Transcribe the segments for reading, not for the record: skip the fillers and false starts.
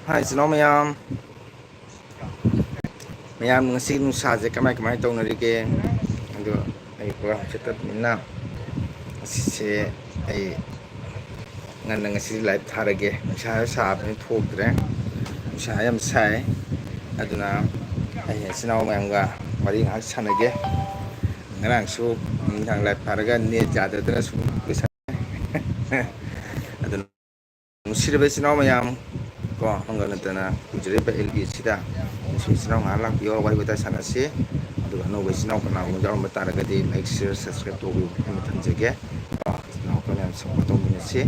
Hai, xin lỗi mày. Maya ngasi nusaje kamai kamai taunarige ado ai program chetatmina asise ai ngan ngasi live tharage nusa saabni thokdre nusa yam sai aduna ai sinau mayamga mari ngak sanage ngarang su nang live tharaga ne jadadra su bisa aduna nusirbe sinau mayam ko hanganatana ujre ba lb sida sinau ngalak yo wari bata sanase aduga no sinau kana ngal mataragadi like share subscribe to mi thanjage sinau kana support to minase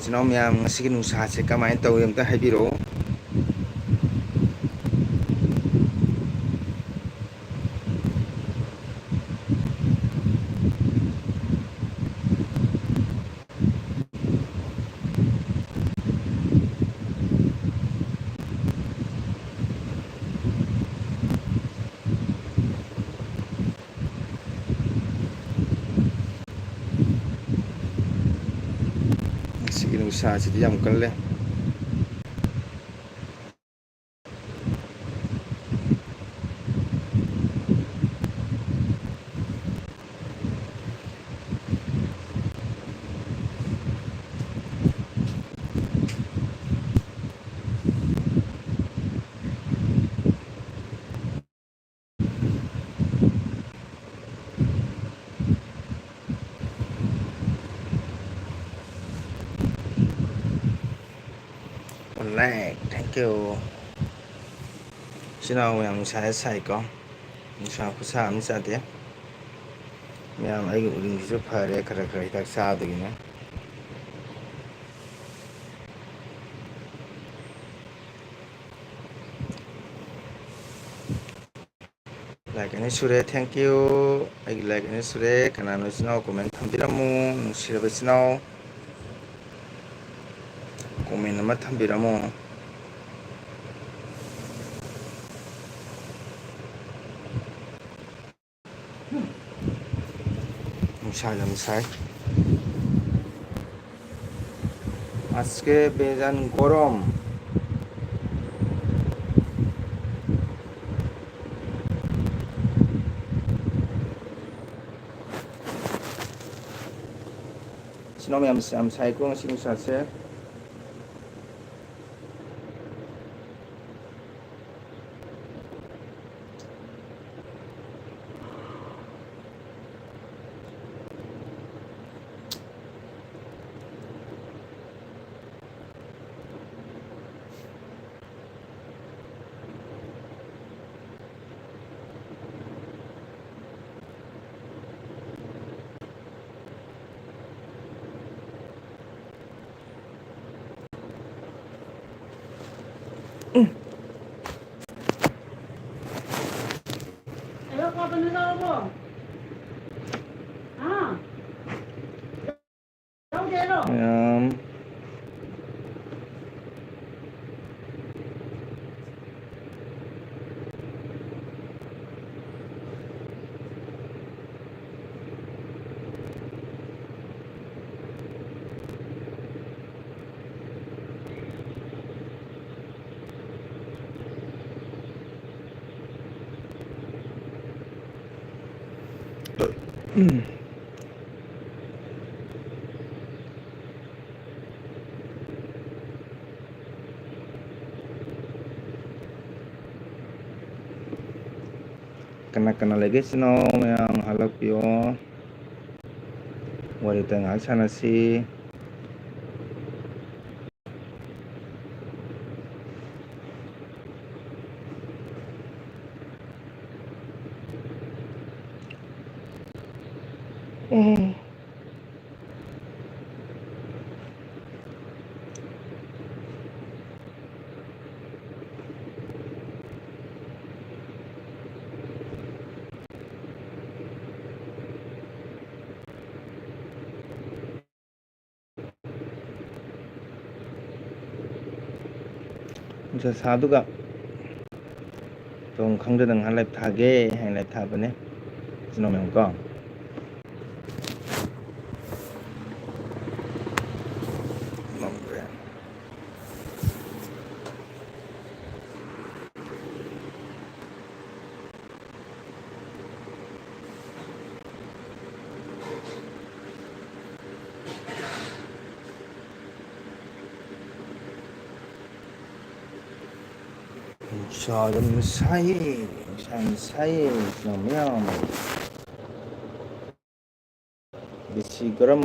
sinau mayam ngasi nusase kamai tawi amta haibiro nusaje yam kalle like thank you sinau mayam nusa sai ko nusa khusa am sade mayam ai uring su phare khara khara hidak sa dugina like ani sure thank you ai like ani sure kana no sinau comment thambiramu nusirbe sinau comment ama thambiramu nusa jam sai আজকে বেজান গরম sinau mayam sam sai ko ngasi nusase mayam kena lagi sinau mayam halap yo wari tengah sanasi ꯅꯨꯡꯁꯥ ꯁꯥꯗꯨꯒ 좀 ꯈꯪꯗꯅ ꯉꯥꯏꯍꯥꯛ life ꯊꯥꯒꯦ ꯍꯥꯏꯅ life ꯊꯥꯕꯅꯦ ꯏꯆꯤꯟ ꯏꯅꯥꯎ ꯃꯌꯥꯝ ꯀꯣ ꯅꯨꯡꯁꯥ ꯌꯥꯝ ꯁꯥꯏꯌꯦ ꯅꯨꯡꯁꯥ ꯌꯥꯝ ꯁꯥꯏꯌꯦ ꯏꯆꯤꯟ ꯏꯅꯥꯎ ꯃꯌꯥꯝ बेसी गरम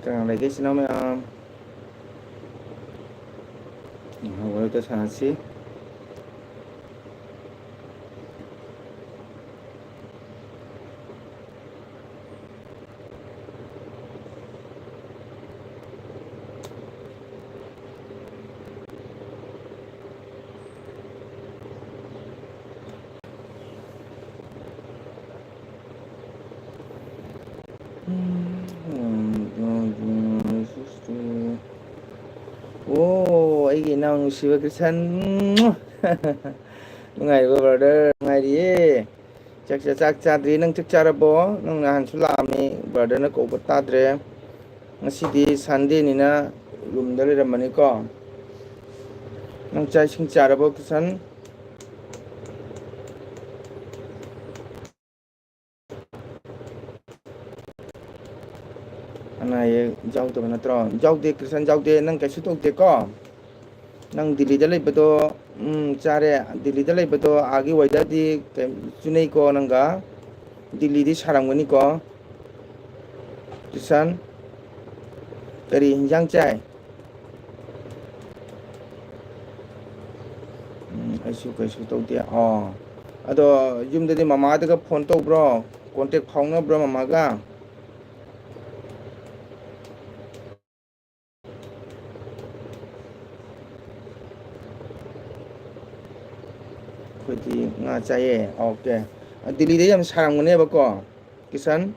Càng lấy cái xin nó với tôi sáng xí ô ấy cái nào siêu cái sân ngày vừa brother ngày đi chắc chadri nang chắc charabo nang nahan sulami brother na ko patadre ngasi Sunday ni na room dali ramani ko nang chai sing charabo kisan anai jau to na tro jau de kisan jau de nang kaisu tok de ko nang Delhi da leibado chare Delhi da leibado agi waida di chunei ko nanga Delhi di saramgani ko kisan kari hinjang chai aisu kaisu tok de ado yum de mama da phone to bro contact phone bro mama ga khoti nga chaye okay Delhi de yam saramgani ba ko kisan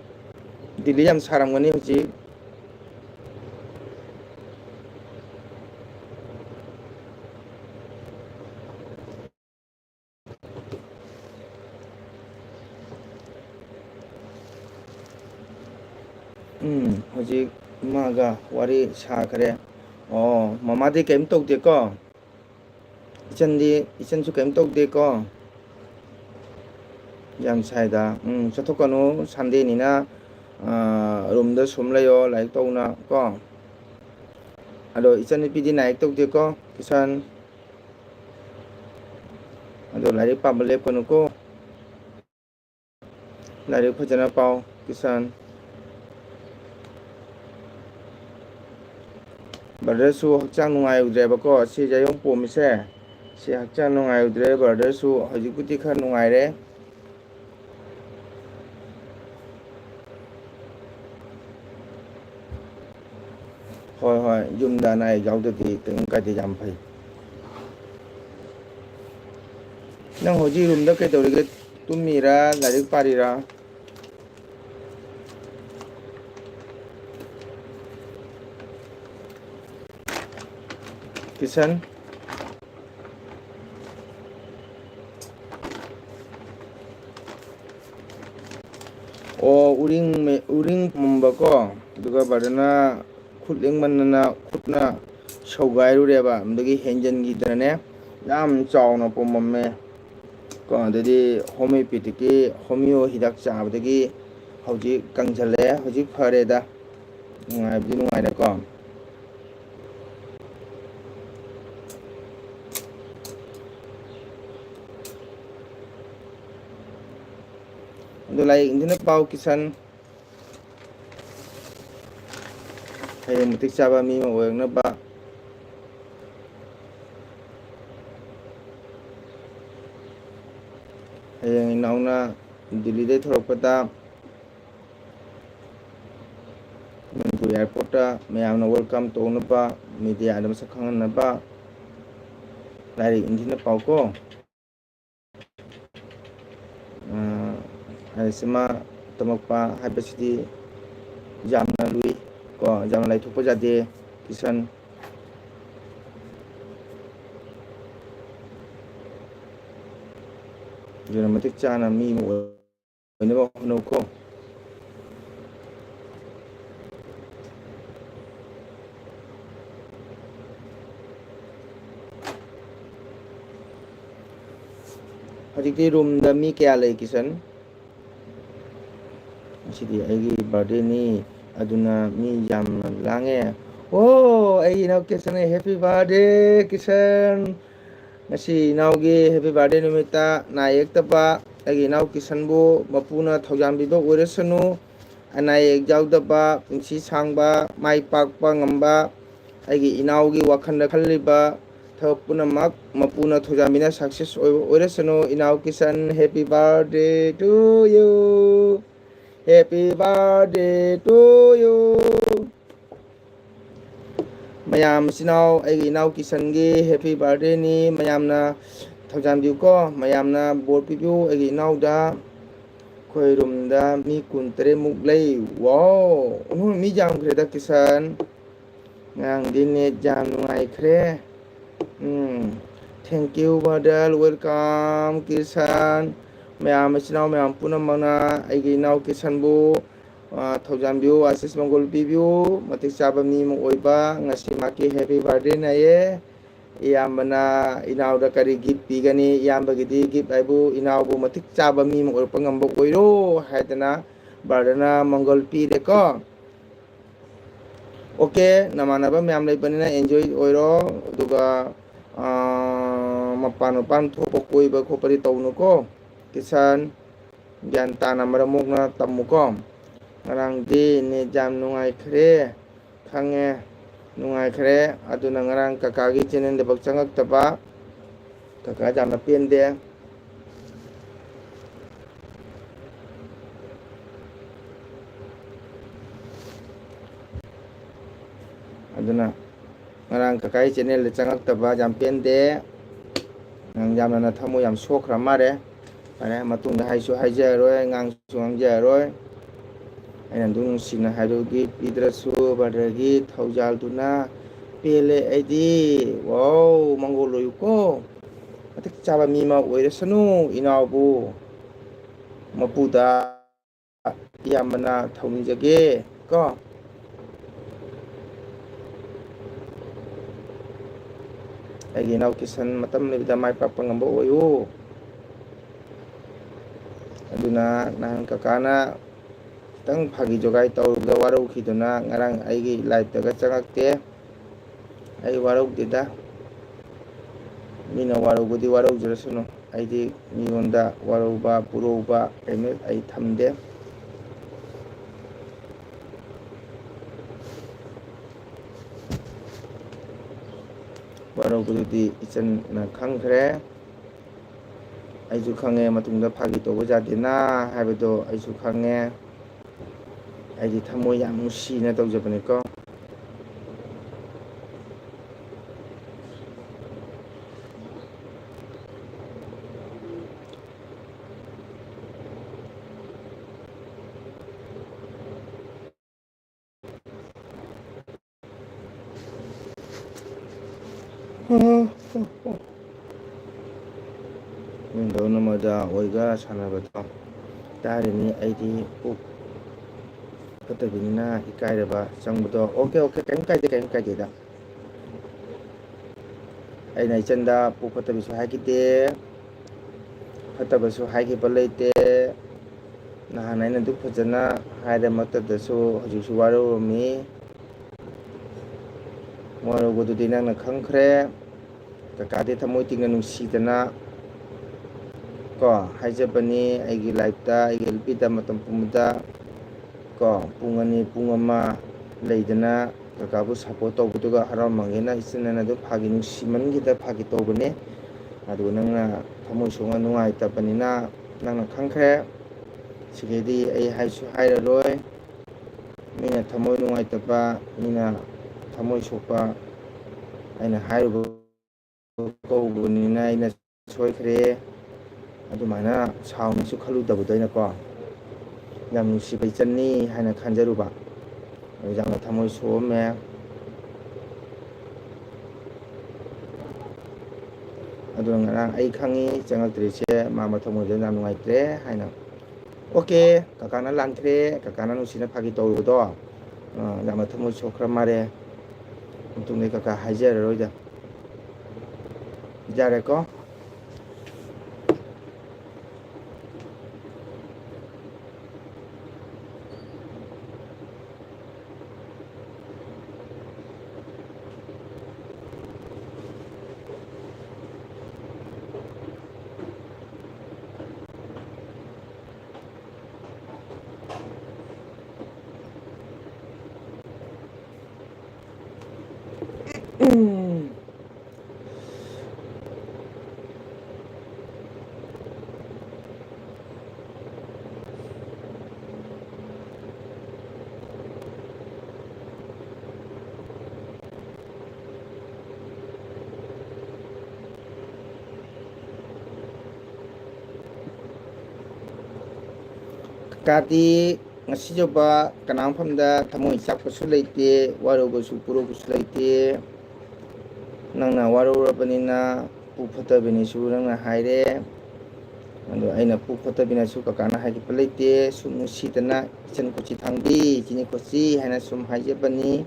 Delhi yam saramgani hoji hoji maga wari sa kare mama de kem tok de ko ichan su kem tok de ko yam sai da chathok kanu Sunday ni na room da sum layo lai to na ko ado ichan ni pidi naik tok de ko kisan ado lai pa bale kanu ko lai phajana pau kisan brother su hakchang nungai udre ba ko si jayong po mi se si hakchang nungai udre brother su hojikuti kha nungai re hoi hoi yum da nai jau de ti teng ka ti jam phai nang hoji room da kai tori ge tumi ra larik pari ra kisan uring mumba ko duga badana khutling manna khutna shogai ru re ba mdagi henjan gi drane yam chawna pomamme ko dadi homeopathic ki homeo hidak cha badagi hoji kangjale hoji phare da ngai bi ngai da ko ꯑꯗꯨ ꯂꯥꯏꯔꯤꯛ ꯏꯟꯗꯨꯅ ꯄꯥꯎ ꯀꯤꯁꯟ. ꯍꯌꯦꯡ ꯃꯇꯤꯛ ꯆꯥꯕ ꯃꯤ ꯑꯃ ꯑꯣꯏꯔꯛꯅꯕ. ꯍꯌꯦꯡ ꯏꯅꯥꯎꯅ ꯗꯤꯜꯂꯤꯗꯩ ꯊꯣꯔꯛꯄꯗ ꯃꯅꯤꯄꯨꯔ ꯏꯌꯥꯔꯄꯣꯔꯠꯇ ꯃꯌꯥꯝꯅ ꯋꯦꯜꯀꯝ ꯇꯧꯅꯕ, ꯃꯤꯗꯤꯌꯥꯗ ꯃꯁꯛ ꯈꯪꯍꯟꯅꯕ ꯂꯥꯏꯔꯤꯛ ꯏꯟꯊꯤꯅ ꯄꯥꯎꯀꯣ. ꯁꯤꯃ ꯇꯝꯃꯛꯄ ꯍꯥꯏꯕꯁꯤꯗꯤ ꯌꯥꯝꯅ ꯂꯨꯏ ꯀꯣ, ꯌꯥꯝꯅ ꯂꯥꯏꯊꯣꯛꯄ ꯌꯥꯗꯦ ꯀꯤꯁꯟ. ꯑꯗꯨꯅ ꯃꯇꯤꯛ ꯆꯥꯅ ꯃꯤ ꯑꯃ ꯑꯣꯏꯅꯕ ꯍꯣꯠꯅꯧꯀꯣ. ꯍꯧꯖꯤꯛꯇꯤ ꯔꯨꯝꯗ ꯃꯤ ꯀꯌꯥ ꯂꯩ ꯀꯤꯁꯟ? ꯉꯁꯤꯗꯤ ꯑꯩꯒꯤ ꯕꯥꯔꯗꯦꯅꯤ, ꯑꯗꯨꯅ ꯃꯤ ꯌꯥꯝꯅ ꯂꯥꯡꯉꯦ. ꯑꯣ, ꯑꯩꯒꯤ ꯏꯅꯥꯎ ꯀꯤꯁꯟ, ꯍꯦꯄꯤ ꯕꯥꯔꯗꯦ ꯀꯤꯁꯟ. ꯉꯁꯤ ꯏꯅꯥꯎꯒꯤ ꯍꯦꯄꯤ ꯕꯥꯔꯗꯦ ꯅꯨꯃꯤꯠꯇ ꯅꯥ ꯌꯦꯛꯇꯕ ꯑꯩꯒꯤ ꯏꯅꯥꯎ ꯀꯤꯁꯟꯕꯨ ꯃꯄꯨꯅ ꯊꯧꯖꯥꯟꯕꯤꯕ ꯑꯣꯏꯔꯁꯅꯨ. ꯑꯅꯥ ꯑꯌꯦꯛ ꯌꯥꯎꯗꯕ, ꯄꯨꯟꯁꯤ ꯁꯥꯡꯕ, ꯃꯥꯏ ꯄꯥꯛꯄ ꯉꯝꯕ, ꯑꯩꯒꯤ ꯏꯅꯥꯎꯒꯤ ꯋꯥꯈꯜꯗ ꯈꯜꯂꯤꯕ ꯊꯕꯛ ꯄꯨꯝꯅꯃꯛ ꯃꯄꯨꯅ ꯊꯧꯖꯥꯟꯕꯤꯅ ꯁꯛꯁꯦꯁ ꯑꯣꯏꯕ ꯑꯣꯏꯔꯁꯅꯨ. ꯏꯅꯥꯎ Kishan, happy birthday to you. Happy birthday to you. ꯃꯌꯥꯝ ꯏꯆꯤꯟꯅꯥꯎ, ꯑꯩꯒꯤ ꯏꯅꯥꯎ ꯀꯤꯁꯟꯒꯤ ꯍꯦꯄꯤ ꯕꯥꯔꯗꯦꯅꯤ. ꯃꯌꯥꯝꯅ ꯊꯧꯖꯥꯟꯕꯤꯌꯨꯀꯣ, ꯃꯌꯥꯝꯅ ꯕꯣꯔ ꯄꯤꯕꯤꯌꯨ ꯑꯩꯒꯤ ꯏꯅꯥꯎꯗ. ꯑꯩꯈꯣꯏ ꯔꯨꯝꯗ ꯃꯤ 23ꯃꯨꯛ ꯂꯩ. ꯋꯥꯎ, ꯃꯤ ꯌꯥꯝꯈ꯭ꯔꯦꯗ ꯀꯤꯁꯟ. ꯉꯔꯥꯡꯗꯤ ꯅꯦꯠ ꯌꯥꯝ ꯅꯨꯡꯉꯥꯏꯈ꯭ꯔꯦ. Thank you brother, welcome Kishan. ꯃꯌꯥꯝ ꯏꯆꯤꯟꯅꯥꯎ ꯃꯌꯥꯝ ꯄꯨꯝꯅꯃꯛꯅ ꯑꯩꯒꯤ ꯏꯅꯥꯎ ꯀꯤꯁꯟꯕꯨ ꯊꯧꯖꯥꯟꯕꯤꯌꯨ, ꯑꯥꯁꯤꯁ ꯃꯪꯒꯣꯜ ꯄꯤꯕꯤꯌꯨ. ꯃꯇꯤꯛ ꯆꯥꯕ ꯃꯤ ꯑꯃ ꯑꯣꯏꯕ. ꯉꯁꯤ ꯃꯍꯥꯛꯀꯤ ꯍꯦꯄꯤ ꯕꯥꯔꯗꯦꯅꯦꯌꯦ. ꯏꯌꯥꯝꯕꯅ ꯏꯅꯥꯎꯗ ꯀꯔꯤ ꯒꯤꯐ ꯄꯤꯒꯅꯤ? ꯏꯌꯥꯝꯕꯒꯤꯗꯤ ꯒꯤꯐ ꯍꯥꯏꯕꯨ ꯏꯅꯥꯎꯕꯨ ꯃꯇꯤꯛ ꯆꯥꯕ ꯃꯤ ꯑꯃ ꯑꯣꯏꯔꯛꯄ ꯉꯝꯕ ꯑꯣꯏꯔꯣ ꯍꯥꯏꯗꯅ ꯕ꯭ꯔꯗꯔꯅ ꯃꯪꯒꯣꯜ ꯄꯤꯔꯦꯀꯣ. ꯑꯣꯀꯦ, ꯅꯃꯥꯟꯅꯕ ꯃꯌꯥꯝ ꯂꯩꯕꯅꯤꯅ ꯑꯦꯟꯖꯣꯏ ꯑꯣꯏꯔꯣ. ꯑꯗꯨꯒ ꯃꯄꯥꯟ ꯊꯣꯛꯄ ꯀꯣꯏꯕ ꯈꯣꯠꯄꯗꯤ ꯇꯧꯅꯨꯀꯣ ꯀꯤꯁꯟ. ꯒ꯭ꯌꯥꯟ ꯇꯥꯅ ꯃꯔꯝ ꯃꯣꯛꯅ ꯇꯝꯃꯨꯀꯣ. ꯉꯔꯥꯡꯗꯤ ꯅꯦꯠ ꯌꯥꯝ ꯅꯨꯡꯉꯥꯏꯈ꯭ꯔꯦ, ꯈꯪꯉꯦ, ꯅꯨꯡꯉꯥꯏꯈ꯭ꯔꯦ. ꯑꯗꯨꯅ ꯉꯔꯥꯡ ꯀꯀꯥꯒꯤ ꯆꯦꯅꯦꯜꯗꯐꯥꯎ ꯆꯪꯉꯛꯇꯕ. ꯀꯀꯥ ꯌꯥꯝꯅ ꯄꯦꯟꯗꯦ. ꯑꯗꯨꯅ ꯉꯔꯥꯡ ꯀꯀꯥꯒꯤ ꯆꯦꯅꯦꯜꯗ ꯆꯪꯉꯛꯇꯕ ꯌꯥꯝ ꯄꯦꯟꯗꯦ. ꯌꯥꯝꯅ ꯅꯊꯃꯣꯏ ꯌꯥꯝ ꯁꯣꯛꯈ꯭ꯔ ꯃꯥꯜꯂꯦ. ꯐꯔꯦ, ꯃꯇꯨꯡꯗ ꯍꯥꯏꯖꯔꯔꯣꯏ, ꯉꯥꯡꯁꯨ ꯉꯥꯡꯖꯔꯔꯣꯏ. ꯑꯩꯅ ꯑꯗꯨꯝ ꯅꯨꯡꯁꯤꯅ ꯍꯥꯏꯕꯒꯤ ꯄꯤꯗ꯭ꯔꯁꯨ ꯕ꯭ꯔꯗꯔꯒꯤ ꯊꯧꯖꯥꯜꯗꯨꯅ ꯄꯦꯜꯂꯦ ꯑꯩꯗꯤ. ꯋꯥꯎ, ꯃꯪꯒꯣꯜ ꯑꯣꯏꯌꯨꯀꯣ. ꯃꯇꯤꯛ ꯆꯥꯕ ꯃꯤ ꯑꯃ ꯑꯣꯏꯔꯁꯅꯨ. ꯏꯅꯥꯎꯕꯨ ꯃꯄꯨꯗ ꯏꯌꯥꯝꯕꯅ ꯊꯧꯅꯤꯖꯒꯦ ꯀꯣ. ꯑꯩꯒꯤ ꯏꯅꯥꯎ ꯀꯤꯁꯟ, ꯃꯇꯝ ꯂꯩꯕꯗ ꯃꯥꯏ ꯄꯥꯛꯄ ꯉꯝꯕ ꯑꯣꯏꯌꯨ. ꯑꯗꯨꯅ ꯅꯍꯥꯟ ꯀꯀꯥꯅ ꯈꯤꯇꯪ ꯐꯥꯒꯤ ꯖꯣꯒꯥꯏ ꯇꯧꯔꯨꯕꯗ ꯋꯥꯔꯧꯈꯤꯗꯨꯅ ꯉꯔꯥꯡ ꯑꯩꯒꯤ ꯂꯥꯏꯐꯇꯒ ꯆꯪꯉꯛꯇꯦ. ꯑꯩ ꯋꯥꯔꯧꯗꯦꯗ. ꯃꯤꯅ ꯋꯥꯔꯧꯕꯗꯤ ꯋꯥꯔꯧꯖꯔꯁꯅꯨ. ꯑꯩꯗꯤ ꯃꯤꯉꯣꯟꯗ ꯋꯥꯔꯧꯕ ꯄꯨꯔꯧꯕ ꯀꯩꯅꯣ ꯑꯩ ꯊꯝꯗꯦ. ꯋꯥꯔꯧꯕꯗꯨꯗꯤ ꯏꯆꯟꯅ ꯈꯪꯈ꯭ꯔꯦ. ꯑꯩꯁꯨ ꯈꯪꯉꯦ, ꯃꯇꯨꯡꯗ ꯐꯥꯒꯤ ꯇꯧꯕ ꯌꯥꯗꯦꯅ ꯍꯥꯏꯕꯗꯣ ꯑꯩꯁꯨ ꯈꯪꯉꯦ. ꯑꯩꯗꯤ ꯊꯃꯣꯏ ꯌꯥꯝ ꯅꯨꯡꯁꯤꯅ ꯇꯧꯖꯕꯅꯤꯀꯣ. ꯃꯤꯡꯗꯧꯅ ꯃꯣꯖꯥ ꯑꯣꯏꯒ ꯁꯥꯟꯅꯕꯗꯣ ꯇꯥꯔꯤꯅꯤ. ꯑꯩꯗꯤ ꯄꯨꯛ ꯐꯠꯇꯕꯅꯤꯅ ꯏꯀꯥꯏꯔꯕ ꯆꯪꯕꯗꯣ. ꯑꯣꯀꯦ, ꯀꯩꯝ ꯀꯥꯏꯗꯦꯗ. ꯑꯩꯅ ꯏꯆꯟꯗ ꯄꯨꯛ ꯐꯠꯇꯕꯁꯨ ꯍꯥꯏꯈꯤꯗꯦ, ꯐꯠꯇꯕꯁꯨ ꯍꯥꯏꯈꯤꯕ ꯂꯩꯇꯦ. ꯅꯍꯥꯟ ꯑꯩꯅ ꯑꯗꯨꯛ ꯐꯖꯅ ꯍꯥꯏꯔꯃꯛꯇꯗꯁꯨ ꯍꯧꯖꯤꯛꯁꯨ ꯋꯥꯔꯧꯔꯝꯃꯤ. ꯋꯥꯔꯧꯕꯗꯨꯗꯤ ꯅꯪꯅ ꯈꯪꯈ꯭ꯔꯦ. ꯀꯀꯥꯗꯤ ꯊꯃꯣꯏ ꯇꯤꯡꯅ ꯅꯨꯡꯁꯤꯗꯅ ꯀꯣ ꯍꯥꯏꯖꯕꯅꯤ ꯑꯩꯒꯤ ꯂꯥꯏꯐꯇ ꯑꯩꯒꯤ LPꯗ ꯃꯇꯝ ꯄꯨꯝꯕꯗ ꯀꯣ ꯄꯨꯡ 2 ꯄꯨꯡ 1 ꯂꯩꯗꯅ ꯀꯀꯥꯕꯨ ꯁꯞꯄꯣꯔꯠ ꯇꯧꯕꯗꯨꯒ ꯍꯔꯥꯎꯃꯟꯒꯦꯅ ꯏꯆꯤꯟ ꯑꯗꯨ ꯐꯥꯒꯤ ꯅꯨꯡꯁꯤꯃꯟꯒꯤꯗ ꯐꯥꯒꯤ ꯇꯧꯕꯅꯤ ꯑꯗꯨ ꯅꯪꯅ ꯊꯃꯣꯏ ꯁꯣꯛꯅ ꯅꯨꯡꯉꯥꯏꯇꯕꯅꯤꯅ ꯅꯪꯅ ꯈꯪꯈ꯭ꯔꯦ ꯁꯤꯗꯩꯗꯤ ꯑꯩ ꯍꯥꯏꯁꯨ ꯍꯥꯏꯔꯔꯣꯏ ꯃꯤꯅ ꯊꯃꯣꯏ ꯅꯨꯡꯉꯥꯏꯇꯕ ꯃꯤꯅ ꯊꯃꯣꯏ ꯁꯣꯛꯄ ꯑꯩꯅ ꯍꯥꯏꯔꯨꯕ ꯀꯧꯕꯅꯤꯅ ꯑꯩꯅ ꯁꯣꯏꯈ꯭ꯔꯦ ꯑꯗꯨꯃꯥꯏꯅ ꯁꯥꯎꯅꯁꯨ ꯈꯜꯂꯨꯗꯕꯗꯣ ꯑꯩꯅꯀꯣ ꯌꯥꯝ ꯅꯨꯡꯁꯤꯕ ꯏꯆꯟꯅꯤ ꯍꯥꯏꯅ ꯈꯟꯖꯔꯨꯕ ꯌꯥꯝꯅ ꯊꯃꯣꯏ ꯁꯣꯛꯑꯝꯃꯦ ꯑꯗꯨꯅ ꯉꯔꯥꯡ ꯑꯩ ꯈꯪꯉꯤ ꯆꯪꯉꯛꯇ꯭ꯔꯤꯁꯦ ꯃꯥ ꯃꯊꯃꯣꯏꯗ ꯌꯥꯝ ꯅꯨꯡꯉꯥꯏꯇ꯭ꯔꯦ ꯍꯥꯏꯅ ꯑꯣꯀꯦ ꯀꯀꯥꯅ ꯂꯥꯟꯈ꯭ꯔꯦ ꯀꯀꯥꯅ ꯅꯨꯡꯁꯤꯅ ꯐꯥꯒꯤ ꯇꯧꯔꯨꯕꯗꯣ ꯌꯥꯝꯅ ꯊꯃꯣꯏ ꯁꯣꯛꯈ꯭ꯔ ꯃꯥꯜꯂꯦ ꯃꯇꯨꯡꯗꯩ ꯀꯀꯥ ꯍꯥꯏꯖꯔꯔꯣꯏꯗ ꯌꯥꯔꯦꯀꯣ ꯀꯀꯥꯗꯤ ꯉꯁꯤ ꯐꯥꯎꯕ ꯀꯅꯥ ꯃꯐꯝꯗ ꯊꯃꯣꯏ ꯆꯥꯛꯄꯁꯨ ꯂꯩꯇꯦ ꯋꯥꯔꯧꯕꯁꯨ ꯄꯨꯔꯧꯕꯁꯨ ꯂꯩꯇꯦ ꯅꯪꯅ ꯋꯥꯔꯧꯔꯕꯅꯤꯅ ꯄꯨꯛ ꯐꯠꯇꯕꯅꯤꯁꯨ ꯅꯪꯅ ꯍꯥꯏꯔꯦ ꯑꯗꯣ ꯑꯩꯅ ꯄꯨꯛ ꯐꯠꯇꯕꯤꯅꯁꯨ ꯀꯀꯥꯅ ꯍꯥꯏꯒꯠꯄ ꯂꯩꯇꯦ ꯁꯨꯝ ꯅꯨꯡꯁꯤꯗꯅ ꯏꯆꯟ ꯀꯣꯆꯤ ꯊꯥꯡꯕꯤ ꯏꯆꯤꯅꯤ ꯀꯣꯆꯤ ꯍꯥꯏꯅ ꯁꯨꯝ ꯍꯥꯏꯖꯕꯅꯤ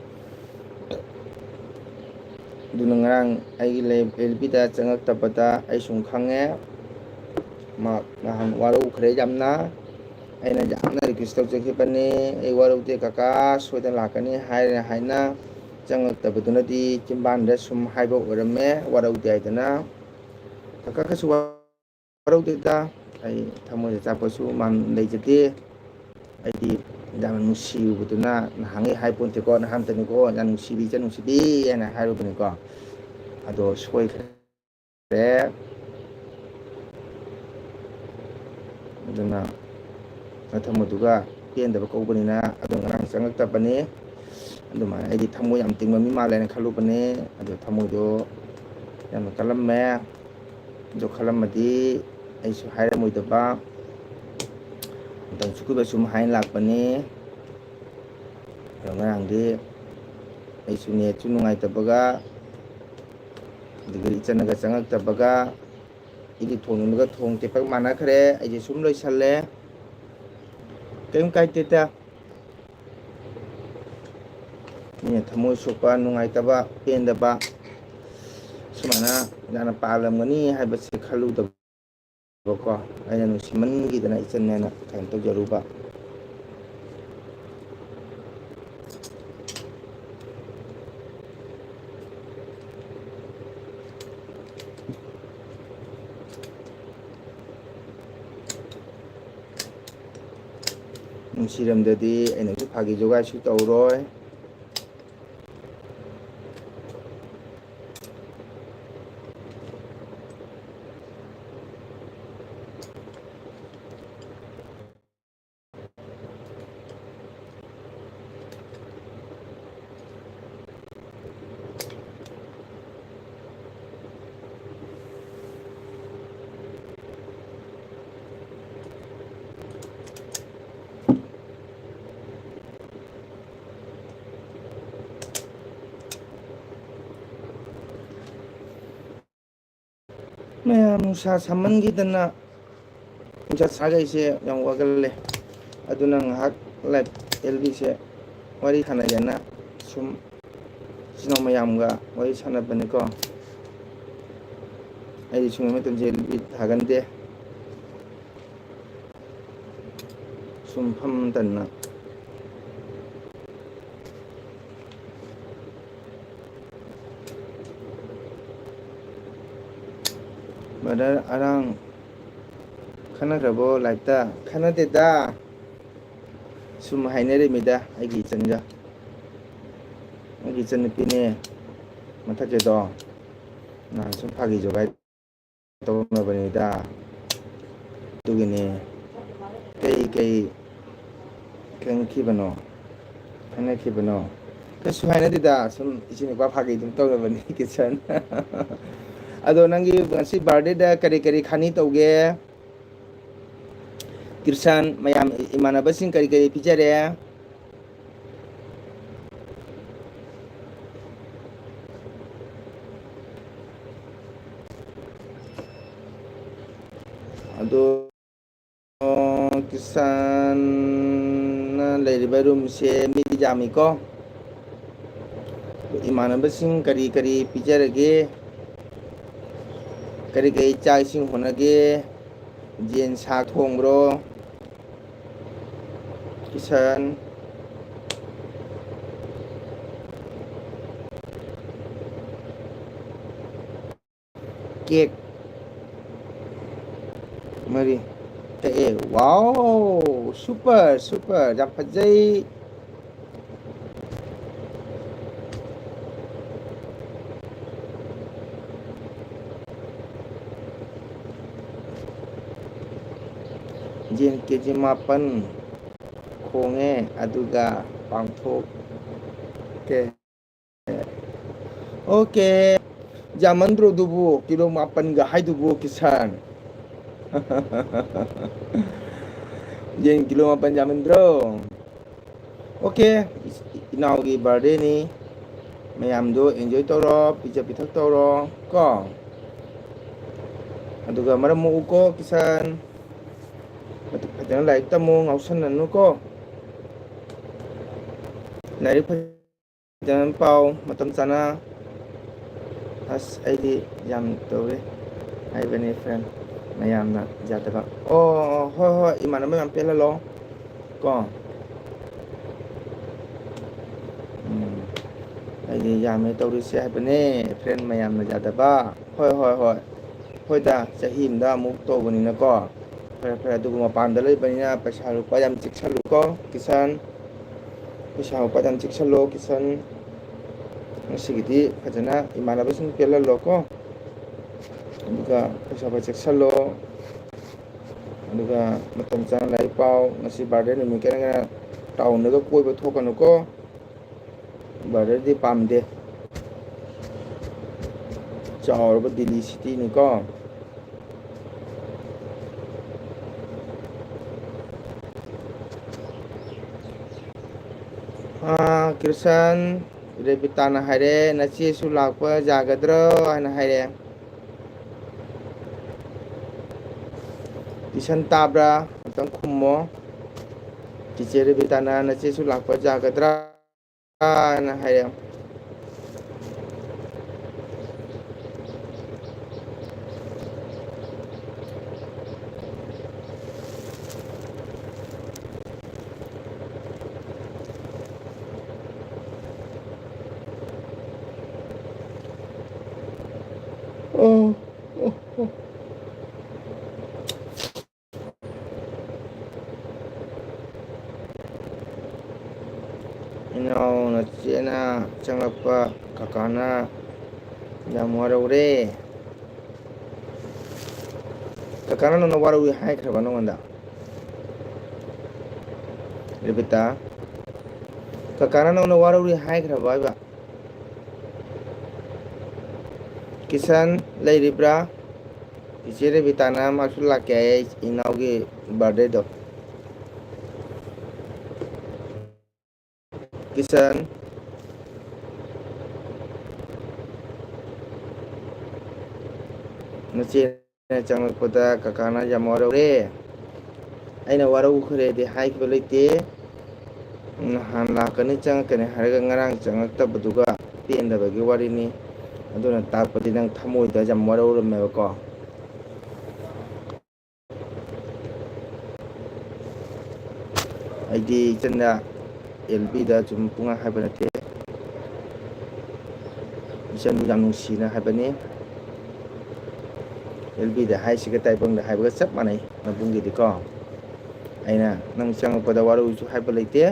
ꯑꯗꯨꯅ ꯉꯔꯥꯡ ꯑꯩꯒꯤ LPꯗ ꯆꯪꯉꯛꯇꯕꯗ ꯑꯩ ꯁꯨꯝ ꯈꯪꯉꯦ ꯃꯥ ꯅꯍꯥꯟ ꯋꯥꯔꯧꯈ꯭ꯔꯦ ꯌꯥꯝꯅ ꯑꯩꯅ ꯌꯥꯝꯅ ꯔꯤꯀ꯭ꯋꯦꯁ ꯇꯧꯖꯈꯤꯕꯅꯤ ꯑꯩ ꯋꯥꯔꯧꯗꯦ ꯀꯀꯥ ꯁꯣꯏꯗꯅ ꯂꯥꯛꯀꯅꯤ ꯍꯥꯏꯅ ꯆꯪꯉꯛꯇꯕꯗꯨꯅꯗꯤ ꯆꯤꯝꯕꯥꯟꯗ ꯁꯨꯝ ꯍꯥꯏꯕ ꯑꯣꯏꯔꯝꯃꯦ ꯋꯥꯔꯧꯗꯦ ꯍꯥꯏꯗꯅ ꯀꯀꯥ ꯀꯩꯁꯨ ꯋꯥꯔꯧꯗꯦꯗ ꯑꯩ ꯊꯃꯣꯏꯗ ꯆꯥꯛꯄꯁꯨ ꯂꯩꯖꯗꯦ ꯑꯩꯗꯤ ꯌꯥꯝꯅ ꯅꯨꯡꯁꯤꯔꯨꯕꯗꯨꯅ ꯅꯍꯥꯟꯉꯩ ꯍꯥꯏꯄꯣꯟꯇꯦꯀꯣ ꯅꯍꯥꯟꯇꯅꯤꯀꯣ ꯌꯥꯝ ꯅꯨꯡꯁꯤꯕꯤ ꯏꯆꯟ ꯅꯨꯡꯁꯤꯕꯤ ꯍꯥꯏꯅ ꯍꯥꯏꯔꯨꯕꯅꯤꯀꯣ ꯑꯗꯣ ꯁꯣꯏꯈ꯭ꯔꯦ ꯑꯗꯨꯅ ꯃꯊꯪꯗꯨꯒ ꯄꯦꯟꯗꯕ ꯀꯧꯕꯅꯤꯅ ꯑꯗꯣ ꯉꯔꯥꯡ ꯆꯪꯉꯛꯇꯕꯅꯤ ꯑꯗꯨꯃꯥꯏꯅ ꯑꯩꯗꯤ ꯊꯃꯣꯏ ꯌꯥꯝ ꯇꯤꯡꯕ ꯃꯤ ꯃꯥꯜꯂꯦꯅ ꯈꯜꯂꯨꯕꯅꯦ ꯑꯗꯣ ꯊꯃꯣꯏꯗꯣ ꯌꯥꯝꯅ ꯀꯜꯂꯝꯃꯦ ꯑꯗꯣ ꯈꯜꯂꯝꯃꯗꯤ ꯑꯩꯁꯨ ꯍꯥꯏꯔꯝꯃꯣꯏꯗꯕ ꯃꯇꯝ ꯆꯨꯞꯄꯤꯕ ꯁꯨꯝ ꯍꯥꯏꯅ ꯂꯥꯛꯄꯅꯤ ꯑꯗꯣ ꯉꯔꯥꯡꯗꯤ ꯑꯩꯁꯨ ꯅꯦꯠꯁꯨ ꯅꯨꯡꯉꯥꯏꯇꯕꯒ ꯑꯗꯒꯤ ꯏꯆꯟꯅꯒ ꯆꯪꯉꯛꯇꯕꯒ ꯑꯩꯒꯤ ꯊꯣꯡꯅꯤꯡꯕꯒ ꯊꯣꯡ ꯇꯦꯛꯄꯒ ꯃꯥꯟꯅꯈ꯭ꯔꯦ ꯑꯩꯁꯦ ꯁꯨꯝ ꯂꯣꯏꯁꯜꯂꯦ ꯀꯩꯝ ꯀꯥꯏꯗꯦꯗ ꯃꯤꯅ ꯊꯃꯣꯏ ꯁꯣꯛꯄ ꯅꯨꯡꯉꯥꯏꯇꯕ ꯄꯦꯟꯗꯕ ꯁꯨꯃꯥꯏꯅ ꯌꯥꯝꯅ ꯄꯥꯜꯂꯝꯒꯅꯤ ꯍꯥꯏꯕꯁꯦ ꯈꯜꯂꯨꯗꯕꯀꯣ ꯑꯩꯅ ꯅꯨꯡꯁꯤꯃꯟꯈꯤꯗꯅ ꯏꯆꯟꯅꯦꯅ ꯀꯩꯅꯣ ꯇꯧꯖꯔꯨꯕ ꯅꯨꯡꯁꯤꯔꯝꯗꯗꯤ ꯑꯩꯅꯁꯨ ꯐꯥꯒꯤ ꯖꯣꯒꯥꯏꯁꯨ ꯇꯧꯔꯣꯏ ꯃꯌꯥꯝ ꯅꯨꯡꯁꯥ ꯁꯥꯃꯟꯈꯤꯗꯅ ꯅꯨꯡꯁꯥ ꯁꯥꯈꯩꯁꯦ ꯌꯥꯝ ꯋꯥꯒꯜꯂꯦ ꯑꯗꯨꯅ ꯉꯥꯏꯍꯥꯛ ꯂꯥꯏꯐ LBꯁꯦ ꯋꯥꯔꯤ ꯁꯥꯟꯅꯒꯦꯅ ꯁꯨꯝ ꯏꯆꯤꯟ ꯏꯅꯥꯎ ꯃꯌꯥꯝꯒ ꯋꯥꯔꯤ ꯁꯥꯟꯅꯕꯅꯤꯀꯣ ꯑꯩꯗꯤ ꯁꯨꯝꯕ ꯃꯇꯝꯁꯦ LB ꯊꯥꯒꯟꯗꯦ ꯁꯨꯝ ꯐꯝꯗꯅ ꯕ꯭ꯔꯗꯔ ꯑꯔꯥꯡ ꯈꯟꯅꯈ꯭ꯔꯕꯣ ꯂꯥꯏꯐꯇ? ꯈꯟꯅꯗꯦꯗ, ꯁꯨꯝ ꯍꯥꯏꯅꯔꯤꯃꯤꯗ ꯑꯩꯒꯤ ꯏꯆꯟꯒ. ꯑꯩꯒꯤ ꯏꯆꯟꯅꯨꯄꯤꯅꯦ ꯃꯊꯛꯀꯤꯗꯣ. ꯅꯍꯥꯟ ꯁꯨꯝ ꯐꯥꯒꯤ ꯖꯣꯒꯥꯏ ꯇꯧꯅꯕꯅꯤꯗ, ꯑꯗꯨꯒꯤꯅꯦ. ꯀꯩ ꯈꯟꯈꯤꯕꯅꯣ, ꯍꯥꯏꯅꯈꯤꯕꯅꯣ? ꯀꯩꯁꯨ ꯍꯥꯏꯅꯗꯦꯗ, ꯁꯨꯝ ꯏꯆꯤꯟ ꯅꯨꯄꯥ ꯐꯥꯒꯤ ꯑꯗꯨꯝ ꯇꯧꯅꯕꯅꯤ ꯀꯤꯁꯟ. ꯑꯗꯣ ꯅꯪꯒꯤ ꯉꯁꯤ ꯕꯥꯔꯗꯦꯗ ꯀꯔꯤ ꯀꯔꯤ ꯈꯥꯅꯤ ꯇꯧꯒꯦ? ꯀꯤꯔꯁꯟ, ꯃꯌꯥꯝ ꯏꯃꯥꯟꯅꯕꯁꯤꯡ ꯀꯔꯤ ꯀꯔꯤ ꯄꯤꯖꯔꯦ? ꯑꯗꯣ ꯀꯤꯁꯟꯅ ꯂꯩꯔꯤꯕ ꯔꯨꯝꯁꯦ ꯃꯤꯗꯤ ꯌꯥꯝꯃꯤꯀꯣ. ꯏꯃꯥꯟꯅꯕꯁꯤꯡ ꯀꯔꯤ ꯀꯔꯤ ꯄꯤꯖꯔꯒꯦ? ꯀꯔꯤ ꯀꯔꯤ ꯆꯥꯛ ꯏꯁꯤꯡ ꯍꯣꯠꯅꯒꯦ? ꯌꯦꯟ ꯁꯥ ꯊꯣꯡꯕ꯭ꯔꯣ? ꯀꯤꯁꯟ, ꯀꯦꯛ ꯃꯔꯤ ꯀꯛꯑꯦ. ꯋꯥꯎ, ꯁꯨꯄꯔ ꯁꯨꯄꯔ, ꯌꯥꯝ ꯐꯖꯩ. ꯌꯦꯟ ꯀꯦꯖꯤ 9 ꯈꯣꯡꯉꯦ ꯑꯗꯨꯒ ꯄꯥꯡꯊꯣꯛꯀꯦ. ꯑꯣꯀꯦ. ꯌꯥꯝꯃꯟꯗ꯭ꯔꯣ ꯑꯗꯨꯕꯨ, ꯀꯤꯂꯣ 9ꯒ ꯍꯥꯏꯗꯨꯕꯨ ꯀꯤꯁꯟ? ꯌꯦꯟ ꯀꯤꯂꯣ 9 ꯌꯥꯝꯃꯟꯗ꯭ꯔꯣ? ꯑꯣꯀꯦ, ꯏꯅꯥꯎꯒꯤ ꯕꯥꯔꯗꯦꯅꯤ. ꯃꯌꯥꯝꯗꯣ ꯑꯦꯟꯖꯣꯏ ꯇꯧꯔꯣ, ꯄꯤꯖ ꯄꯤꯊꯛ ꯇꯧꯔꯣ ꯀꯣ. ꯑꯗꯨꯒ ꯃꯔꯝ ꯃꯣꯛꯎꯀꯣ ꯀꯤꯁꯟ. ꯐꯖꯅ ꯂꯥꯏꯔꯤꯛ ꯇꯝꯃꯨ, ꯉꯥꯎꯁꯟꯅꯅꯨꯀꯣ. ꯂꯥꯏꯔꯤꯛ ꯐꯖꯅ ꯄꯥꯎ ꯃꯇꯝ ꯆꯥꯅ. ꯑꯁ, ꯑꯩꯗꯤ ꯌꯥꯝ ꯇꯧꯋꯦ ꯍꯥꯏꯕꯅꯤ ꯐ꯭ꯔꯦꯟ, ꯃꯌꯥꯝꯅ ꯌꯥꯗꯕ. ꯑꯣ ꯍꯣꯏ ꯍꯣꯏ, ꯏꯃꯥꯟꯅꯕ ꯃꯌꯥꯝ ꯄꯦꯜꯍꯜꯂꯣ ꯀꯣ. ꯑꯩꯗꯤ ꯌꯥꯝꯃꯦ ꯇꯧꯔꯤꯁꯦ ꯍꯥꯏꯕꯅꯦ, ꯐ꯭ꯔꯦꯟ ꯃꯌꯥꯝꯅ ꯌꯥꯗꯕ. ꯍꯣꯏ ꯍꯣꯏ ꯍꯣꯏ. ꯍꯣꯏꯗ, ꯆꯍꯤ ꯑꯃꯗ ꯑꯃꯨꯛ ꯇꯧꯕꯅꯤꯅꯀꯣ. ꯐꯔꯦ ꯐꯔꯦ, ꯑꯗꯨꯕꯨ ꯃꯄꯥꯟꯗ ꯂꯩꯕꯅꯤꯅ ꯄꯩꯁꯥ ꯂꯨꯄꯥ ꯌꯥꯝ ꯆꯦꯛꯁꯜꯂꯨꯀꯣ ꯀꯤꯁꯟ. ꯄꯩꯁꯥ ꯂꯨꯄꯥ ꯌꯥꯝ ꯆꯦꯛꯁꯜꯂꯣ ꯀꯤꯁꯟ. ꯉꯁꯤꯒꯤꯗꯤ ꯐꯖꯅ ꯏꯃꯥꯟꯅꯕꯁꯤꯡ ꯄꯦꯜꯍꯜꯂꯣꯀꯣ. ꯑꯗꯨꯒ ꯄꯩꯁꯥ ꯆꯦꯛꯁꯜꯂꯣ. ꯑꯗꯨꯒ ꯃꯇꯝ ꯆꯥꯅ ꯂꯥꯏꯔꯤꯛ ꯄꯥꯎ. ꯉꯁꯤ ꯕꯥꯔꯗꯦ ꯅꯨꯃꯤꯠꯀꯤꯅ ꯇꯥꯎꯟꯗꯒ ꯀꯣꯏꯕ ꯊꯣꯛꯀꯅꯨꯀꯣ. ꯕꯥꯔꯗꯦꯗꯤ ꯄꯥꯝꯗꯦ. ꯆꯥꯎꯔꯕ ꯗꯤꯜꯂꯤ ꯁꯤꯇꯤꯅꯤꯀꯣ. ꯀꯤꯔꯁꯟ, ꯔꯦꯕꯤꯇꯥꯅ ꯍꯥꯏꯔꯦ ꯅꯆꯦꯁꯨ ꯂꯥꯛꯄ ꯌꯥꯒꯗ꯭ꯔꯣ ꯍꯥꯏꯅ ꯍꯥꯏꯔꯦ. ꯀꯤꯁꯟ ꯇꯥꯕ꯭ꯔꯥ? ꯑꯝꯇꯪ ꯈꯨꯝꯃꯣ. ꯆꯤꯆꯦ ꯔꯦꯕꯤꯇꯥꯅ ꯅꯆꯦꯁꯨ ꯂꯥꯛꯄ ꯌꯥꯒꯗ꯭ꯔꯥ ꯍꯥꯏꯅ ꯍꯥꯏꯔꯦ. ꯑꯣ ꯑꯣ ꯑꯣ. ꯏꯅꯥꯎ ꯅꯆꯦꯅ ꯆꯪꯂꯛꯄ ꯀꯀꯥꯅ ꯌꯥꯝ ꯋꯥꯔꯧꯔꯦ. ꯀꯀꯥꯅ ꯅꯪꯅ ꯋꯥꯔꯧꯏ ꯍꯥꯏꯈ꯭ꯔꯕ ꯅꯉꯣꯟꯗ? ꯔꯦꯕꯤꯇꯥ, ꯀꯀꯥꯅ ꯅꯪꯅ ꯋꯥꯔꯧꯏ ꯍꯥꯏꯈ꯭ꯔꯕ ꯍꯥꯏꯕ? ꯀꯤꯁꯟ ꯂꯩꯔꯤꯕ꯭ꯔꯥ? ꯏꯆꯦ ꯔꯦꯕꯤꯇꯥꯅ ꯃꯥꯁꯨ ꯂꯥꯛꯀꯦ ꯍꯥꯏꯌꯦ ꯏꯅꯥꯎꯒꯤ ꯕꯥꯔꯗꯦꯗꯣ. ꯀꯤꯁꯟ, ꯅꯆꯦꯅ ꯆꯪꯂꯛꯄꯗ ꯀꯀꯥꯅ ꯌꯥꯝ ꯋꯥꯔꯧꯔꯦ. ꯑꯩꯅ ꯋꯥꯔꯧꯈ꯭ꯔꯦꯗꯤ ꯍꯥꯏꯈꯤꯕ ꯂꯩꯇꯦ. ꯅꯍꯥꯟ ꯂꯥꯛꯀꯅꯤ ꯆꯪꯉꯛꯀꯅꯤ ꯍꯥꯏꯔꯒ ꯉꯔꯥꯡ ꯆꯪꯉꯛꯇꯕꯗꯨꯒ ꯄꯦꯟꯗꯕꯒꯤ ꯋꯥꯔꯤꯅꯤ. ꯑꯗꯨꯅ ꯇꯥꯛꯄꯗꯤ ꯅꯪ ꯊꯃꯣꯏꯗ ꯌꯥꯝ ꯋꯥꯔꯧꯔꯝꯃꯦꯕꯀꯣ. ꯑꯩꯗꯤ ꯏꯆꯟꯗ ꯑꯦꯜꯕꯤꯗ ꯁꯨꯝ ꯄꯨꯡꯍꯥꯏ ꯍꯥꯏꯕ ꯅꯠꯇꯦ. ꯏꯆꯟꯕꯨ ꯌꯥꯝ ꯅꯨꯡꯁꯤꯅ ꯍꯥꯏꯕꯅꯤ. LBꯗ ꯍꯥꯏꯁꯤꯒ ꯇꯥꯏꯕꯪꯗ ꯍꯥꯏꯕꯒ ꯆꯞ ꯃꯥꯟꯅꯩ ꯃꯕꯨꯡꯒꯤꯗꯤꯀꯣ ꯑꯩꯅ ꯅꯪ ꯆꯪꯉꯛꯄꯗ ꯋꯥꯔꯧꯁꯨ ꯍꯥꯏꯕ ꯂꯩꯇꯦ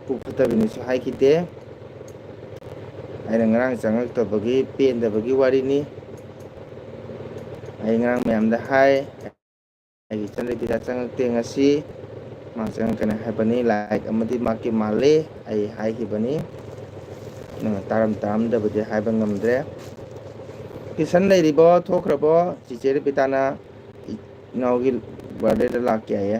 ꯄꯨꯛ ꯐꯠꯇꯕꯅꯤꯁꯨ ꯍꯥꯏꯈꯤꯗꯦ ꯑꯩꯅ ꯉꯔꯥꯡ ꯆꯪꯉꯛꯇꯕꯒꯤ ꯄꯦꯟꯗꯕꯒꯤ ꯋꯥꯔꯤꯅꯤ ꯑꯩ ꯉꯔꯥꯡ ꯃꯌꯥꯝꯗ ꯍꯥꯏ ꯑꯩꯒꯤ ꯏꯆꯟꯅꯨꯄꯤꯗ ꯆꯪꯉꯛꯇꯦ ꯉꯁꯤ ꯃꯥ ꯆꯪꯉꯛꯀꯅꯤ ꯍꯥꯏꯕꯅꯤ ꯂꯥꯏꯛ ꯑꯃꯗꯤ ꯃꯥꯛꯀꯤ ꯃꯥꯜꯂꯤ ꯑꯩ ꯍꯥꯏꯈꯤꯕꯅꯤ ꯅꯪꯅ ꯇꯥꯔꯝꯗꯕꯗꯤ ꯍꯥꯏꯕ ꯉꯝꯗ꯭ꯔꯦ ꯀꯤꯁꯟ ꯂꯩꯔꯤꯕꯣ ꯊꯣꯛꯈ꯭ꯔꯕꯣ ꯆꯤꯆꯦ ꯔꯕꯤꯇꯥꯅ ꯏꯅꯥꯎꯒꯤ ꯕꯥꯔꯗꯦꯗ ꯂꯥꯛꯀꯦ ꯍꯥꯏꯌꯦ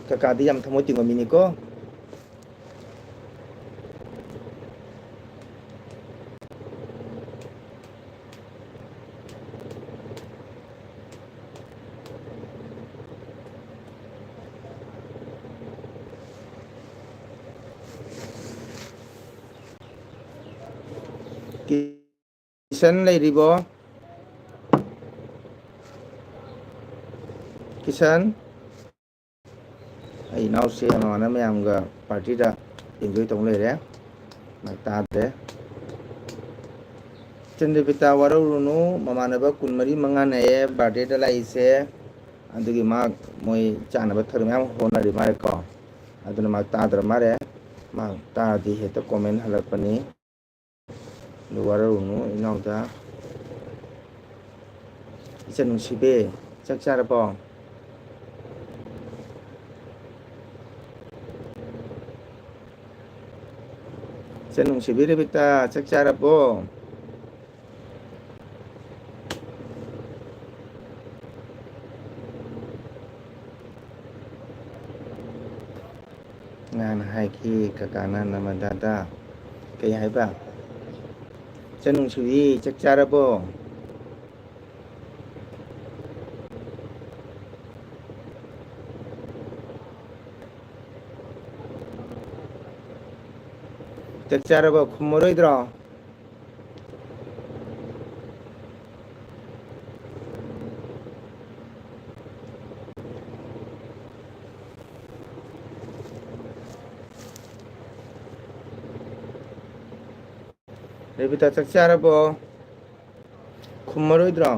ꯀꯀꯥꯗꯤ ꯌꯥꯝ ꯊꯃꯣꯏ ꯇꯤꯡꯕ ꯃꯤꯅꯤꯀꯣ ꯀꯤꯁꯟ ꯂꯩꯔꯤꯕꯣ ꯀꯤꯁꯟ ꯑꯩ ꯏꯅꯥꯎꯁꯦ ꯃꯃꯥꯟꯅꯕ ꯃꯌꯥꯝꯒ ꯄꯥꯔꯇꯤꯗ ꯑꯦꯟꯖꯣꯏ ꯇꯧ ꯂꯩꯔꯦ ꯇꯥꯗ꯭ꯔꯦ ꯆꯟꯗ꯭ꯔꯕꯤꯇꯥ ꯋꯥꯔꯧꯔꯨꯅꯨ ꯃꯃꯥꯟꯅꯕ 24 ꯅꯌꯦ ꯕꯥꯔꯗꯦꯗ ꯂꯥꯛꯏꯁꯦ ꯑꯗꯨꯒꯤ ꯃꯥ ꯃꯣꯏ ꯆꯥꯅꯕ ꯊꯛꯅꯕ ꯃꯌꯥꯝ ꯍꯣꯠꯅꯔꯤ ꯃꯥꯜꯂꯦꯀꯣ ꯑꯗꯨꯅ ꯃꯥ ꯇꯥꯗ꯭ꯔ ꯃꯥꯜꯂꯦ ꯃꯥ ꯇꯥꯔꯗꯤ ꯍꯦꯛꯇ ꯀꯣꯃꯦꯟ ꯍꯜꯂꯛꯄꯅꯤ ꯑꯗꯨ ꯋꯥꯔꯧꯔꯨꯅꯨ ꯏꯅꯥꯎꯗ ꯏꯆꯟ ꯅꯨꯡꯁꯤꯕꯤ ꯆꯥꯛ ꯆꯥꯔꯕꯣ ꯏꯆꯟ ꯅꯨꯡꯁꯤꯕꯤ ꯔꯕꯤꯇꯥ ꯆꯥꯛ ꯆꯥꯔꯕꯣ ꯉꯍꯥꯟ ꯍꯥꯏꯈꯤ ꯀꯀꯥꯅ ꯅꯃꯗꯥꯗ ꯀꯩ ꯍꯥꯏꯕ ꯏꯆꯟ ꯅꯨꯡꯁꯤꯕꯤ ꯆꯥꯛ ꯆꯥꯔꯕꯣ ꯆꯥꯛ ꯆꯥꯔꯕꯣ ꯈꯨꯝꯃꯔꯣꯏꯗ꯭ꯔꯣ ꯔꯕꯤꯇꯥ ꯆꯥꯛ ꯆꯥꯔꯕꯣ ꯈꯨꯝꯃꯔꯣꯏꯗ꯭ꯔꯣ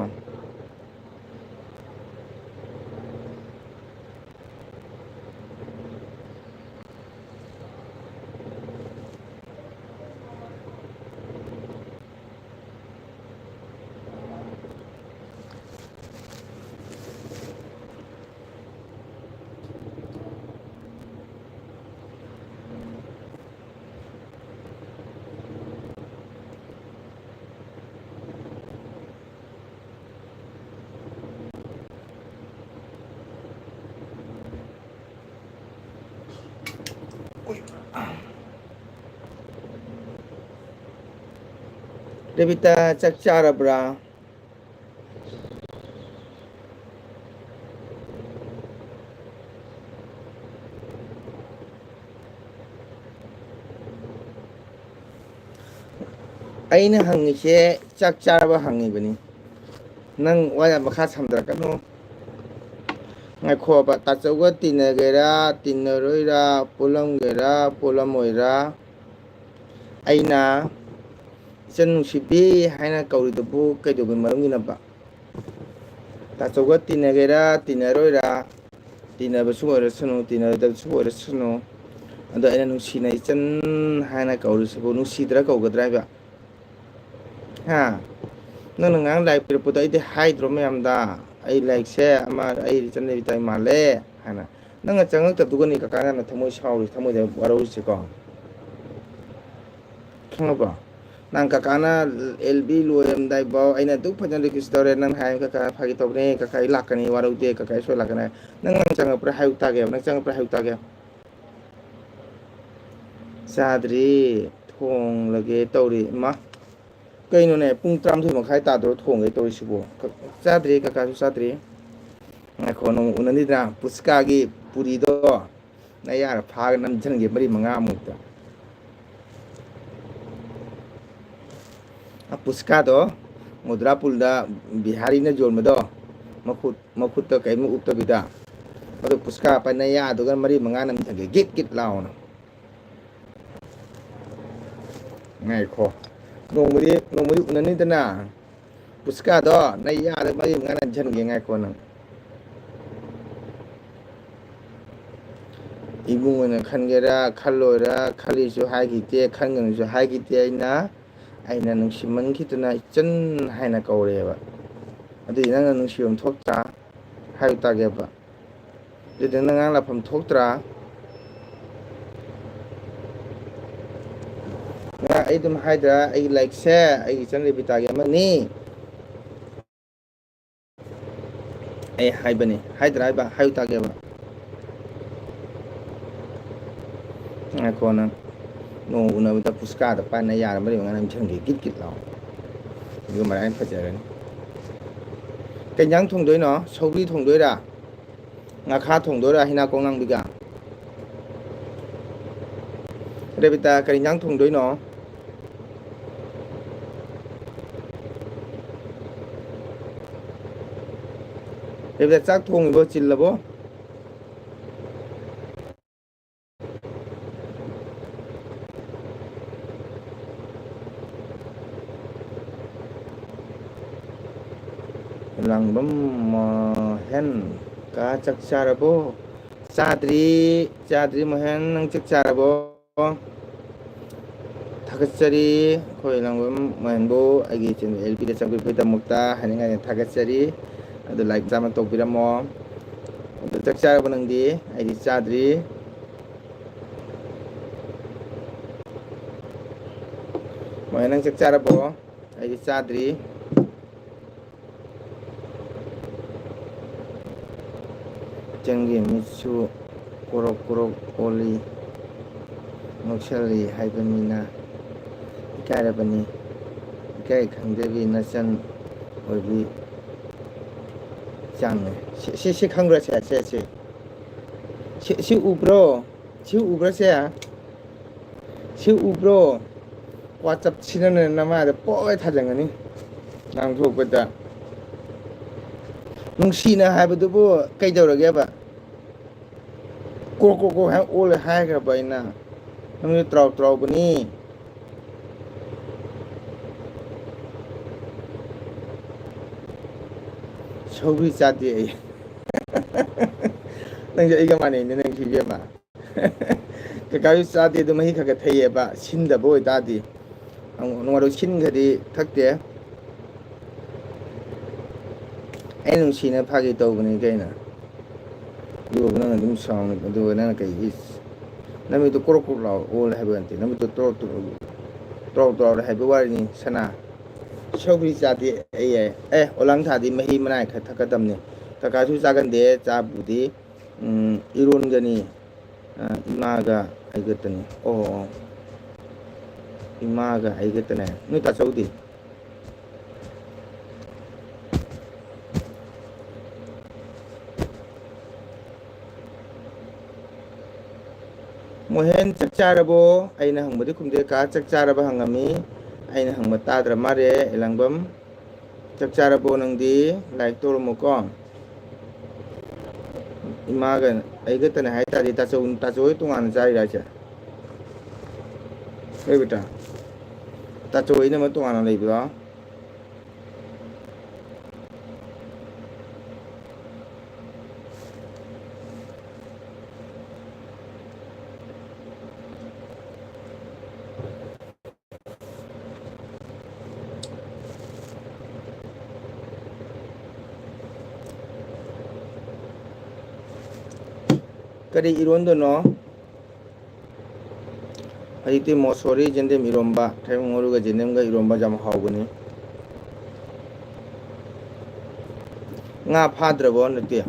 ꯔꯕꯤꯇꯥ ꯆꯥꯛ ꯆꯥꯔꯕ꯭ꯔꯥ ꯑꯩꯅ ꯍꯪꯉꯤꯁꯦ ꯆꯥꯛ ꯆꯥꯔꯕ ꯍꯪꯉꯤꯕꯅꯤ ꯅꯪ ꯋꯥ ꯌꯥꯝ ꯃꯈꯥ ꯁꯝꯊꯔꯛꯀꯅꯨ ꯉꯥꯏꯈꯣꯕ ꯇꯥꯆꯧꯒ ꯇꯤꯟꯅꯒꯦꯔꯥ ꯇꯤꯟꯅꯔꯣꯏꯔꯥ ꯄꯨꯜꯂꯝꯒꯦꯔꯥ ꯄꯨꯜꯂꯝꯃꯣꯏꯔꯥ ꯑꯩꯅ ꯏꯆꯟ ꯅꯨꯡꯁꯤꯕꯤ ꯍꯥꯏꯅ ꯀꯧꯔꯤꯗꯨꯕꯨ ꯀꯩꯗꯧꯕꯩ ꯃꯔꯝꯒꯤꯅꯣꯕ ꯇꯥꯆꯧꯒ ꯇꯤꯟꯅꯒꯦꯔꯥ ꯇꯤꯟꯅꯔꯣꯏꯔꯥ ꯇꯤꯟꯅꯕꯁꯨ ꯑꯣꯏꯔꯁꯅꯨ ꯇꯤꯟꯅꯔꯣꯏꯗꯕꯁꯨ ꯑꯣꯏꯔꯁꯅꯨ ꯑꯗꯣ ꯑꯩꯅ ꯅꯨꯡꯁꯤꯅ ꯏꯆꯟ ꯍꯥꯏꯅ ꯀꯧꯔꯤꯁꯤꯕꯨ ꯅꯨꯡꯁꯤꯗ꯭ꯔ ꯀꯧꯒꯗ꯭ꯔꯥ ꯍꯥꯏꯕ ꯍꯥ ꯅꯪꯅ ꯉꯔꯥꯡ ꯂꯥꯏꯔꯤꯛ ꯄꯤꯔꯛꯄꯗꯣ ꯑꯩꯗꯤ ꯍꯥꯏꯗ꯭ꯔꯣ ꯃꯌꯥꯝꯗ ꯑꯩ ꯂꯥꯏꯔꯤꯛꯁꯦ ꯑꯃ ꯑꯩ ꯏꯆꯟ ꯔꯕꯤꯇꯥ ꯃꯥꯜꯂꯦ ꯍꯥꯏꯅ ꯅꯪꯅ ꯆꯪꯉꯛꯇꯕꯗꯨꯒꯅꯤ ꯀꯀꯥ ꯌꯥꯝꯅ ꯊꯃꯣꯏ ꯁꯥꯎꯔꯤ ꯊꯃꯣꯏꯗ ꯋꯥꯔꯧꯔꯤꯁꯤꯀꯣ ꯈꯪꯉꯕꯣ ꯅꯪ ꯀꯀꯥꯅ LB ꯂꯣꯏꯔꯝꯗꯥꯏꯐꯥꯎ ꯑꯩꯅ ꯑꯗꯨꯛ ꯐꯖꯅ ꯔꯤꯀ꯭ꯋꯦꯁ ꯇꯧꯔꯦ ꯅꯪ ꯍꯥꯏ ꯀꯀꯥ ꯐꯥꯒꯤ ꯇꯧꯕꯅꯦ ꯀꯀꯥ ꯑꯩ ꯂꯥꯛꯀꯅꯤ ꯋꯥꯔꯧꯗꯦ ꯀꯀꯥ ꯑꯩ ꯁꯣꯏ ꯂꯥꯛꯀꯅꯤ ꯅꯪ ꯆꯪꯉꯛꯄ꯭ꯔꯥ ꯍꯥꯏꯌꯨ ꯇꯥꯒꯦꯕ ꯅꯪ ꯆꯪꯉꯛꯄ꯭ꯔꯥ ꯍꯥꯏꯌꯨ ꯇꯥꯒꯦ ꯆꯥꯗ꯭ꯔꯤ ꯊꯣꯡꯂꯒꯦ ꯇꯧꯔꯤ ꯏꯃꯥ ꯀꯩꯅꯣꯅꯦ ꯄꯨꯡ 12:30 ꯇꯥꯗꯣꯔ ꯊꯣꯡꯒꯦ ꯇꯧꯔꯤꯁꯤꯕꯨ ꯆꯥꯗ꯭ꯔꯤ ꯀꯀꯥꯁꯨ ꯆꯥꯗ꯭ꯔꯤ ꯉꯥꯏꯈꯣ ꯅꯣꯡꯃ ꯎꯅꯅꯤꯗꯅ ꯄꯨꯁꯀꯥꯒꯤ ꯄꯨꯔꯤꯗꯣ ꯅꯌꯥꯔ ꯐꯥꯔꯒ ꯅꯝꯖꯟꯒꯦ 4-5 ꯑꯃꯨꯛꯇ ꯄꯨꯁꯀꯥꯗꯣ ꯃꯨꯗ꯭ꯔꯥꯄꯨꯜꯗ ꯕꯤꯍꯥꯔꯤꯅ ꯌꯣꯟꯕꯗꯣ ꯃꯈꯨꯠꯇ ꯀꯩꯝ ꯎꯞꯇꯕꯤꯗ ꯑꯗꯨ ꯄꯨꯁꯀꯥ ꯄꯥꯏꯅ ꯌꯥꯗꯨꯒ ꯃꯔꯤ ꯃꯉꯥ ꯅꯝꯊꯒꯦ ꯒꯤꯠ ꯒꯤꯠ ꯂꯥꯎꯅ ꯉꯥꯏꯈꯣ ꯅꯣꯡꯃꯗꯤ ꯎꯅꯅꯤꯗꯅ ꯄꯨꯁꯀꯥꯗꯣ ꯅ ꯌꯥꯗ ꯃꯔꯤ ꯃꯉꯥ ꯅꯝꯁꯟꯒꯦ ꯉꯥꯏꯈꯣ ꯅꯪ ꯏꯕꯨꯡ ꯑꯣꯏꯅ ꯈꯟꯒꯦꯔꯥ ꯈꯜꯂꯣꯏꯔꯥ ꯈꯜꯂꯤꯁꯨ ꯍꯥꯏꯈꯤꯗꯦ ꯈꯟꯒꯅꯨꯁꯨ ꯍꯥꯏꯈꯤꯗꯦ ꯑꯩꯅ ꯅꯨꯡꯁꯤꯃꯟꯈꯤꯗꯨꯅ ꯏꯆꯟ ꯍꯥꯏꯅ ꯀꯧꯔꯦꯕ ꯑꯗꯨꯗꯤ ꯅꯪꯅ ꯅꯨꯡꯁꯤꯐꯝ ꯊꯣꯛꯇ꯭ꯔꯥ ꯍꯥꯏꯕ ꯇꯥꯒꯦꯕ ꯑꯗꯨꯗꯤ ꯅꯪ ꯉꯥꯡ ꯂꯥꯛꯐꯝ ꯊꯣꯛꯇ꯭ꯔꯥ ꯑꯩ ꯑꯗꯨꯝ ꯍꯥꯏꯗ꯭ꯔꯥ ꯑꯩꯒꯤ ꯂꯥꯏꯔꯤꯛꯁꯦ ꯑꯩꯒꯤ ꯏꯆꯟ ꯔꯦꯕꯤꯇꯥꯒꯤ ꯑꯃꯅꯤ ꯑꯩ ꯍꯥꯏꯕꯅꯤ ꯍꯥꯏꯗ꯭ꯔꯥ ꯍꯥꯏꯕ ꯍꯥꯏꯌꯨ ꯇꯥꯒꯦꯕ ꯉꯥꯏꯈꯣ ꯅꯪ ꯅꯣꯡ ꯎꯅꯕꯗ ꯄꯨꯁꯀꯥꯗ ꯄꯥꯏꯅ ꯌꯥꯔ ꯃꯔꯤ ꯃꯉꯥ ꯅꯝꯁꯟꯒꯦ ꯒꯤꯠ ꯒꯤꯠ ꯂꯥꯎ ꯑꯗꯨꯒ ꯃꯔꯥꯏꯅ ꯐꯖꯔꯅꯤ ꯀꯩ ꯏꯟꯖꯥꯡ ꯊꯣꯡꯗꯣꯏꯅꯣ ꯁꯧꯒ꯭ꯔꯤ ꯊꯣꯡꯗꯣꯏꯔꯥ ꯉꯥꯈꯥ ꯊꯣꯡꯗꯣꯏꯔꯥ ꯍꯩꯅꯥꯀꯣꯡ-ꯉꯥꯡꯕꯤꯒ ꯔꯦꯕꯤꯇꯥ ꯀꯔꯤ ꯏꯟꯖꯥꯡ ꯊꯣꯡꯗꯣꯏꯅꯣ ꯔꯦꯕꯤꯇꯥ ꯆꯥꯛ ꯊꯣꯡꯉꯤꯕꯣ ꯆꯤꯜꯂꯕꯣ ꯂꯥꯡꯕꯝ ꯃꯣꯍꯦꯟ ꯀꯥ ꯆꯥꯛ ꯆꯥꯔꯕꯣ ꯆꯥꯗ꯭ꯔꯤ ꯃꯣꯍꯦꯟ ꯅꯪ ꯆꯥꯛ ꯆꯥꯔꯕꯣ ꯊꯥꯒꯠꯆꯔꯤ ꯑꯩꯈꯣꯏ ꯂꯥꯡꯕꯝ ꯃꯣꯍꯦꯟꯕꯨ ꯑꯩꯒꯤ ꯆꯦꯅꯦꯜ ꯑꯦꯜ-ꯄꯤꯗ ꯆꯪꯕꯤꯕꯒꯤꯗꯃꯛꯇ ꯍꯥꯏꯅꯤꯡꯉꯥꯏ ꯊꯥꯒꯠꯆꯔꯤ ꯑꯗꯨ ꯂꯥꯏꯛ ꯆꯥꯝꯃ ꯇꯧꯕꯤꯔꯝꯃꯣ ꯑꯗꯨ ꯆꯥꯛ ꯆꯥꯔꯕꯣ ꯅꯪꯗꯤ ꯑꯩꯗꯤ ꯆꯥꯗ꯭ꯔꯤ ꯃꯣꯍꯦꯟ ꯅꯪ ꯆꯥꯛ ꯆꯥꯔꯕꯣ ꯑꯩꯗꯤ ꯆꯥꯗ꯭ꯔꯤ ꯏꯆꯟꯒꯤ ꯃꯤꯠꯁꯨ ꯀꯣꯔꯣꯛ ꯀꯣꯔꯣꯛ ꯑꯣꯜꯂꯤ ꯅꯣꯛꯁꯜꯂꯤ ꯍꯥꯏꯕ ꯃꯤꯅ ꯏꯀꯥꯏꯔꯕꯅꯤ ꯏꯀꯥꯏ ꯈꯪꯗꯕꯤ ꯅꯆꯟ ꯑꯣꯏꯕꯤ ꯆꯥꯡꯅꯦ ꯁꯤ ꯈꯪꯕ꯭ꯔꯥ ꯁꯤ ꯎꯕ꯭ꯔꯣ ꯁꯤ ꯎꯕ꯭ꯔꯥ ꯁꯤ ꯎꯕ꯭ꯔꯣ ꯋꯥꯆꯞꯁꯤꯅꯅꯦ ꯅꯃꯥꯏꯗ ꯄꯣꯏ ꯊꯥꯖꯟꯒꯅꯤ ꯉꯥꯡꯊꯣꯛꯄꯗ ꯅꯨꯡꯁꯤꯅ ꯍꯥꯏꯕꯗꯨꯕꯨ ꯀꯩꯗꯧꯔꯒꯦꯕ ꯀꯣꯛ ꯀꯣꯛ ꯀꯣꯛ ꯍꯥꯏ ꯑꯣꯜꯂꯦ ꯍꯥꯏꯈ꯭ꯔꯕ ꯑꯩꯅ ꯅꯪꯁꯨ ꯇ꯭ꯔꯥꯎꯕꯅꯤ ꯁꯧꯒ꯭ꯔꯤ ꯆꯥꯗꯦ ꯑꯩ ꯅꯪꯁꯦ ꯑꯩꯒ ꯃꯥꯟꯅꯩꯅꯦ ꯅꯪꯁꯨ ꯏꯕꯦꯝꯃ ꯀꯀꯥꯁꯨ ꯆꯥꯗꯦ ꯑꯗꯨ ꯃꯍꯤ ꯈꯔ ꯊꯩꯑꯦꯕ ꯁꯤꯟꯗꯕ ꯑꯣꯏꯇꯥꯔꯗꯤ ꯅꯣꯡꯃꯗꯣ ꯁꯤꯟꯈ꯭ꯔꯗꯤ ꯊꯛꯇꯦ ꯑꯩꯅ ꯅꯨꯡꯁꯤꯅ ꯐꯥꯒꯤ ꯇꯧꯕꯅꯤ ꯀꯩꯅꯣ ꯑꯗꯨꯒ ꯅꯪꯅ ꯑꯗꯨꯝ ꯁꯥꯎꯅꯤ ꯑꯗꯨꯒ ꯅꯪꯅ ꯀꯩꯒꯤ ꯅꯃꯤꯠꯇꯣ ꯀꯣꯔꯣꯛ ꯀꯣꯔꯣꯛ ꯂꯥꯎ ꯑꯣꯜꯂꯦ ꯍꯥꯏꯕ ꯅꯠꯇꯦ ꯅꯃꯤꯠꯇꯣ ꯇꯣꯔꯣꯛ ꯇꯣꯔꯥꯎꯔꯦ ꯍꯥꯏꯕ ꯋꯥꯔꯤꯅꯤ ꯁꯅꯥ ꯁꯧꯒ꯭ꯔꯤ ꯆꯥꯗꯦ ꯑꯩ ꯌꯥꯏ ꯑꯣꯂꯥꯡ ꯊꯥꯗꯤ ꯃꯍꯤ ꯃꯅꯥꯏ ꯈꯔ ꯊꯛꯀꯗꯕꯅꯤ ꯀꯀꯥꯁꯨ ꯆꯥꯒꯟꯗꯦ ꯆꯥꯕꯨꯗꯤ ꯏꯔꯣꯟꯒꯅꯤ ꯏꯃꯥꯒ ꯑꯩꯒꯇꯅꯤ ꯑꯣ ꯏꯃꯥꯒ ꯑꯩꯒꯇꯅꯦ ꯅꯣꯏ ꯇꯥꯆꯧꯗꯤ ꯃꯣꯍꯦꯟ ꯆꯥꯛ ꯆꯥꯔꯕꯣ ꯑꯩꯅ ꯍꯪꯕꯗꯤ ꯈꯨꯝꯗꯦ ꯀꯥ ꯆꯥꯛ ꯆꯥꯔꯕ ꯍꯪꯉꯝꯃꯤ ꯑꯩꯅ ꯍꯪꯕ ꯇꯥꯗ꯭ꯔ ꯃꯥꯜꯂꯦ ꯑꯦꯂꯥꯡꯕꯝ ꯆꯥꯛ ꯆꯥꯔꯕꯣ ꯅꯪꯗꯤ ꯂꯥꯏꯛ ꯇꯧꯔꯝꯃꯨꯀꯣ ꯏꯃꯥꯒ ꯑꯩꯒꯇꯅꯦ ꯍꯥꯏꯇꯥꯔꯗꯤ ꯇꯥꯆꯧ ꯍꯣꯏ ꯇꯣꯉꯥꯟꯅ ꯆꯥꯔꯤꯔ ꯍꯥꯏꯁꯦ ꯔꯦꯕꯤꯇꯥ ꯇꯥꯆꯧ ꯏꯅꯝꯃ ꯇꯣꯉꯥꯟꯅ ꯂꯩꯕ꯭ꯔꯣ ꯀꯔꯤ ꯏꯔꯣꯟꯗꯣꯏꯅꯣ ꯍꯧꯖꯤꯛꯇꯤ ꯃꯣꯁꯣꯔꯤ ꯌꯦꯟꯗꯦꯝ ꯏꯔꯣꯝꯕ ꯊꯩꯕꯣꯡ ꯃꯔꯨꯒ ꯌꯦꯟꯗꯦꯝꯒ ꯏꯔꯣꯝꯕ ꯌꯥꯝ ꯍꯥꯎꯕꯅꯤ ꯉꯥ ꯐꯥꯗ꯭ꯔꯕꯣ ꯍꯟꯗꯛꯇꯤ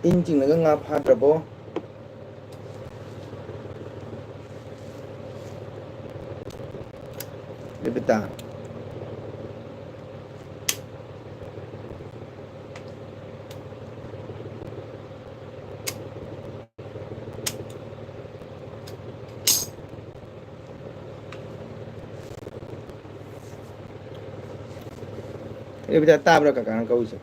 ꯏꯟ ꯆꯤꯡꯉꯒ ꯉꯥ ꯐꯥꯗ꯭ꯔꯕꯣ ꯔꯦꯕꯤꯇꯥ Ibida tabra kakana kausa.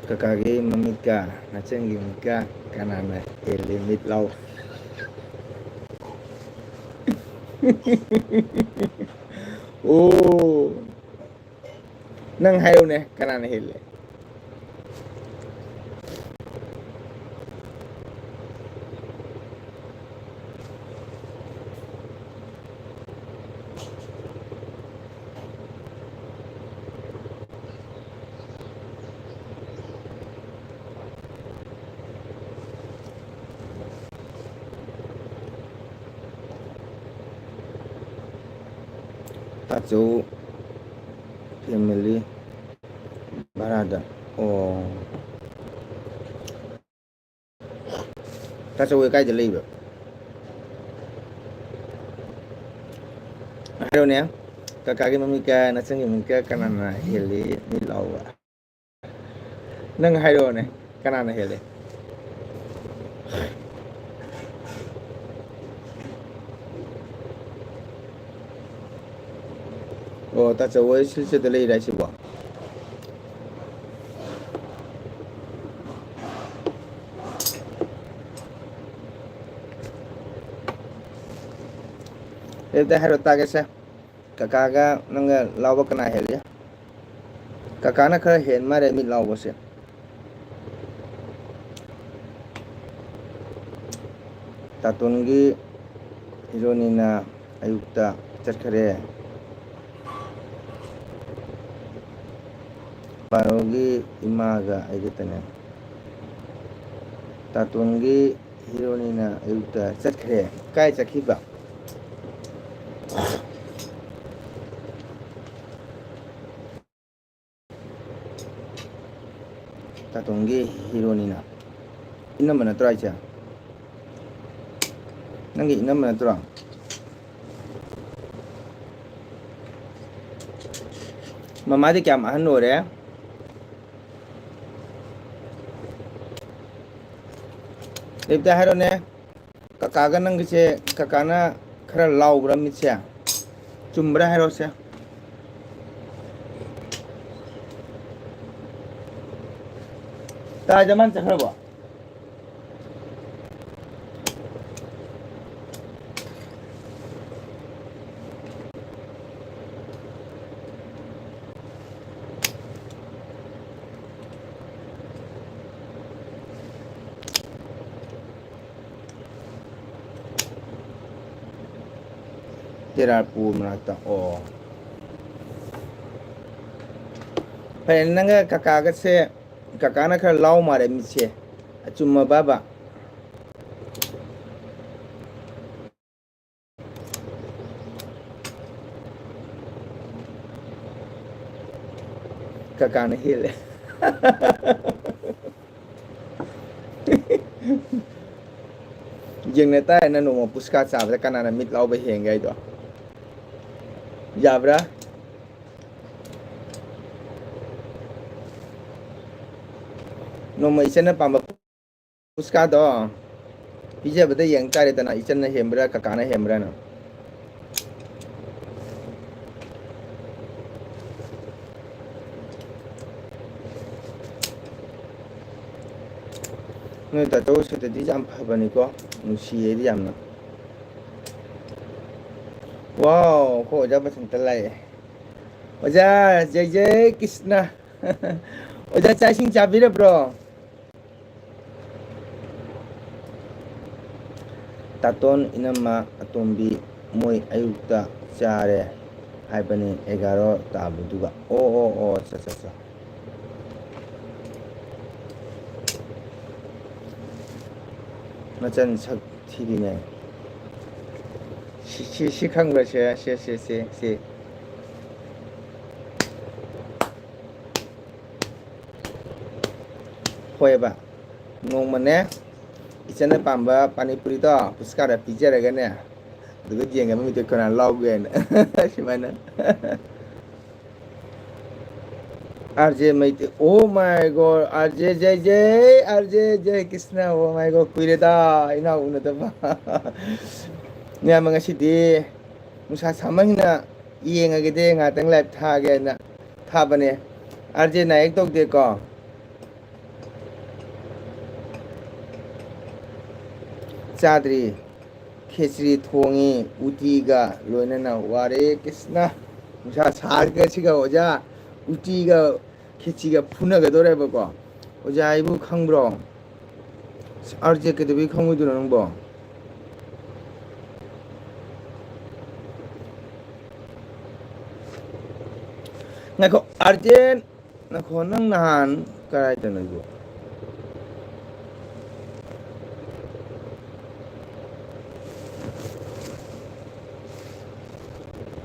Kakagi mamika nachangi mika kanana limit lau. Oh, nang hayo ne kanana hele. Tacho family barada. Oh, tacho we kai de liba. Hayo ne kakagi mamika nachangi mika kanana hele ni lau. Nang hayo ne kanana hele. Oh, tacho we silse de lei raisi ba. Ibida hayo tagesa. Kakaga nanga lau kana hele. Kakana khara hen mare mi lau bose. Tatungi hironina ayukta chakare. Parogi imaga ayutane. Tatungi hironina ayukta chakare. Kai chakiba. Tatungi hironina. Inam mana try cha. Nangi inam mana try. Mama di kya mahan ho raha hai? Ibida haro ne kakaga nang se kakana khara lau bra mitse. Chumbra haro se. Ta jaman chakhra ba. Tirarpu manata. Oh. Pare nanga kakaga se kakana khara lau mare mitse. Achumma baba. Kakana hele. Jeng neta na no puska sabra kanana mit lau ba henga ito. Jabra. No ma isana pamba puska do. Pija bada yang tare tana isana hembra kakana hembra na. Noi ta to se te di jam phabani ko nusi di jam na. Wow, ko ja ba sang talai. Oja jai jai Krishna. Oja chasing chabira bro. Taton inama atombi moi ayukta chare haibani 11 tabuduga. Oh cha. Macam sak TV ne. Si khang ba se. Hoi ba. Ngong mane. Isana pamba panipuri to puska da pizza raga ne. Duga jenga mi to kana log gen. Simana. RJ Maite, oh my god, RJ Jai Krishna, oh my god, kuireda, ina una taba. Nga mga sidi, ꯅꯨꯡꯁꯥ ꯁꯥꯃꯟꯅ ꯌꯦꯡꯉꯒꯗꯤ ꯉꯥꯛꯇꯪ life ꯊꯥꯒꯦꯅ ꯊꯥꯕꯅꯦ ꯑꯥꯔꯖꯦ ꯅꯥꯌꯦꯛ ꯇꯧꯗꯦꯀꯣ ꯆꯥꯗ꯭ꯔꯤ ꯈꯦꯆ꯭ꯔꯤ ꯊꯣꯡꯉꯤ ꯎꯇꯤꯒ ꯂꯣꯏꯅꯅ ꯋꯥꯔꯦ ꯀ꯭ꯔꯤꯁꯅ ꯅꯨꯡꯁꯥ ꯁꯥꯒꯁꯤꯒ ꯑꯣꯖꯥ ꯎꯇꯤꯒ ꯈꯦꯆꯤꯒ ꯐꯨꯅꯒꯗꯧꯔꯦꯕꯀꯣ ꯑꯣꯖꯥ ꯑꯩꯕꯨ ꯈꯪꯕ꯭ꯔꯣ ꯑꯥꯔꯖꯦ ꯀꯩꯗꯧꯕꯩ ꯈꯪꯉꯣꯏꯗꯣꯏꯅꯣ ꯅꯪꯕꯣ ꯉꯥꯏꯈꯣ ꯑꯥꯔꯖꯦꯟ ꯉꯥꯏꯈꯣ ꯅꯪ ꯅꯍꯥꯟ ꯀꯔꯥꯏꯗꯅꯣ ꯑꯩꯕꯨ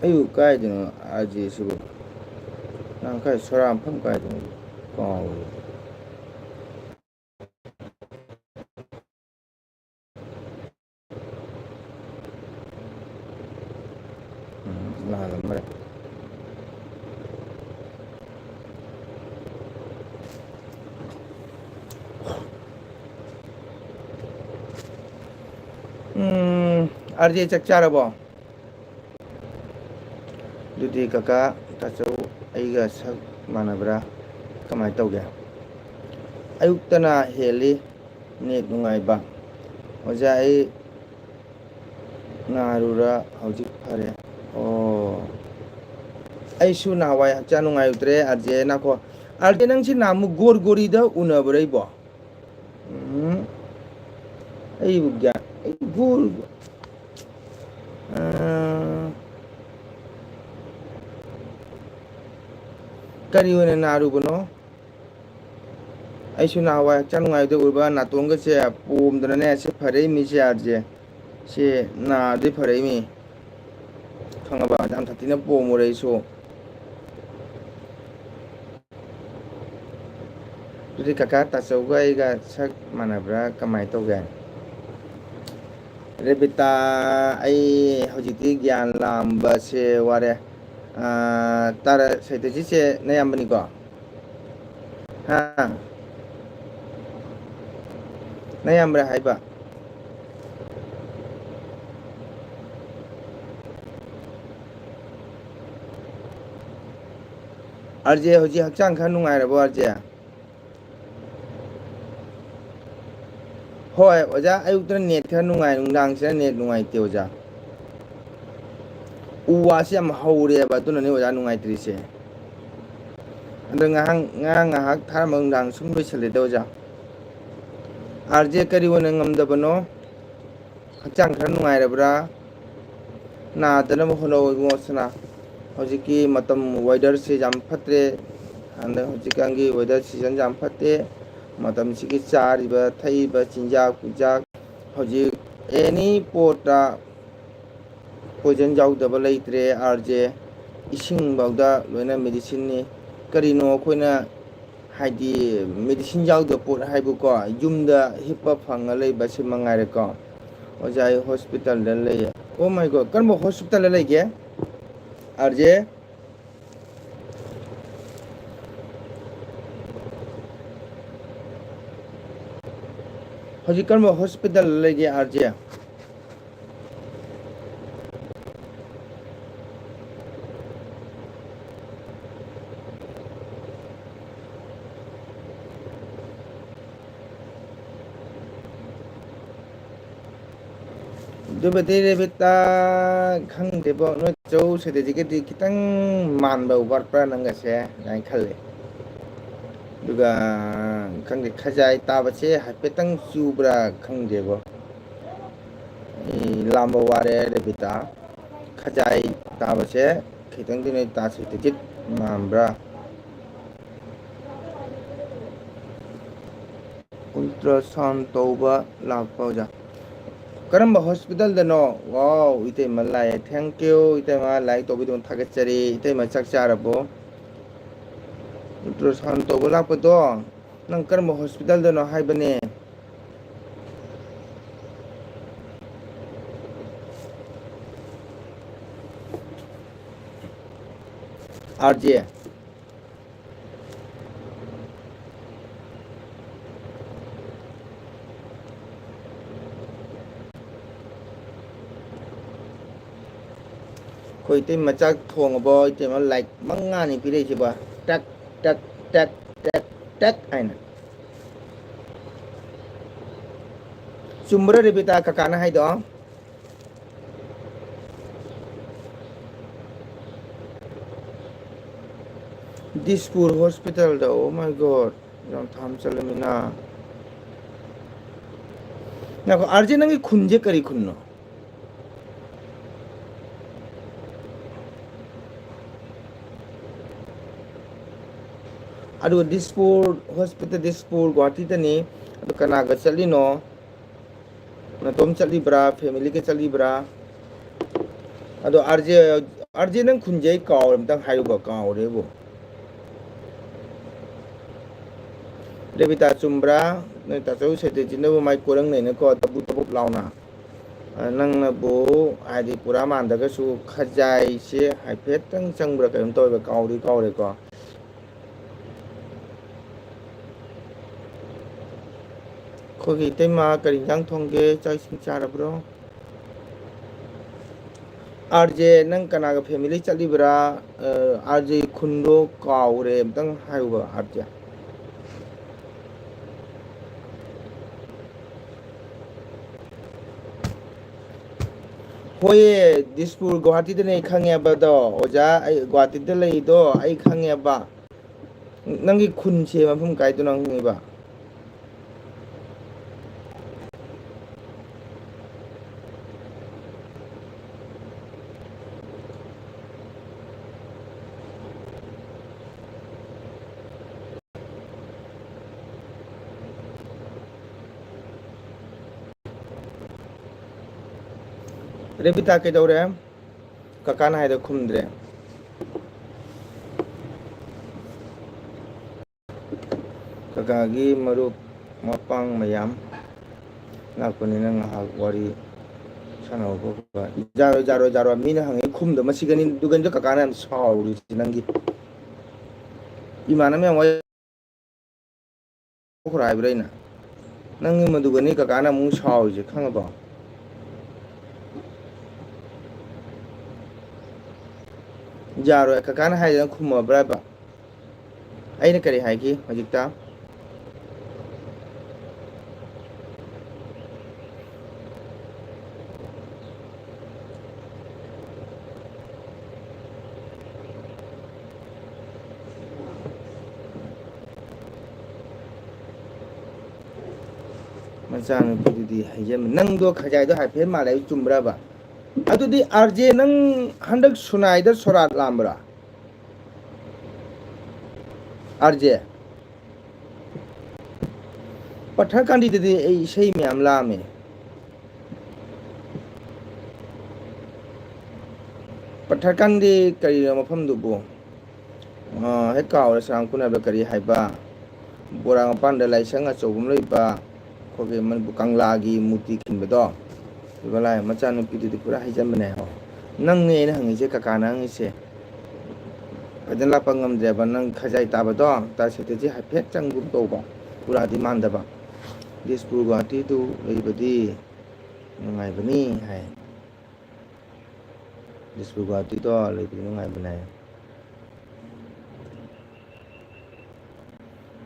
ꯑꯩꯕꯨ ꯀꯥꯏꯗꯅꯣ ꯑꯥꯔꯖꯦ ꯁꯤꯕꯨ ꯅꯪ ꯀꯥꯏ ꯁꯣꯔꯥꯝꯐꯝ ꯀꯥꯏꯗꯅꯣ ꯀꯥꯎꯔꯦ ꯂꯥꯜꯂꯝꯃꯔꯦ ꯑꯥꯔꯖꯦ ꯆꯥꯛ ꯆꯥꯔꯕꯣ ꯑꯗꯨꯗꯤ ꯀꯀꯥ ꯇꯥꯆꯧ ꯑꯩꯒ ꯁꯛ ꯃꯥꯟꯅꯕ꯭ꯔꯥ ꯀꯃꯥꯏꯅ ꯇꯧꯒꯦ ꯑꯌꯨꯛꯇꯅ ꯍꯦꯜꯂꯤ ꯅꯦꯠ ꯅꯨꯡꯉꯥꯏꯕ ꯑꯣꯖꯥ ꯑꯩ ꯅꯥꯔꯨꯔ ꯍꯧꯖꯤꯛ ꯐꯔꯦ ꯑꯣ ꯑꯩꯁꯨ ꯅꯍꯥꯟꯋꯥꯏ ꯍꯛꯆꯥꯡ ꯅꯨꯡꯉꯥꯏꯔꯨꯗ꯭ꯔꯦ ꯑꯥꯔꯖꯦ ꯅꯥꯈꯣ ꯑꯥꯔꯖꯦ ꯅꯪꯁꯤ ꯅꯍꯥꯟꯃꯨꯛ ꯒꯣꯔꯒꯣꯔꯤꯗ ꯎꯅꯕꯔ ꯑꯩꯕꯣ ꯎꯝ ꯑꯩꯕꯨ ꯒ꯭ꯌꯥꯟ ꯀꯔꯤ ꯑꯣꯏꯅ ꯅꯥꯔꯨꯕꯅꯣ ꯑꯩꯁꯨ ꯅꯍꯥꯟꯋꯥꯏ ꯍꯛꯆꯥꯡ ꯅꯨꯡꯉꯥꯏꯕꯗ ꯎꯕ ꯅꯥꯇꯣꯟꯒꯁꯦ ꯄꯣꯝꯗꯅꯅꯦ ꯁꯤ ꯐꯔꯛꯏꯃꯤꯁꯦ ꯑꯥꯔꯖꯦ ꯁꯤ ꯅꯥꯕꯗꯩ ꯐꯔꯛꯏꯃꯤ ꯈꯪꯉꯕ ꯌꯥꯝ ꯁꯥꯊꯤꯅ ꯄꯣꯝꯃꯨꯔꯦ ꯑꯩꯁꯨ ꯑꯗꯨꯗꯤ ꯀꯀꯥ ꯇꯥꯆꯧꯒ ꯑꯩꯒ ꯁꯛ ꯃꯥꯟꯅꯕ꯭ꯔꯥ ꯀꯃꯥꯏꯅ ꯇꯧꯒꯦ ꯔꯦꯕꯤꯇꯥ ꯑꯩ ꯍꯧꯖꯤꯛꯇꯤ ꯒ꯭ꯌꯥꯟ ꯂꯥꯝꯕꯁꯦ ꯋꯥꯔꯦ ꯇꯥꯔ ꯁꯩꯇꯖꯤꯠꯁꯦ ꯅꯌꯥꯝꯕꯅꯤꯀꯣ ꯍꯥ ꯅꯌꯥꯝꯕ꯭ꯔꯥ ꯍꯥꯏꯕ ꯑꯥꯔꯖꯦ ꯍꯧꯖꯤꯛ ꯍꯛꯆꯥꯡ ꯈꯔ ꯅꯨꯡꯉꯥꯏꯔꯕꯣ ꯑꯥꯔꯖꯦ ꯍꯣꯏ ꯑꯣꯖꯥ ꯑꯌꯨꯛꯇꯅ ꯅꯦꯠ ꯈꯔ ꯅꯨꯡꯉꯥꯏ ꯅꯨꯡꯗꯥꯡꯁꯤꯅ ꯅꯦꯠ ꯅꯨꯡꯉꯥꯏꯇꯦ ꯑꯣꯖꯥ ꯎ ꯋꯥꯁꯤ ꯌꯥꯝ ꯍꯧꯔꯦꯕ ꯑꯗꯨꯅꯅꯦ ꯑꯣꯖꯥ ꯅꯨꯡꯉꯥꯏꯇ꯭ꯔꯤꯁꯦ ꯑꯗꯣ ꯉꯔꯥꯡ ꯉꯥꯏꯍꯥꯛ ꯊꯥꯔꯝꯕ ꯅꯨꯡꯗꯥꯡ ꯁꯨꯝ ꯂꯣꯏꯁꯜꯂꯦꯗ ꯑꯣꯖꯥ ꯑꯥꯔꯖꯦ ꯀꯔꯤ ꯑꯣꯏꯅ ꯉꯝꯗꯕꯅꯣ ꯍꯛꯆꯥꯡ ꯈꯔ ꯅꯨꯡꯉꯥꯏꯔꯕ꯭ꯔꯥ ꯅꯥꯗꯅꯕ ꯍꯣꯠꯅꯧ ꯏꯕꯨꯡꯉꯣ ꯁꯅꯥ ꯍꯧꯖꯤꯛꯀꯤ ꯃꯇꯝ ꯋꯦꯗꯔꯁꯦ ꯌꯥꯝ ꯐꯠꯇ꯭ꯔꯦ ꯍꯟꯗꯛ ꯍꯧꯖꯤꯛꯀꯥꯟꯒꯤ ꯋꯦꯗꯔ ꯁꯤꯖꯟ ꯌꯥꯝ ꯐꯠꯇꯦ ꯃꯇꯝꯁꯤꯒꯤ ꯆꯥꯔꯤꯕ ꯊꯛꯏꯕ ꯆꯤꯟꯖꯥꯛ ꯄꯤꯖꯥꯛ ꯍꯧꯖꯤꯛ ꯑꯦꯅꯤ ꯄꯣꯠꯇ ꯄꯣꯏꯖꯟ ꯌꯥꯎꯗꯕ ꯂꯩꯇ꯭ꯔꯦ ꯑꯥꯔꯖꯦ ꯏꯁꯤꯡꯐꯥꯎꯗ ꯂꯣꯏꯅ ꯃꯦꯗꯤꯁꯤꯟꯅꯤ ꯀꯔꯤꯅꯣ ꯑꯩꯈꯣꯏꯅ ꯍꯥꯏꯗꯤ ꯃꯦꯗꯤꯁꯤꯟ ꯌꯥꯎꯗꯕ ꯄꯣꯠ ꯍꯥꯏꯕꯨꯀꯣ ꯌꯨꯝꯗ ꯍꯤꯞꯄ ꯐꯪꯉ ꯂꯩꯕ ꯁꯤ ꯃꯉꯥꯏꯔꯦꯀꯣ ꯑꯣꯖꯥ ꯑꯩ ꯍꯣꯁꯄꯤꯇꯥꯜꯗ ꯂꯩꯌꯦ ꯑꯣ ꯃꯥꯏꯒꯣꯗ ꯀꯔꯝꯕ ꯍꯣꯁꯄꯤꯇꯥꯜꯗ ꯂꯩꯒꯦ ꯑꯥꯔꯖꯦ ꯍꯧꯖꯤꯛ ꯀꯔꯝꯕ ꯍꯣꯁꯄꯤꯇꯥꯜꯗ ꯂꯩꯒꯦ ꯑꯥꯔꯖꯦ ꯑꯗꯨꯕꯨꯗꯤ ꯔꯦꯕꯤꯇꯥ ꯈꯪꯗꯦꯕꯣ ꯅꯣꯏ ꯆꯧ ꯁꯩꯇꯖꯤꯠꯒꯗꯤ ꯈꯤꯇꯪ ꯃꯥꯟꯕ ꯋꯥꯠꯄ꯭ꯔꯥ ꯅꯪꯒꯁꯦ ꯑꯗꯨꯃꯥꯏꯅ ꯈꯜꯂꯤ ꯑꯗꯨꯒ ꯈꯪꯗꯦ ꯈꯖꯥꯏ ꯇꯥꯕꯁꯦ ꯍꯥꯏꯐꯦꯠꯇꯪ ꯆꯨꯕ꯭ꯔꯥ ꯈꯪꯗꯦꯕꯣ ꯑꯩ ꯂꯥꯝꯕ ꯋꯥꯔꯦ ꯔꯦꯕꯤꯇꯥ ꯈꯖꯥꯏ ꯇꯥꯕꯁꯦ ꯈꯤꯇꯪꯗꯤ ꯅꯣꯏ ꯇꯥ ꯁꯩꯇꯖꯤꯠ ꯃꯥꯟꯕ꯭ꯔꯥ ꯑꯜꯇ꯭ꯔ ꯁꯥꯎꯟ ꯇꯧꯕ ꯂꯥꯛꯄ ꯑꯣꯖꯥ ꯀꯔꯝꯕ ꯍꯣꯁꯄꯤꯇꯥꯜꯗꯅꯣ ꯋꯥꯎ ꯏꯇꯩꯃ ꯂꯥꯛꯑꯦ ꯊꯦꯡꯀ꯭ꯌꯨ ꯏꯇꯩꯃ ꯂꯥꯏꯛ ꯇꯧꯕꯤꯗꯨꯅ ꯊꯥꯒꯠꯆꯔꯤ ꯏꯇꯩꯃ ꯆꯥꯛ ꯆꯥꯔꯕꯣ ꯑꯜꯇ꯭ꯔ ꯁꯥꯎꯟ ꯇꯧꯕ ꯂꯥꯛꯄꯗꯣ ꯅꯪ ꯀꯔꯝꯕ ꯍꯣꯁꯄꯤꯇꯥꯜꯗꯅꯣ ꯍꯥꯏꯕꯅꯦ ꯑꯥꯔꯖꯦ khoi tim mà chắc thong bo tim mà like manga ni pire chi ba tak tak tak tak tak ai na chumbra rebita kakana hai do Dispur hospital da oh my god yang tham chalamina na ko arje nangi khunje kari khunno adu Dispur hospital Dispur Guwahati ta ni adu kana ga chali no na tom chali bra family ke chali bra adu arje nang khunje kaw tang hayu ba kaw re bo Rebita chumbra ne ta chau se te jin mai korang nei ne ko tabu tabu launa nang na bo ai di pura man da ga su khajai se hai phet tang chang bra kai toi ba kaw re ko ko gi te ma ka ring jang thong ge chai sing cha ra bro RJ nang kana ga family chali bra RJ khundo kaw re tang hayu ba RJ Hoye Dispur Guwahati da nei khangya ba do oja ai Guwahati da lei do ai khangya ba nangi khun che ma phum kai to nang ni ba Rebita ke dore kakana hai da khumdre kakagi marup mapang mayam nakuni nang ha wari sanau ko ba jaro mina hangi khumda masigani dugan jo kakana am sauri sinangi imana me wai khrai braina nangi madugani kakana mu sauri je khanga ba jaro kakana hai da khumma bra ba aina kari hai ki hojikta Macam itu di hajam nang do khajai do hafen malai chumbra ba adu di RJ nang handak sunai da sorat lambra RJ pathar kandi di ei sei myam lame pathar kandi kari mafam du bo he kaw sang kuna ba kari haiba borang panda lai sanga chobum loi ba khoge man bukang lagi muti kin bedo balai macha nu pidi pura hijam bane ho nang ne na hangi je kaka nang se padan la pangam je ba nang khajai ta ba do ta se te je ha phet chang gum to ba pura di man da ba Dispur Guwahati tu lei badi ngai bani hai Dispur Guwahati to lei badi ngai bane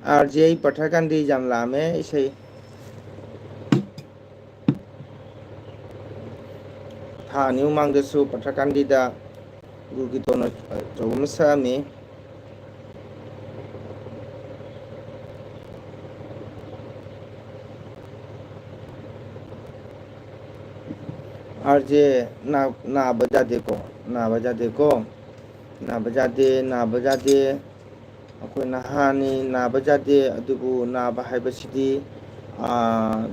RJ pathar kandi jam lame sei ha new mang de su pathar kandi da rugi to na chogum sa mi RJ na baja de ko na baja de akoi na hani na baja de adubu na ba haibasidi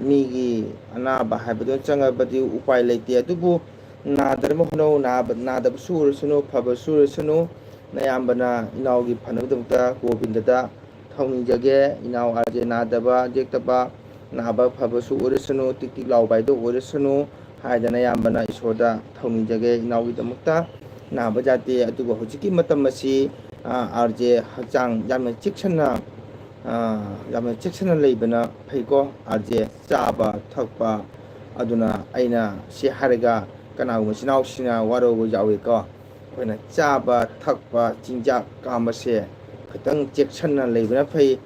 migi ana ba haibado changa badi upai leite adubu na dharma hono na da sur sunu phaba sur sunu na yambana inaugi phanabdumta Govinda thawni jage inau RJ na daba jektaba na ba phaba su urisunu tik law bai do urisunu haidana yambana isoda thawni jage inaugi damukta na bajate adubu hojiki matam asi RJ hakchang yamna chiksana leibana phaiko RJ chaba thakpa aduna aina si haraga kana sinau sina waro go jawi ko ꯑꯩꯈꯣꯏꯅ ꯆꯥꯕ ꯊꯛꯄ ꯆꯤꯟꯖꯥꯛ ꯀꯥꯝꯕꯁꯦ ꯈꯤꯇꯪ ꯆꯦꯛꯁꯤꯟꯅ ꯂꯩꯕꯅ ꯐꯩ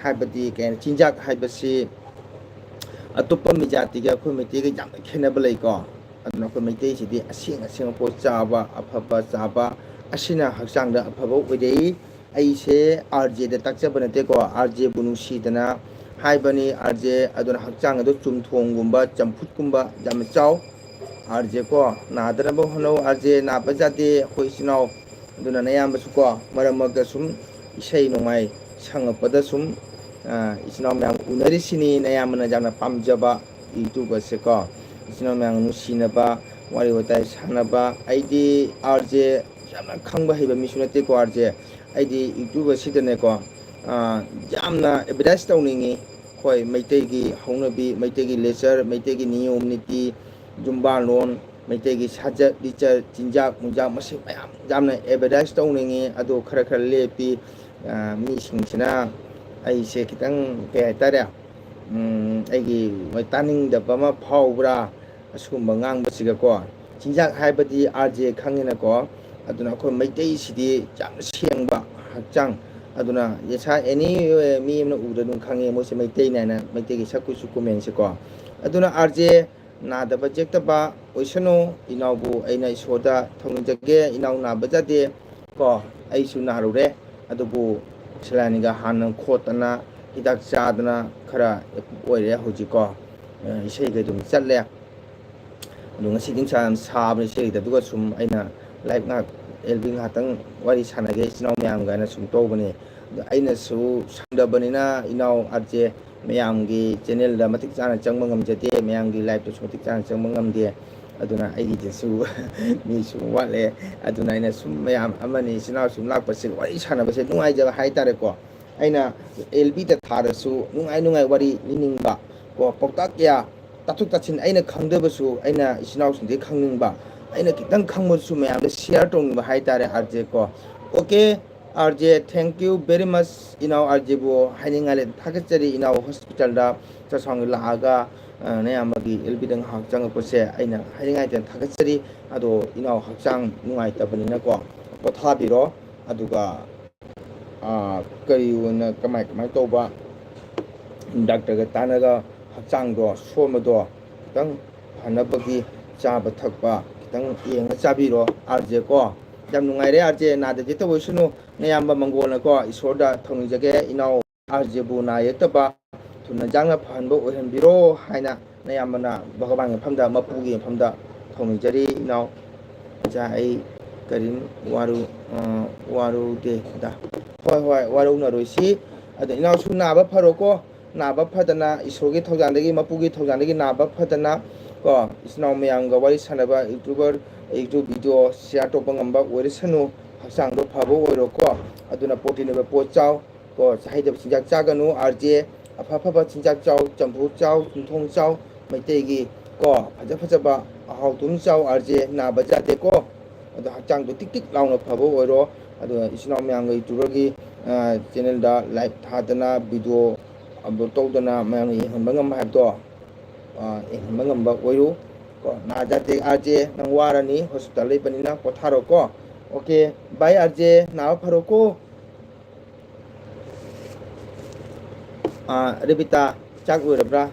ꯍꯥꯏꯕꯗꯤ ꯀꯩ ꯆꯤꯟꯖꯥꯛ ꯍꯥꯏꯕꯁꯤ ꯑꯇꯣꯞꯄ ꯃꯤꯖꯥꯇꯤꯒ ꯑꯩꯈꯣꯏ ꯃꯩꯇꯩꯒ ꯌꯥꯝꯅ ꯈꯦꯠꯅꯕ ꯂꯩꯀꯣ ꯑꯗꯨꯅ ꯑꯩꯈꯣꯏ ꯃꯩꯇꯩꯁꯤꯗꯤ ꯑꯁꯦꯡ ꯑꯁꯦꯡꯕ ꯄꯣꯠ ꯆꯥꯕ ꯑꯐꯕ ꯆꯥꯕ ꯑꯁꯤꯅ ꯍꯛꯆꯥꯡꯗ ꯑꯐꯕ ꯑꯣꯏꯔꯛꯏ ꯑꯩꯁꯦ ꯑꯥꯔ ꯖꯦꯗ ꯇꯥꯛꯆꯕ ꯅꯠꯇꯦꯀꯣ ꯑꯥꯔ ꯖꯦꯕꯨ ꯅꯨꯡꯁꯤꯗꯅ ꯍꯥꯏꯕꯅꯤ ꯑꯥꯔ ꯖꯦ ꯑꯗꯨꯅ ꯍꯛꯆꯥꯡ ꯑꯗꯨ ꯆꯨꯝꯊꯣꯡꯒꯨꯝꯕ ꯆꯝꯐꯨꯠꯀꯨꯝꯕ ꯌꯥꯝꯅ ꯆꯥꯎ ꯑꯥꯔ ꯖꯦ ꯀꯣ ꯅꯥꯗꯅꯕ ꯍꯣꯠꯅꯧ ꯑꯥꯔ ꯖꯦ ꯅꯥꯕ ꯌꯥꯗꯦ ꯑꯩꯈꯣꯏ ꯏꯆꯤꯜ ꯏꯅꯥꯎ ꯑꯗꯨꯅ ꯑꯌꯥꯝꯕꯁꯨ ꯀꯣ ꯃꯔꯛ ꯃꯔꯛꯇ ꯁꯨꯝ ꯏꯁꯩ ꯅꯣꯡꯃꯥꯏ ꯁꯪꯉꯛꯄꯗ ꯁꯨꯝ ꯏꯆꯤꯜ ꯏꯅꯥꯎ ꯃꯌꯥꯝ ꯎꯅꯔꯤꯁꯤꯅꯤ ꯑꯌꯥꯝꯕꯅ ꯌꯥꯝꯅ ꯄꯥꯝꯖꯕ ꯌꯨꯇꯨꯕꯔꯁꯦ ꯀꯣ ꯏꯆꯤꯜ ꯏꯅꯥꯎ ꯃꯌꯥꯝ ꯅꯨꯡꯁꯤꯅꯕ ꯋꯥꯔꯤ ꯋꯥꯇꯥꯏ ꯁꯥꯟꯅꯕ ꯑꯩꯗꯤ ꯑꯥꯔ ꯖꯦ ꯌꯥꯝꯅ ꯈꯪꯕ ꯍꯩꯕ ꯃꯤꯁꯨ ꯅꯠꯇꯦꯀꯣ ꯑꯥꯔ ꯖꯦ ꯑꯩꯗꯤ ꯌꯨꯇꯨꯕꯔꯁꯤꯗꯅꯦꯀꯣ ꯌꯥꯝꯅ ꯑꯦꯗꯚꯔꯇꯥꯏꯁ ꯇꯧꯅꯤꯡꯉꯤ ꯍꯣꯏ ꯃꯩꯇꯩꯒꯤ ꯍꯧꯅꯕꯤ ꯃꯩꯇꯩꯒꯤ ꯂꯦꯆꯔ ꯃꯩꯇꯩꯒꯤ ꯅꯤꯌꯣꯝ ꯅꯤꯇꯤ ꯌꯨꯝꯕꯥꯜꯂꯣꯟ ꯃꯩꯇꯩꯒꯤ ꯁꯥꯖꯠ ꯂꯤꯆꯠ ꯆꯤꯟꯖꯥꯛ ꯅꯨꯡꯖꯥꯛ ꯃꯁꯤ ꯃꯌꯥꯝ ꯌꯥꯝꯅ ꯑꯦꯗꯚꯔꯇꯥꯏꯁ ꯇꯧꯅꯤꯡꯉꯤ ꯑꯗꯣ ꯈꯔ ꯈꯔ ꯂꯦꯞꯄꯤ ꯃꯤꯁꯤꯡꯁꯤꯅ ꯑꯩꯁꯦ ꯈꯤꯇꯪ ꯀꯩ ꯍꯥꯏꯇꯥꯔꯦ ꯑꯩꯒꯤ ꯃꯣꯏ ꯇꯥꯅꯤꯡꯗꯕ ꯑꯃ ꯐꯥꯎꯕ꯭ꯔꯥ ꯑꯁꯤꯒꯨꯝꯕ ꯉꯥꯡꯕꯁꯤꯒꯀꯣ ꯆꯤꯟꯖꯥꯛ ꯍꯥꯏꯕꯗꯤ ꯑꯥꯔ ꯖꯦ ꯈꯪꯉꯤꯅꯀꯣ ꯑꯗꯨꯅ ꯑꯩꯈꯣꯏ ꯃꯩꯇꯩꯁꯤꯗꯤ ꯌꯥꯝꯅ ꯁꯦꯡꯕ ꯍꯛꯆꯥꯡ ꯑꯗꯨꯅ ꯌꯦꯁꯥ ꯑꯦꯅꯤ ꯃꯤ ꯑꯃꯅ ꯎꯕꯗ ꯑꯗꯨꯝ ꯈꯪꯉꯦ ꯃꯣꯏꯁꯦ ꯃꯩꯇꯩꯅ ꯍꯥꯏꯅ ꯃꯩꯇꯩꯒꯤ ꯁꯛ ꯀꯨꯆꯨ ꯀꯨꯃꯦꯟꯁꯦꯀꯣ ꯑꯗꯨꯅ ꯑꯥꯔ ꯖꯦ ꯅꯥꯗꯕ ꯌꯦꯛꯇꯕ ꯑꯣꯏꯁꯅꯨ ꯏꯅꯥꯎꯕꯨ ꯑꯩꯅ ꯏꯁꯣꯔꯗ ꯊꯧꯅꯤꯖꯒꯦ ꯏꯅꯥꯎ ꯅꯥꯕ ꯌꯥꯗꯦ ꯀꯣ ꯑꯩꯁꯨ ꯅꯥꯔꯨꯔꯦ ꯑꯗꯨꯕꯨ ꯁꯂꯥꯏꯟꯒ ꯍꯥꯟꯅ ꯈꯣꯠꯇꯅ ꯍꯤꯗꯥꯛ ꯆꯥꯗꯅ ꯈꯔ ꯑꯣꯏꯔꯦ ꯍꯧꯖꯤꯛꯀꯣ ꯏꯁꯩꯒ ꯑꯗꯨꯝ ꯆꯠꯂꯦ ꯑꯗꯣ ꯉꯁꯤꯗꯤ ꯅꯨꯡꯁꯥ ꯌꯥꯝ ꯁꯥꯕꯅꯤ ꯏꯁꯩꯗ ꯑꯗꯨꯒ ꯁꯨꯝ ꯑꯩꯅ ꯂꯥꯏꯔꯤꯛ ꯉꯥꯏꯍꯥꯛ ꯑꯦꯜꯕꯤ ꯉꯥꯏꯍꯥꯛꯇꯪ ꯋꯥꯔꯤ ꯁꯥꯟꯅꯒꯦ ꯏꯆꯤꯜ ꯏꯅꯥꯎ ꯃꯌꯥꯝꯒꯥꯏꯅ ꯁꯨꯝ ꯇꯧꯕꯅꯤ ꯑꯗꯣ ꯑꯩꯅꯁꯨ ꯁꯪꯗꯕꯅꯤꯅ ꯏꯅꯥꯎ ꯑꯥꯔ ꯖꯦ ꯃꯌꯥꯝꯒꯤ ꯆꯦꯅꯦꯜꯗ ꯃꯇꯤꯛ ꯆꯥꯅ ꯆꯪꯕ ꯉꯝꯖꯗꯦ ꯃꯌꯥꯝꯒꯤ ꯂꯥꯏꯐꯇꯁꯨ ꯃꯇꯤꯛ ꯆꯥꯅ ꯆꯪꯕ ꯉꯝꯗꯦ ꯑꯗꯨꯅ ꯑꯩꯒꯤꯗꯁꯨ ꯃꯤꯁꯨ ꯋꯥꯠꯂꯦ ꯑꯗꯨꯅ ꯑꯩꯅ ꯁꯨꯝ ꯃꯌꯥꯝ ꯑꯃꯅꯤ ꯏꯆꯤꯜ ꯏꯅꯥꯎ ꯁꯨꯝ ꯂꯥꯛꯄꯁꯦ ꯋꯥꯔꯤ ꯁꯥꯟꯅꯕꯁꯦ ꯅꯨꯡꯉꯥꯏꯖꯕ ꯍꯥꯏꯇꯥꯔꯦꯀꯣ ꯑꯩꯅ ꯑꯦꯜ ꯕꯤꯗ ꯊꯥꯔꯁꯨ ꯅꯨꯡꯉꯥꯏ ꯅꯨꯡꯉꯥꯏ ꯋꯥꯔꯤ ꯂꯤꯅꯤꯡꯕ ꯀꯣ ꯄꯥꯎꯇꯥꯛ ꯀꯌꯥ ꯇꯥꯊꯣꯛ ꯇꯥꯁꯤꯟ ꯑꯩꯅ ꯈꯪꯗꯕꯁꯨ ꯑꯩꯅ ꯏꯆꯤꯜ ꯏꯅꯥꯎꯁꯤꯡꯗꯒꯤ ꯈꯪꯅꯤꯡꯕ ꯑꯩꯅ ꯈꯤꯇꯪ ꯈꯪꯕꯁꯨ ꯃꯌꯥꯝꯗ ꯁꯤꯌꯥꯔ ꯇꯧꯅꯤꯡꯕ ꯍꯥꯏꯇꯥꯔꯦ ꯑꯥꯔ ꯖꯦ ꯀꯣ okay R J thank you very much ꯏꯅꯥꯎ ꯑꯥꯔ ꯖꯦꯕꯨ ꯍꯥꯏꯅꯤꯡꯉꯥꯏ ꯊꯥꯒꯠꯆꯔꯤ ꯏꯅꯥꯎ ꯍꯣꯁꯄꯤꯇꯥꯜꯗ ꯆꯥꯛꯁꯥꯡꯗ ꯂꯥꯛꯑꯒ ꯅꯌꯥꯝꯕꯒꯤ ꯑꯦꯜ ꯕꯤꯗ ꯉꯥꯏꯍꯥꯛ ꯆꯪꯉꯛꯄꯁꯦ ꯑꯩꯅ ꯍꯥꯏꯅꯤꯡꯉꯥꯏꯇ ꯊꯥꯒꯠꯆꯔꯤ ꯑꯗꯣ ꯏꯅꯥꯎ ꯍꯛꯆꯥꯡ ꯅꯨꯡꯉꯥꯏꯇꯕꯅꯤꯅꯀꯣ ꯄꯣꯊꯥꯕꯤꯔꯣ ꯑꯗꯨꯒ ꯀꯔꯤ ꯑꯣꯏꯅ ꯀꯃꯥꯏ ꯇꯧꯕ ꯗꯥꯛꯇꯔꯒ ꯇꯥꯟꯅꯒ ꯍꯛꯆꯥꯡꯗꯣ ꯁꯣꯟꯕꯗꯣ ꯈꯤꯇꯪ ꯐꯅꯕꯒꯤ ꯆꯥꯕ ꯊꯛꯄ ꯈꯤꯇꯪ ꯌꯦꯡꯉ ꯆꯥꯕꯤꯔꯣ ꯑꯥꯔ ꯖꯦ ꯀꯣ ꯌꯥꯝ ꯅꯨꯡꯉꯥꯏꯔꯦ ꯑꯥꯔ ꯖꯦ ꯅꯥꯗ ꯌꯦꯛꯇꯕ ꯑꯣꯏꯁꯅꯨ ꯅꯌꯥꯝꯕ ꯃꯪꯒꯣꯜꯅꯀꯣ ꯏꯁꯣꯔꯗ ꯊꯧꯅꯤꯖꯒꯦ ꯏꯅꯥꯎ ꯑꯥꯔ ꯖꯦꯕꯨ ꯅꯥ ꯌꯦꯛꯇꯕ ꯊꯨꯅ ꯌꯥꯡꯅ ꯐꯍꯟꯕ ꯑꯣꯏꯍꯟꯕꯤꯔꯣ ꯍꯥꯏꯅ ꯅꯌꯥꯝꯕꯅ ꯚꯒꯕꯥꯟꯒꯤ ꯃꯐꯝꯗ ꯃꯄꯨꯒꯤ ꯃꯐꯝꯗ ꯊꯧꯅꯤꯖꯔꯤ ꯏꯅꯥꯎ ꯏꯆꯥ ꯑꯩ ꯀꯔꯤꯝ ꯋꯥꯔꯨꯗꯦꯗ ꯍꯣꯏ ꯋꯥꯔꯧꯅꯔꯣꯏꯁꯤ ꯑꯗ ꯏꯅꯥꯎꯁꯨ ꯅꯥꯕ ꯐꯔꯣꯀꯣ ꯅꯥꯕ ꯐꯗꯅ ꯏꯁꯣꯔꯒꯤ ꯊꯧꯖꯥꯟꯗꯒꯤ ꯃꯄꯨꯒꯤ ꯊꯧꯖꯥꯟꯗꯒꯤ ꯅꯥꯕ ꯐꯗꯅ ꯀꯣ ꯏꯆꯤꯟ ꯏꯅꯥꯎ ꯃꯌꯥꯝꯒ ꯋꯥꯔꯤ ꯁꯥꯟꯅꯕ ꯌꯨꯇꯨꯕꯔ ꯌꯨꯇꯨꯕ ꯚꯤꯗꯤꯑꯣ ꯁꯤꯌꯥꯔ ꯇꯧꯕ ꯉꯝꯕ ꯑꯣꯏꯔꯁꯅꯨ ꯍꯛꯆꯥꯡꯗꯣ ꯐꯕ ꯑꯣꯏꯔꯣꯀꯣ ꯑꯗꯨꯅ ꯄ꯭ꯔꯣꯇꯤꯟ ꯑꯣꯏꯕ ꯄꯣꯠ ꯆꯥꯎ ꯀꯣ ꯆꯥꯍꯩꯗꯕ ꯆꯤꯟꯖꯥꯛ ꯆꯥꯒꯅꯨ ꯑꯥꯔ ꯖꯦ ꯑꯐ ꯑꯐꯕ ꯆꯤꯟꯖꯥꯛ ꯆꯥꯎ ꯆꯝꯐꯨꯠ ꯆꯥꯎ ꯆꯨꯝꯊꯣꯡ ꯆꯥꯎ ꯃꯩꯇꯩꯒꯤ ꯀꯣ ꯐꯖꯕ ꯑꯍꯥꯎ ꯊꯨꯝ ꯆꯥꯎ ꯑꯥꯔ ꯖꯦ ꯅꯥꯕ ꯌꯥꯗꯦꯀꯣ ꯑꯗꯣ ꯍꯛꯆꯥꯡꯗꯣ ꯇꯤꯛ ꯇꯤꯛ ꯂꯥꯎꯅ ꯐꯕ ꯑꯣꯏꯔꯣ ꯑꯗꯨꯒ ꯏꯆꯤꯜ ꯏꯅꯥꯎ ꯃꯌꯥꯝꯒ ꯌꯨꯇꯨꯕꯔꯒꯤ ꯆꯦꯅꯦꯜꯗ ꯂꯥꯏꯚ ꯊꯥꯗꯅ ꯚꯤꯗꯤꯑꯣ ꯑꯞꯂꯣꯗ ꯇꯧꯗꯅ ꯃꯌꯥꯝꯅ ꯌꯦꯡꯍꯟꯕ ꯉꯝꯕ ꯍꯥꯏꯕꯗꯣ ꯌꯦꯡꯍꯟꯕ ꯉꯝꯕ ꯑꯣꯏꯌꯨ ꯀꯣ ꯅꯥꯖꯥꯗꯦ ꯑꯥꯔ ꯖꯦ ꯅꯪ ꯋꯥꯔꯅꯤ ꯍꯣꯁꯄꯤꯇꯥꯜ ꯂꯩꯕꯅꯤꯅ ꯄꯣꯊꯥꯔꯣꯀꯣ ꯑꯣꯀꯦ ꯕꯥꯏ ꯑꯥꯔ ꯖꯦ ꯅꯥꯕ ꯐꯔꯣꯀꯣ ꯔꯦꯕꯤꯇꯥ ꯆꯥꯛ ꯂꯣꯏꯔꯕ꯭ꯔꯥ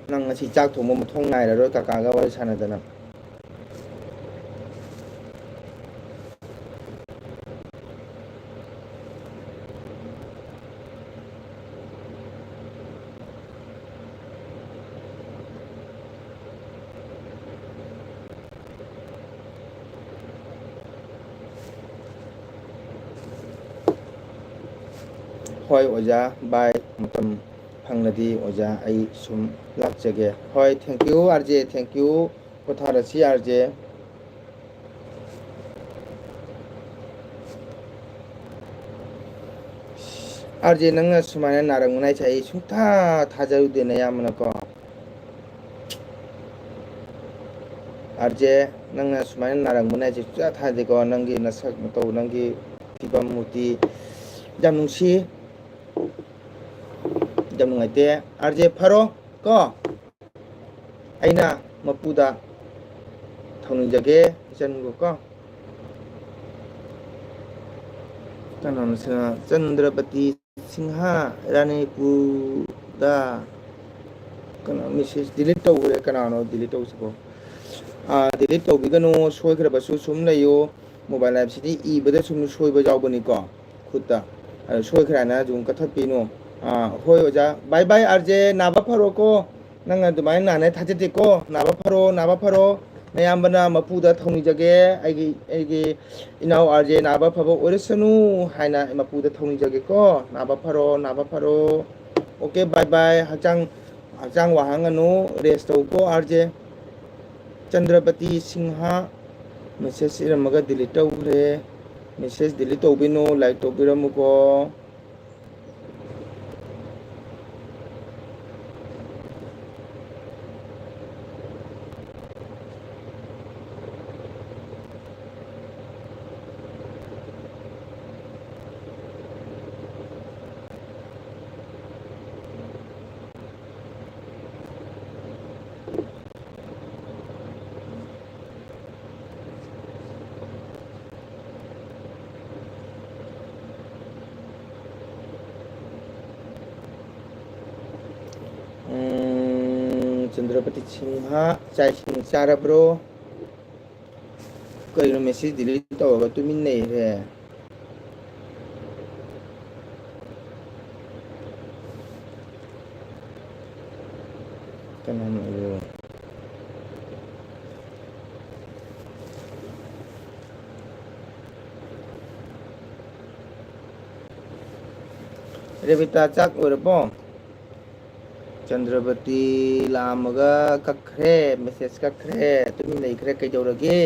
ꯅꯪ ꯉꯁꯤ ꯆꯥꯛ ꯊꯣꯡꯕ ꯃꯊꯧ ꯅꯥꯏꯔꯔꯣꯏ ꯀꯀꯥꯒ ꯋꯥꯔꯤ ꯁꯥꯟꯅꯗꯅ ꯍꯣꯏ ꯑꯣꯖꯥ ꯕꯥꯏ ꯃꯇꯝ ꯐꯪꯂꯗꯤ ꯑꯣꯖꯥ ꯑꯩ ꯁꯨꯝ ꯂꯥꯛꯆꯒꯦ ꯍꯣꯏ ꯊꯦꯡꯀ꯭ꯌꯨ ꯑꯥꯔ ꯖꯦ ꯊꯦꯡꯀ꯭ꯌꯨ ꯄꯣꯊꯥꯔꯁꯤ ꯑꯥꯔ ꯖꯦ ꯑꯥꯔ ꯖꯦ ꯅꯪꯅ ꯁꯨꯃꯥꯏꯅ ꯅꯥꯔꯝꯒꯅꯤ ꯍꯥꯏꯁꯦ ꯑꯩ ꯁꯨꯡꯊꯥ ꯊꯥꯖꯔꯨꯗꯦ ꯅꯌꯥꯝꯕꯅꯀꯣ ꯑꯥꯔ ꯖꯦ ꯅꯪꯅ ꯁꯨꯃꯥꯏꯅ ꯅꯥꯔꯝꯒꯅꯤ ꯍꯥꯏꯁꯦ ꯁꯨꯡꯊꯥ ꯊꯥꯖꯗꯦꯀꯣ ꯅꯪꯒꯤ ꯅꯁꯛ ꯃꯇꯧ ꯅꯪꯒꯤ ꯐꯤꯕꯝ ꯃꯨꯔꯇꯤ ꯌꯥꯝ ꯅꯨꯡꯁꯤ ꯌꯥꯝ ꯅꯨꯡꯉꯥꯏꯇꯦ ꯑꯥꯔ ꯖꯦ ꯐꯔꯣ ꯀꯣ ꯑꯩꯅ ꯃꯄꯨꯗ ꯊꯧꯅꯤꯖꯒꯦ ꯏꯆꯟꯕꯨ ꯀꯣ ꯀꯩꯅꯣꯁꯤꯅ ꯆꯟꯗ꯭ꯔꯄꯇꯤ ꯁꯤꯡꯍ ꯔꯥꯅꯤꯄꯨꯔꯗ ꯀꯩꯅꯣ ꯃꯦꯁꯦꯖ ꯗꯤꯂꯤꯠ ꯇꯧꯈ꯭ꯔꯦ ꯀꯅꯥꯅꯣ ꯗꯤꯂꯤꯠ ꯇꯧꯁꯤꯕꯣ ꯗꯤꯂꯤꯠ ꯇꯧꯕꯤꯒꯅꯨ ꯁꯣꯏꯈ꯭ꯔꯕꯁꯨ ꯁꯨꯝ ꯂꯩꯌꯨ ꯃꯣꯕꯥꯏꯜ ꯂꯥꯏꯞꯁꯤꯗꯤ ꯏꯕꯗ ꯁꯨꯝ ꯁꯣꯏꯕ ꯌꯥꯎꯕꯅꯤꯀꯣ ꯈꯨꯠꯇ ꯁꯣꯏꯈ꯭ꯔꯦ ꯍꯥꯏꯅ ꯑꯗꯨꯝ ꯀꯛꯊꯠꯄꯤꯅꯨ ꯍꯣꯏ ꯑꯣꯖꯥ ꯕꯥꯏ ꯕꯥꯏ ꯑꯥꯔꯖꯦ ꯅꯥꯕ ꯐꯔꯣꯀꯣ ꯅꯪ ꯑꯗꯨꯃꯥꯏꯅ ꯅꯥꯅꯦ ꯊꯥꯖꯗꯦꯀꯣ ꯅꯥꯕ ꯐꯔꯣ ꯅꯌꯥꯝꯕꯅ ꯃꯄꯨꯗ ꯊꯧꯅꯤꯖꯒꯦ ꯑꯩꯒꯤ ꯏꯅꯥꯎ ꯑꯥꯔꯖꯦ ꯅꯥꯕ ꯐꯕ ꯑꯣꯏꯔꯁꯅꯨ ꯍꯥꯏꯅ ꯃꯄꯨꯗ ꯊꯧꯅꯤꯖꯒꯦꯀꯣ ꯅꯥꯕ ꯐꯔꯣ ꯑꯣꯀꯦ ꯕꯥꯏ ꯕꯥꯏ ꯍꯛꯆꯥꯡ ꯋꯥꯍꯟꯒꯅꯨ ꯔꯦꯁ ꯇꯧꯀꯣ ꯑꯥꯔꯖꯦ ꯆꯟꯗ꯭ꯔꯄꯇꯤ ꯁꯤꯡꯍ ꯃꯦꯁꯦꯖ ꯏꯔꯝꯃꯒ ꯗꯤꯂꯤꯠ ꯇꯧꯈ꯭ꯔꯦ ꯃꯦꯁꯦꯖ ꯗꯤꯂꯤꯠ ꯇꯧꯕꯤꯅꯨ ꯂꯥꯏꯛ ꯇꯧꯕꯤꯔꯝꯃꯨꯀꯣ ꯆꯟꯗ꯭ꯔꯄꯇꯤ ꯁꯤꯡꯍ ꯆꯥꯛ ꯏꯁꯤꯡ ꯆꯥꯔꯕ꯭ꯔꯣ ꯀꯩꯅꯣ ꯃꯦꯁꯦꯖ ꯗꯤꯂꯤꯠ ꯇꯧꯔꯒ ꯇꯨꯃꯤꯟ ꯂꯩꯔꯦ ꯀꯅꯥꯅꯣ ꯔꯦꯕꯤꯇꯥ ꯆꯥꯛ ꯑꯣꯏꯔꯕꯣ ꯆꯟꯗ꯭ꯔꯄꯇꯤ ꯂꯥꯛꯑꯝꯃꯒ ꯀꯛꯈ꯭ꯔꯦ ꯃꯦꯁꯦꯖ ꯀꯛꯈ꯭ꯔꯦ ꯇꯨꯃꯤꯟ ꯂꯩꯈ꯭ꯔꯦ ꯀꯩꯗꯧꯔꯒꯦ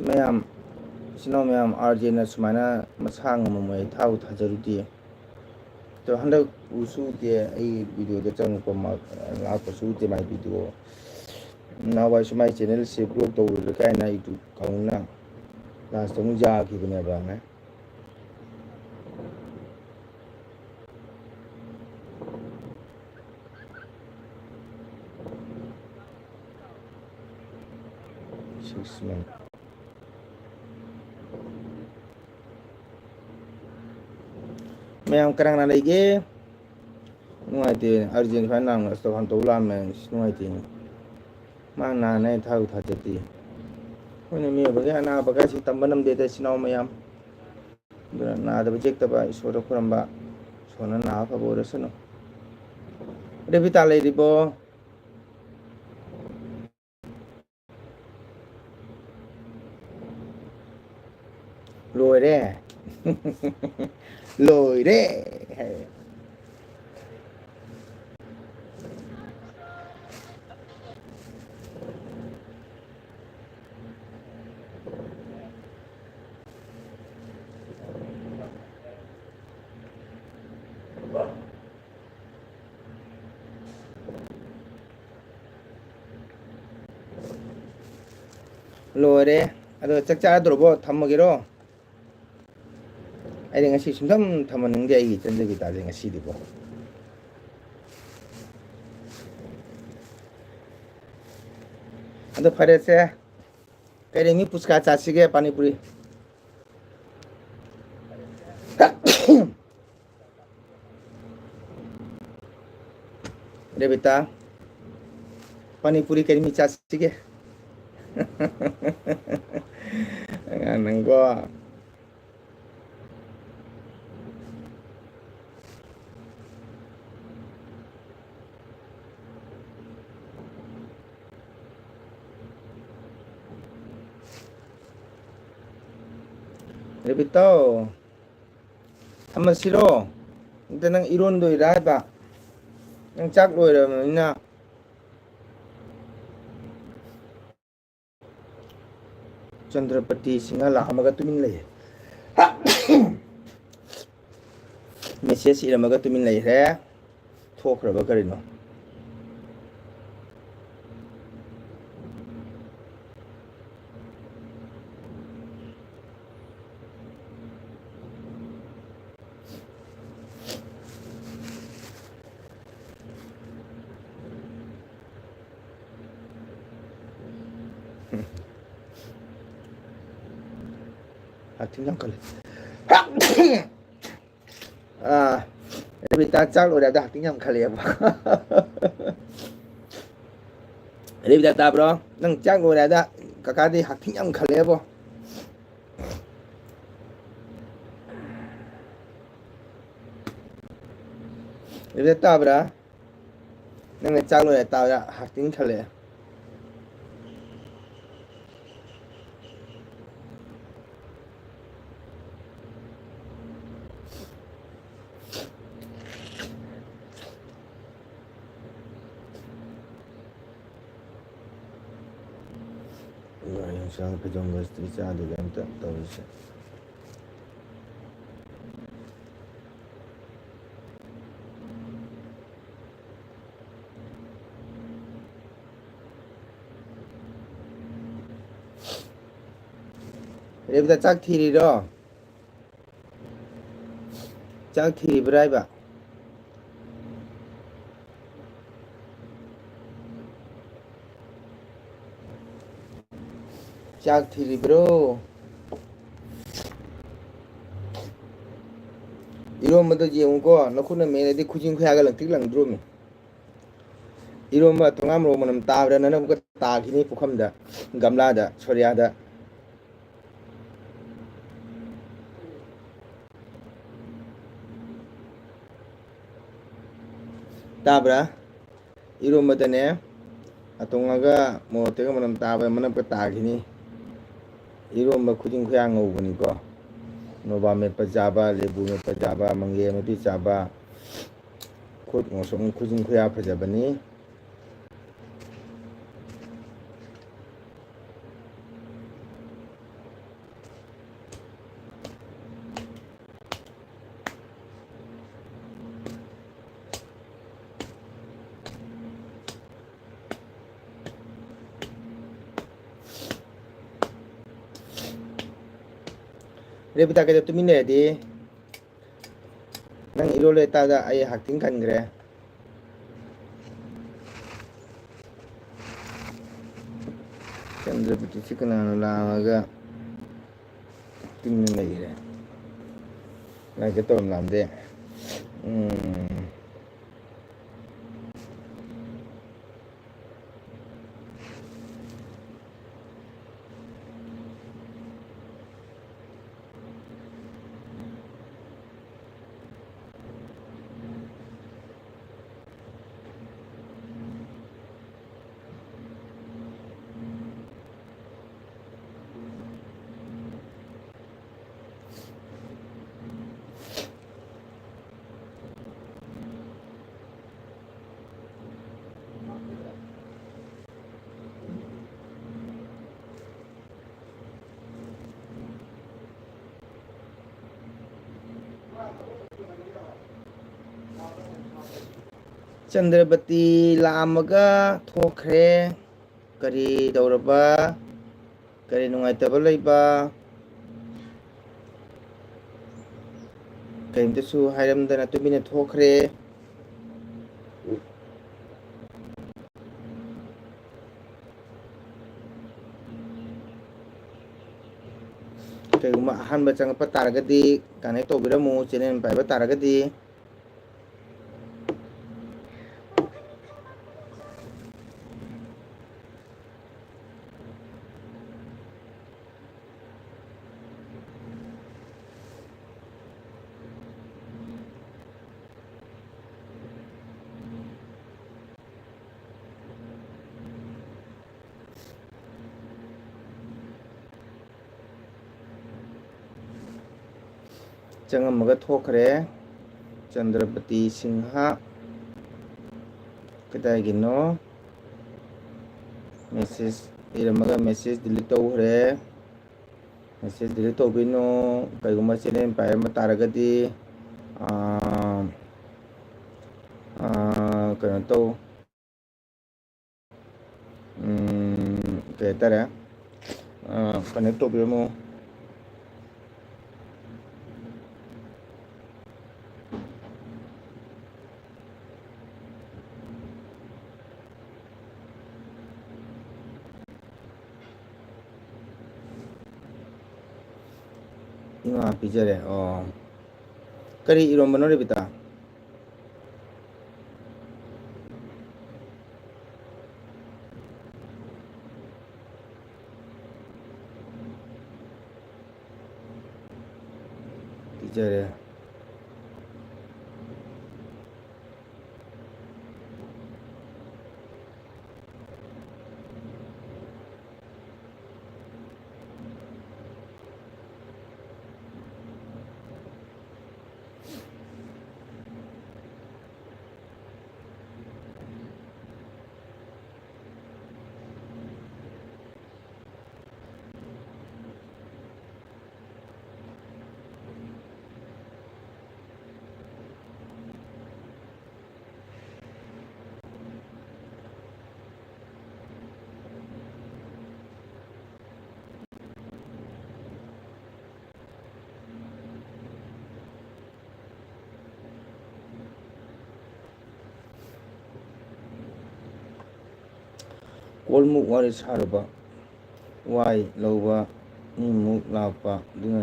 ꯃꯌꯥꯝ ꯏꯆꯤꯟ ꯏꯅꯥꯎ ꯃꯌꯥꯝ ꯑꯥꯔꯖꯦꯅ ꯁꯨꯃꯥꯏꯅ ꯃꯁꯥ ꯉꯝꯃꯝꯃꯣꯏ ꯑꯩ ꯊꯥꯖꯔꯨꯗꯦ ꯑꯗꯣ ꯍꯟꯗꯛ ꯎꯁꯨ ꯎꯗꯦ ꯑꯩ ꯚꯤꯗꯤꯑꯣꯗ ꯆꯪꯉꯛꯄ ꯂꯥꯛꯄꯁꯨ ꯎꯗꯦ ꯃꯥꯏ ꯚꯤꯗꯤꯑꯣ ꯅꯍꯥꯟꯋꯥꯏꯁꯨ ꯃꯥꯏ ꯆꯦꯅꯦꯜꯁꯦ ꯕ꯭ꯂꯣꯛ ꯇꯧꯔꯨꯔꯦ ꯀꯥꯏꯅ ꯑꯩꯗꯨ ꯀꯥꯎꯅ ꯂꯥꯁꯇ ꯑꯃꯨꯛ ꯌꯥꯈꯤꯕꯅꯦꯕ ꯃꯌꯥꯝ ꯀꯅꯥ ꯀꯅꯥ ꯂꯩꯒꯦ ꯅꯨꯡꯉꯥꯏꯇꯦ ꯑꯥꯔꯖꯦꯟ ꯁꯨꯃꯥꯏꯅ ꯅꯥꯝꯅ ꯑꯁꯇꯍꯥꯟ ꯇꯧ ꯂꯥꯛꯑꯝꯃꯦ ꯅꯨꯡꯉꯥꯏꯇꯦꯅꯦ ꯃꯥ ꯅꯥꯅꯦ ꯑꯩ ꯊꯥꯖꯗꯦ ꯑꯩꯈꯣꯏꯅ ꯃꯤꯑꯣꯏꯕꯒꯤ ꯑꯅꯥꯕꯒꯥꯏꯁꯤ ꯇꯝꯕ ꯉꯝꯗꯦꯗ ꯏꯆꯤꯟ ꯏꯅꯥꯎ ꯃꯌꯥꯝ ꯑꯗꯨꯅ ꯅꯥꯗꯕ ꯌꯦꯛꯇꯕ ꯏꯁꯣꯔꯗ ꯈꯨꯔꯨꯝꯕ ꯏꯁꯣꯔꯅ ꯅꯥꯕ ꯐꯕ ꯑꯣꯏꯔꯁꯅꯨ ꯔꯦꯕꯤꯇꯥ ꯂꯩꯔꯤꯕꯣ ꯂꯣꯏꯔꯦ ꯂꯣꯏꯔꯦ ꯂꯣꯏꯔꯦ ꯑꯗꯣ ꯆꯥꯛ ꯆꯥꯗ꯭ꯔꯣꯕꯣ ꯊꯝꯃꯒꯦꯔꯣ ꯑꯩꯗꯤ ꯉꯁꯤ ꯁꯨꯡꯊꯝ ꯊꯝꯍꯟꯅꯤꯡꯗꯦ ꯑꯩꯒꯤ ꯏꯆꯟ ꯔꯦꯕꯤꯇꯥꯁꯦ ꯉꯁꯤꯗꯤꯀꯣ ꯑꯗꯣ ꯐꯔꯦꯁꯦ ꯀꯩꯔꯦꯃꯤ ꯄꯨꯁꯀꯥ ꯆꯥꯁꯤꯒꯦ ꯄꯥꯅꯤꯄꯨꯔꯤ ꯔꯦꯕꯤꯇꯥ ꯄꯅꯤꯄꯨꯔꯤ ꯀꯔꯤꯃꯤ ꯆꯥꯁꯤꯒꯦ ꯑꯉꯥꯡ ꯅꯪꯀꯣ 레비터 한번 싫어. 근데 난 이론도 이라 해봐. 난 짝로 이러면 있나? ꯆꯟꯗ꯭ꯔꯄꯇꯤ ꯁꯤꯡꯍ ꯂꯥꯛꯑꯝꯃꯒ ꯇꯨꯃꯤꯟ ꯂꯩꯌꯦ ꯃꯦꯁꯦꯖ ꯏꯔꯝꯃꯒ ꯇꯨꯃꯤꯟ ꯂꯩꯈ꯭ꯔꯦ ꯊꯣꯛꯈ꯭ꯔꯕ ꯀꯔꯤꯅꯣ 하여튼 좀 걸려 아 레비타 짝 노래도 하여튼 좀 걸려 레비타 따브로 넌짝 노래도 까까디 하여튼 좀 걸려 레비타 따브라 넌 짝 노래 따브라 하여튼 걸려 영상 배정 것들이 짜도 감다 떠오르시 레비타 짝티리로 짝티리 브라이바 짝티리 브로 이런것도 예용고 너코는 매일이 구진 구야가 럭틱랑드로미 이런거 동암으로 보면 따브라는 거 따기니 북함다 감라다 소리하다 따브라 이런거다네 아동아가 뭐 어떻게 보면 따브라 뭐는 거 따기니 이런거 구진 구양 오보니까 노바 메빠 자바 레부 메빠 자바 망게 메피 자바 콧 ngosong ku진 kuya 파자바니 레비타 그저 뚜민 내야지 난 이rol로 했다가 아예 학팅 간 그래 ꯆꯟꯗ꯭ꯔꯄꯇꯤ ꯀꯅꯥꯅ ꯂꯥꯛꯑꯒ ꯇꯨꯃꯤꯟꯅ ꯂꯩꯔꯦ ꯂꯥꯏꯛꯀ ꯇꯧꯔꯝꯂꯝꯗꯦ ꯆꯟꯗ꯭ꯔꯄꯇꯤ ꯂꯥꯛꯑꯝꯃꯒ ꯊꯣꯛꯈ꯭ꯔꯦ ꯀꯔꯤ ꯇꯧꯔꯕ ꯀꯔꯤ ꯅꯨꯡꯉꯥꯏꯇꯕ ꯂꯩꯕ ꯀꯔꯤꯝꯇꯁꯨ ꯍꯥꯏꯔꯝꯗꯅ ꯇꯨꯃꯤꯟꯅ ꯊꯣꯛꯈ꯭ꯔꯦ ꯀꯩꯒꯨꯝꯕ ꯑꯍꯥꯟꯕ ꯆꯪꯉꯛꯄ ꯇꯥꯔꯒꯗꯤ ꯀꯅꯦꯛ ꯇꯧꯕꯤꯔꯝꯃꯨ ꯆꯦꯅꯦꯜ ꯄꯥꯏꯕ ꯇꯥꯔꯒꯗꯤ ꯆꯪꯉꯝꯃꯒ ꯊꯣꯛꯈ꯭ꯔꯦ ꯆꯟꯗ꯭ꯔꯄꯇꯤ ꯁꯤꯡꯍ ꯀꯗꯥꯏꯒꯤꯅꯣ ꯃꯦꯁꯦꯖ ꯏꯔꯝꯃꯒ ꯃꯦꯁꯦꯖ ꯗꯤꯂꯤꯠ ꯇꯧꯈ꯭ꯔꯦ ꯃꯦꯁꯦꯖ ꯗꯤꯂꯤꯠ ꯇꯧꯕꯤꯅꯣ ꯀꯩꯒꯨꯝꯕ ꯆꯦꯅꯦꯜ ꯄꯥꯏꯔꯝꯕ ꯇꯥꯔꯒꯗꯤ ꯀꯩꯅꯣ ꯇꯧ ꯀꯩ ꯍꯥꯏꯇꯥꯔꯦ ꯀꯅꯦꯛ ꯇꯧꯕꯤꯔꯝꯃꯣ ꯏꯃꯥ ꯄꯤꯖꯔꯦ ꯀꯔꯤ ꯏꯔꯣꯝꯕꯅꯣ ꯔꯦꯕꯤꯇꯥ ꯄꯤꯖꯔꯦ ꯀꯣꯜꯃꯨꯛ ꯋꯥꯔꯤ ꯁꯥꯔꯨꯕ ꯋꯥꯏ ꯂꯧꯕ ꯃꯤꯃꯨꯛ ꯂꯥꯛꯄ ꯑꯗꯨꯅ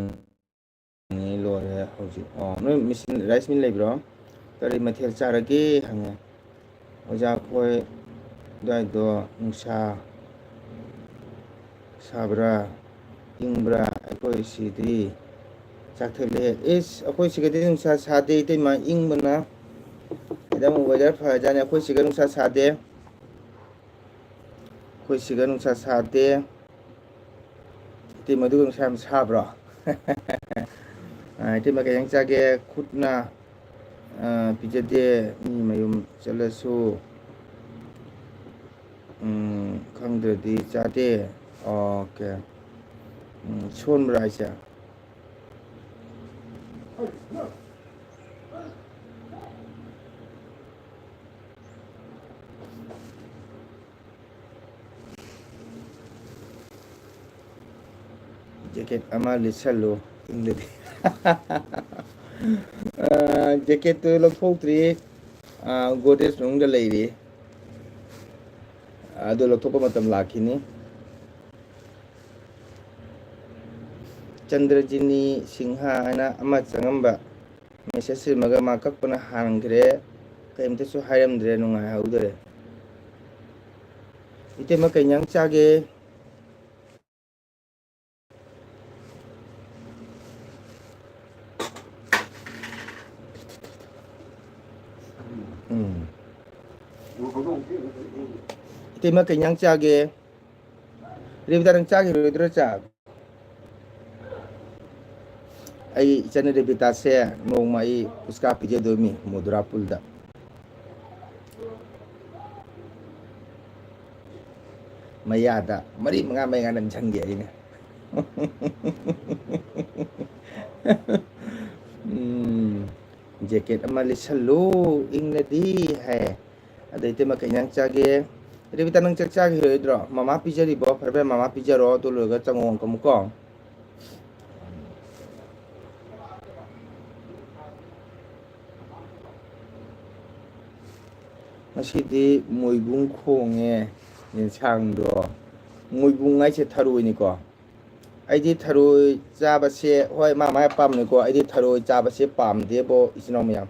ꯂꯣꯏꯔꯦ ꯍꯧꯖꯤꯛ ꯅꯣꯏ ꯃꯦꯆꯤꯟ ꯔꯥꯏꯁ ꯃꯤꯜ ꯂꯩꯕ꯭ꯔꯣ ꯀꯔꯤ ꯃꯊꯦꯜ ꯆꯥꯔꯒꯦ ꯍꯪꯉꯦ ꯑꯣꯖꯥꯈꯣꯏ ꯑꯗꯨꯋꯥꯏꯗꯣ ꯅꯨꯡꯁꯥ ꯁꯥꯕ꯭ꯔꯥ ꯏꯪꯕ꯭ꯔꯥ ꯑꯩꯈꯣꯏ ꯁꯤꯗꯤ ꯆꯥꯛꯊꯠꯂꯦ ꯑꯩꯈꯣꯏ ꯁꯤꯒꯗꯤ ꯅꯨꯡꯁꯥ ꯁꯥꯗꯦ ꯏꯇꯩꯃ ꯏꯪꯕꯅ ꯈꯤꯇꯪ ꯋꯦꯗꯔ ꯐꯔꯖꯥꯠꯅꯤ ꯑꯩꯈꯣꯏ ꯁꯤꯒ ꯅꯨꯡꯁꯥ ꯁꯥꯗꯦ ꯑꯩꯈꯣꯏ ꯁꯤꯒ ꯅꯨꯡꯁꯥ ꯁꯥꯗꯦ ꯏꯇꯩꯃ ꯑꯗꯨꯒ ꯅꯨꯡꯁꯥ ꯌꯥꯝ ꯁꯥꯕ꯭ꯔꯣ ꯏꯇꯩꯃ ꯀꯩ ꯏꯟꯖꯥꯡ ꯆꯥꯒꯦ ꯈꯨꯠꯅ ꯄꯤꯖꯗꯦ ꯃꯤ ꯃꯌꯨꯝ ꯆꯠꯂꯁꯨ ꯈꯪꯗ꯭ꯔꯗꯤ ꯆꯥꯗꯦ ꯑꯣꯀꯦ ꯁꯣꯟꯕ꯭ꯔꯥ ꯍꯥꯏꯁꯦ ꯖꯦꯀꯦꯠ ꯑꯃ ꯂꯤꯠꯁꯜꯂꯨ ꯏꯪꯂꯗꯤ ꯖꯦꯀꯦꯠꯇꯨ ꯂꯧꯊꯣꯛꯇ꯭ꯔꯤ ꯒꯣꯗꯦꯖ ꯃꯅꯨꯡꯗ ꯂꯩꯔꯤ ꯑꯗꯨ ꯂꯧꯊꯣꯛꯄ ꯃꯇꯝ ꯂꯥꯛꯈꯤꯅꯤ ꯆꯟꯗ꯭ꯔꯖꯤꯅꯤ ꯁꯤꯡꯍ ꯍꯥꯏꯅ ꯑꯃ ꯆꯪꯉꯝꯕ ꯃꯦꯁꯦꯖ ꯁꯤꯃꯒ ꯃꯥ ꯀꯛꯄꯅ ꯍꯥꯟꯈ꯭ꯔꯦ ꯀꯩꯝꯇꯁꯨ ꯍꯥꯏꯔꯝꯗ꯭ꯔꯦ ꯅꯨꯡꯉꯥꯏꯍꯧꯗ꯭ꯔꯦ ꯏꯇꯩꯃ ꯀꯩ ꯏꯟꯖꯥꯡ ꯆꯥꯒꯦ 이때만 그냥 짜게 레비타는 짜게 들었자 ꯑꯩ ꯏꯆꯟ ꯔꯦꯕꯤꯇꯥꯁꯦ ꯅꯣꯡꯃ ꯑꯩ ꯎꯁꯀꯥ ꯄꯤꯖꯗꯣꯏꯃꯤ ꯃꯣꯗꯨꯔꯥꯄꯨꯜꯗ ꯃꯌꯥꯗ ꯃꯔꯤ ꯃꯉꯥ ꯅꯝꯁꯟꯒꯦ ꯑꯩꯅ ꯖꯦꯀꯦꯠ ꯑꯃ ꯂꯤꯠꯁꯜꯂꯨ ꯏꯪꯂꯗꯤ ꯍꯥꯏ ꯑꯗ ꯏꯇꯩꯃ ꯀꯩ ꯏꯟꯖꯥꯡ ꯆꯥꯒꯦ ꯔꯦꯕꯤꯇꯥ ꯅꯪ ꯆꯥꯛ ꯆꯥꯈꯤꯔꯣꯏꯗ꯭ꯔꯣ ꯃꯃꯥ ꯄꯤꯖꯔꯤꯕꯣ ꯐꯔꯦ ꯐꯔꯦ ꯃꯃꯥ ꯄꯤꯖꯔꯣ ꯑꯗꯨ ꯂꯣꯏꯔꯒ ꯆꯪꯉꯣ ꯑꯃꯨꯛꯀꯣ ꯉꯁꯤꯗꯤ ꯃꯣꯏꯕꯨꯡ ꯈꯣꯡꯉꯦ ꯌꯦꯟꯁꯥꯡꯗꯣ ꯃꯣꯏꯕꯨꯡ ꯍꯥꯏꯁꯦ ꯊꯔꯣꯏꯅꯤꯀꯣ ꯑꯩꯗꯤ ꯊꯔꯣꯏ ꯆꯥꯕꯁꯦ ꯍꯣꯏ ꯃꯥ ꯃꯥꯏ ꯑꯄꯥꯝꯕꯅꯤꯀꯣ ꯑꯩꯗꯤ ꯊꯔꯣꯏ ꯆꯥꯕꯁꯦ ꯄꯥꯝꯗꯦꯕꯣ ꯏꯆꯤꯟ ꯏꯅꯥꯎ ꯃꯌꯥꯝ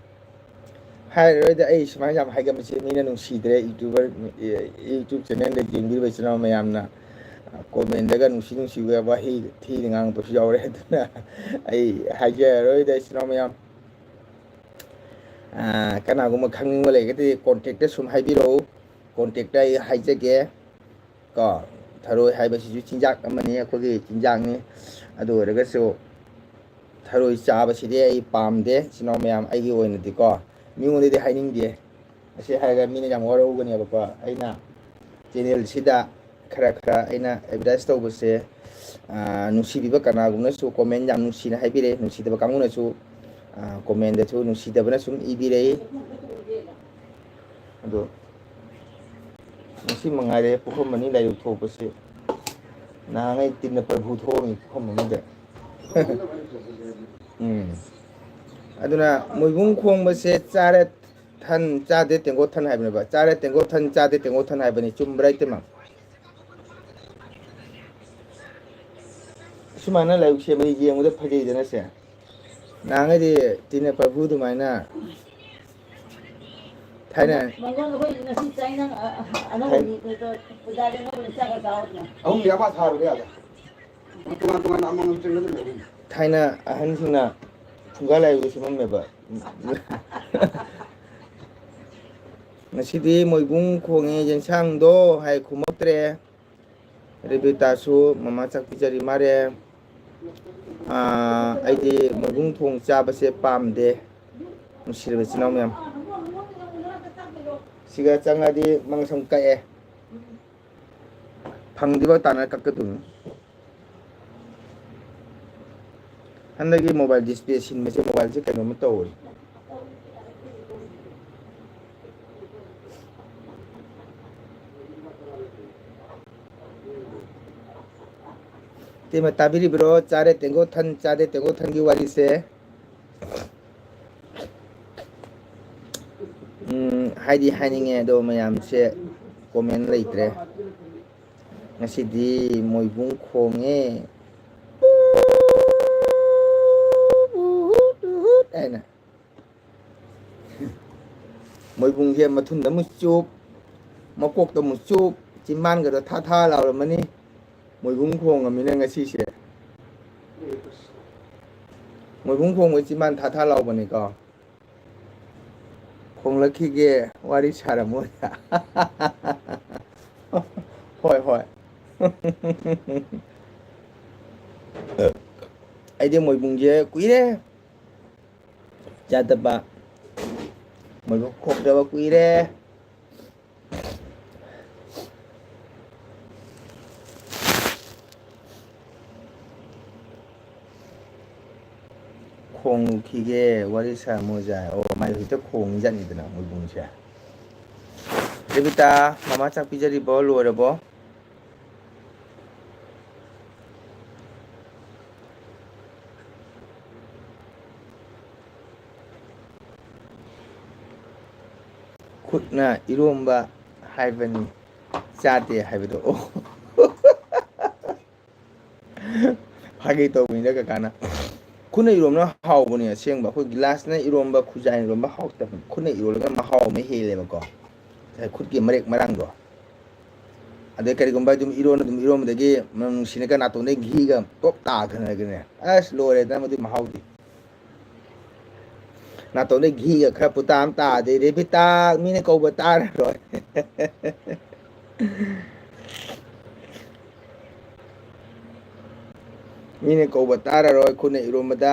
ꯍꯥꯏꯔꯔꯣꯏꯗ ꯑꯩ ꯁꯨꯃꯥꯏꯅ ꯌꯥꯝ ꯍꯥꯏꯒꯟꯕꯁꯦ ꯃꯤꯅ ꯅꯨꯡꯁꯤꯗ꯭ꯔꯦ ꯌꯨꯇ꯭ꯌꯨꯕ ꯆꯦꯅꯦꯜꯗ ꯌꯦꯡꯕꯤꯔꯤꯕ ꯏꯆꯤꯟ ꯏꯅꯥꯎ ꯃꯌꯥꯝꯅ ꯀꯣꯃꯦꯟꯗꯒ ꯅꯨꯡꯁꯤꯕ ꯋꯥꯍꯩ ꯊꯤꯅ ꯉꯥꯡꯉꯛꯄꯁꯨ ꯌꯥꯎꯔꯦ ꯑꯗꯨꯅ ꯑꯩ ꯍꯥꯏꯖꯔꯔꯣꯏꯗ ꯏꯆꯤꯟ ꯏꯅꯥꯎ ꯃꯌꯥꯝ ꯀꯅꯥꯒꯨꯝꯕ ꯈꯪꯅꯤꯡꯕ ꯂꯩꯔꯒꯗꯤ ꯀꯣꯟꯇꯦꯛꯇ ꯁꯨꯝ ꯍꯥꯏꯕꯤꯔꯛꯎ ꯀꯣꯟꯇꯦꯛꯇ ꯑꯩ ꯍꯥꯏꯖꯒꯦ ꯀꯣ ꯊꯔꯣꯏ ꯍꯥꯏꯕꯁꯤꯁꯨ ꯆꯤꯟꯖꯥꯛ ꯑꯃꯅꯤ ꯑꯩꯈꯣꯏꯒꯤ ꯆꯤꯟꯖꯥꯛꯅꯤ ꯑꯗꯨ ꯑꯣꯏꯔꯒꯁꯨ ꯊꯔꯣꯏ ꯆꯥꯕꯁꯤꯗꯤ ꯑꯩ ꯄꯥꯝꯗꯦ ꯏꯆꯤꯟ ꯏꯅꯥꯎ ꯃꯌꯥꯝ ꯑꯩꯒꯤ ꯑꯣꯏꯅꯗꯤꯀꯣ ꯃꯤꯉꯣꯟꯗꯗꯤ ꯍꯥꯏꯅꯤꯡꯗꯦ ꯑꯁꯤ ꯍꯥꯏꯔꯒ ꯃꯤꯅ ꯌꯥꯝ ꯋꯥꯔꯧꯒꯅꯦꯕꯀꯣ ꯑꯩꯅ ꯆꯦꯅꯦꯜꯁꯤꯗ ꯈꯔ ꯈꯔ ꯑꯩꯅ ꯑꯦꯗꯚꯔꯇꯥꯏꯁ ꯇꯧꯕꯁꯦ ꯅꯨꯡꯁꯤꯕꯤꯕ ꯀꯅꯥꯒꯨꯝꯅꯁꯨ ꯀꯣꯃꯦꯟ ꯌꯥꯝ ꯅꯨꯡꯁꯤꯅ ꯍꯥꯏꯕꯤꯔꯛꯏ ꯅꯨꯡꯁꯤꯗꯕ ꯀꯥꯡꯕꯨꯅꯁꯨ ꯀꯣꯃꯦꯟꯗꯁꯨ ꯅꯨꯡꯁꯤꯗꯕꯅ ꯁꯨꯝ ꯏꯕꯤꯔꯛꯏ ꯑꯗꯣ ꯉꯁꯤ ꯃꯉꯥꯏꯔꯦ ꯄꯨꯈꯝ ꯑꯅꯤ ꯂꯥꯏꯔꯤꯛ ꯊꯣꯛꯄꯁꯤ ꯅꯍꯥꯟꯉꯩ ꯇꯤꯟꯅ ꯄꯔꯚꯨ ꯊꯣꯛꯑꯝꯃꯤ ꯄꯨꯈꯝ ꯑꯃꯗ ꯑꯗꯨꯅ ꯃꯣꯏꯕꯨꯡ ꯈꯣꯡꯕꯁꯦ ꯆꯥꯔꯦ ꯊꯟ ꯆꯥꯗꯦ ꯇꯦꯡꯒꯣꯠ ꯊꯟ ꯍꯥꯏꯕꯅꯦꯕ ꯆꯥꯔꯦ ꯇꯦꯡꯒꯣꯠ ꯊꯟ ꯆꯥꯗꯦ ꯇꯦꯡꯒꯣꯠ ꯊꯟ ꯍꯥꯏꯕꯅꯤ ꯆꯨꯝꯕ꯭ꯔꯥ ꯏꯇꯩꯃ ꯁꯨꯃꯥꯏꯅ ꯂꯥꯏꯔꯤꯛ ꯁꯦꯝꯕꯗꯤ ꯌꯦꯡꯕꯗ ꯐꯖꯩꯗꯅꯁꯦ ꯅꯍꯥꯟꯉꯩꯗꯤ ꯇꯤꯟꯅ ꯄꯔꯚꯨ ꯑꯗꯨꯃꯥꯏꯅ ꯊꯥꯏꯅ ꯊꯥꯏꯅ ꯑꯍꯟꯁꯤꯡꯅ ꯐꯨꯡꯒꯥ ꯂꯥꯏꯔꯨꯗ ꯁꯦꯝꯃꯝꯃꯦꯕ ꯉꯁꯤꯗꯤ ꯃꯣꯏꯕꯨꯡ ꯈꯣꯡꯉꯦ ꯌꯦꯟꯁꯥꯡꯗꯣ ꯍꯥꯏ ꯈꯨꯝꯃꯛꯇ꯭ꯔꯦ ꯔꯦꯕꯤꯇꯥꯁꯨ ꯃꯃꯥ ꯆꯥꯛ ꯄꯤꯖꯔꯤ ꯃꯥꯜꯂꯦ ꯑꯩꯗꯤ ꯃꯣꯏꯕꯨꯡ ꯊꯣꯡ ꯆꯥꯕꯁꯦ ꯄꯥꯝꯗꯦ ꯅꯨꯡꯁꯤꯔꯕ ꯏꯆꯤꯟ ꯏꯅꯥꯎ ꯃꯌꯥꯝ ꯁꯤꯒ ꯆꯪꯉꯗꯤ ꯃꯪꯁꯝ ꯀꯛꯑꯦ ꯐꯪꯗ꯭ꯔꯤꯕ ꯇꯥꯟꯅ ꯀꯛꯀꯗꯣꯏꯅꯤ ꯍꯟꯗꯛꯀꯤ ꯃꯣꯕꯥꯏꯜ ꯗꯤꯁꯄ꯭ꯂꯦ ꯁꯤꯟꯕꯁꯦ ꯃꯣꯕꯥꯏꯜꯁꯦ ꯀꯩꯅꯣꯝꯃ ꯇꯧꯋꯦ ꯏꯇꯩꯃ ꯇꯥꯕꯤꯔꯤꯕ꯭ꯔꯣ ꯆꯥꯔꯦ ꯇꯦꯡꯒꯣꯠꯊꯟ ꯆꯥꯗꯦ ꯇꯦꯡꯒꯣꯠꯊꯟꯒꯤ ꯋꯥꯔꯤꯁꯦ ꯍꯥꯏꯗꯤ ꯍꯥꯏꯅꯤꯡꯉꯦ ꯑꯗꯣ ꯃꯌꯥꯝꯁꯦ ꯀꯣꯃꯦꯟ ꯂꯩꯇ꯭ꯔꯦ ꯉꯁꯤꯗꯤ ꯃꯣꯏꯕꯨꯡ ꯈꯣꯡꯉꯦ ꯍꯥꯏꯅ ꯃꯣꯏꯕꯨꯡꯁꯦ ꯃꯊꯨꯟꯗ ꯑꯃꯨꯛ ꯆꯨꯞ ꯃꯀꯣꯛꯇ ꯑꯃꯨꯛ ꯆꯨꯞ ꯆꯤꯝꯕꯥꯟꯒꯗꯣ ꯊꯥ ꯊꯥ ꯂꯥꯎꯔꯝꯃꯅꯤ ꯃꯣꯏꯕꯨꯡ ꯈꯣꯡꯉꯝꯅꯤꯅ ꯉꯁꯤꯁꯦ ꯃꯣꯏꯕꯨꯡ ꯈꯣꯡꯕꯩ ꯆꯤꯝꯕꯥꯟ ꯊꯥ ꯊꯥ ꯂꯥꯎꯕꯅꯤꯀꯣ ꯈꯣꯡꯂꯛꯈꯤꯒꯦ ꯋꯥꯔꯤ ꯁꯥꯔꯝꯃꯣꯏ ꯍꯣꯏ ꯍꯣꯏ ꯑꯩꯗꯤ ꯃꯣꯏꯕꯨꯡꯁꯦ ꯀꯨꯏꯔꯦ ꯆꯥꯗꯕ ꯃꯣꯏꯕꯨꯡ ꯈꯣꯡꯗꯕ ꯀꯨꯏꯔꯦ ꯈꯣꯡꯈꯤꯒꯦ ꯋꯥꯔꯤ ꯁꯥꯔꯝꯃꯣꯏꯖꯥꯏ ꯑꯣ ꯃꯥꯏ ꯍꯧꯖꯤꯛꯇ ꯈꯣꯡꯉꯤꯖꯥꯠꯅꯤꯗꯅ ꯃꯣꯏꯕꯨꯡꯁꯦ ꯔꯦꯕꯤꯇꯥ ꯃꯃꯥ ꯆꯥꯛ ꯄꯤꯖꯔꯤꯕꯣ ꯂꯣꯏꯔꯕꯣ ꯈꯨꯠꯅ ꯏꯔꯣꯝꯕ ꯍꯥꯏꯕꯅꯤ ꯆꯥꯗꯦ ꯍꯥꯏꯕꯗꯣ ꯑꯣ ꯐꯥꯒꯤ ꯇꯧꯕꯅꯤꯗ ꯀꯀꯥꯅ ꯈꯨꯠꯅ ꯏꯔꯣꯝꯕꯅ ꯍꯥꯎꯕꯅꯦ ꯑꯁꯦꯡꯕ ꯑꯩꯈꯣꯏ ꯒꯤꯂꯥꯁꯅ ꯏꯔꯣꯝꯕ ꯈꯨꯖꯥꯏꯅ ꯏꯔꯣꯝꯕ ꯍꯥꯎꯇꯕꯅꯤ ꯈꯨꯠꯅ ꯏꯔꯣꯜꯂꯒ ꯃꯍꯥꯎ ꯑꯃ ꯍꯦꯜꯂꯦꯕꯀꯣ ꯈꯨꯠꯀꯤ ꯃꯔꯦꯛ ꯃꯔꯥꯡꯗꯣ ꯑꯗꯩ ꯀꯔꯤꯒꯨꯝꯕ ꯑꯗꯨꯝ ꯏꯔꯣꯟꯕꯗꯒꯤ ꯃꯅꯝ ꯅꯨꯡꯁꯤꯅꯒ ꯅꯥꯇꯣꯟꯗꯒꯤ ꯘꯤꯒ ꯄꯣꯞ ꯇꯥꯈ꯭ꯔꯒꯅꯦ ꯑꯁ ꯂꯣꯏꯔꯦꯗꯅ ꯃꯗꯨꯏ ꯃꯍꯥꯎꯗꯤ ꯅꯥꯇꯣꯟꯗꯩ ꯘꯤꯒ ꯈꯔ ꯄꯨꯇꯥ ꯑꯃ ꯇꯥꯔꯗꯤ ꯔꯦꯕꯤꯇꯥ ꯃꯤꯅ ꯀꯧꯕ ꯇꯥꯔꯔꯣꯏ ꯃꯤꯅ ꯀꯧꯕ ꯇꯥꯔꯔꯣꯏ ꯈꯨꯠꯅ ꯏꯔꯣꯝꯕꯗ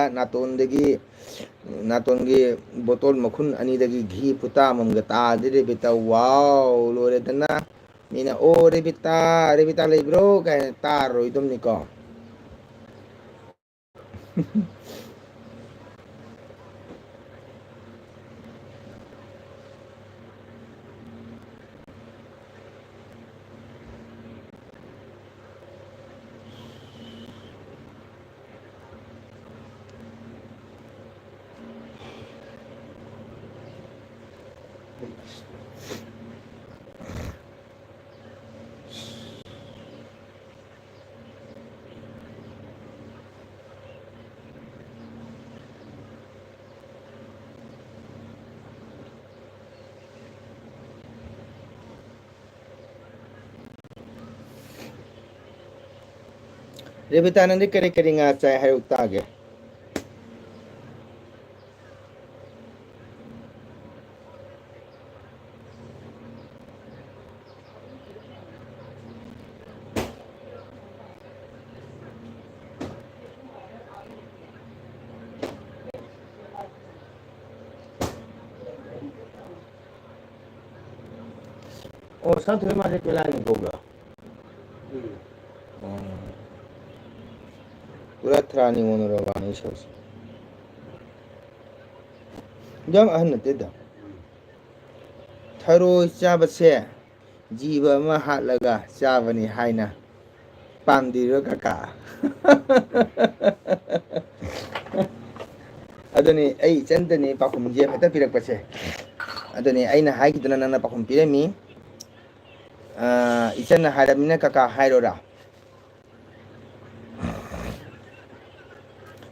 ꯅꯥꯇꯣꯟꯒꯤ ꯕꯣꯇꯣꯜ ꯃꯈꯨꯟ ꯑꯅꯤꯗꯒꯤ ꯘꯤ ꯄꯨꯇꯥ ꯑꯃꯃꯝꯒ ꯇꯥꯔꯗꯤ ꯔꯦꯕꯤꯇꯥ ꯋꯥꯎ ꯂꯣꯏꯔꯦꯗꯅ ꯃꯤꯅ ꯑꯣ ꯔꯦꯕꯤꯇꯥ ꯂꯩꯕ꯭ꯔꯣ ꯀꯥꯏꯅ ꯇꯥꯔꯔꯣꯏꯗꯝꯅꯤꯀꯣ ꯔꯦꯕꯤꯇꯥ ꯅꯪꯗꯤ ꯀꯔꯤ ꯀꯔꯤ ꯉꯥ ꯆꯥꯏ ꯍꯥꯏꯔꯨꯛ ꯇꯥꯒꯦ 산토리 맞을 때 라인 거구나. 우라트라니 오늘로 많이 쉬었어. 좀 안 됐다. 타로 짜바세 지바마 할라가 짜바니 하이나 빰디로 가까. Adoni ai chandani pakum je phata pirak pache adoni aina hai kidana nana pakum piremi ichanna haramina kaka hairora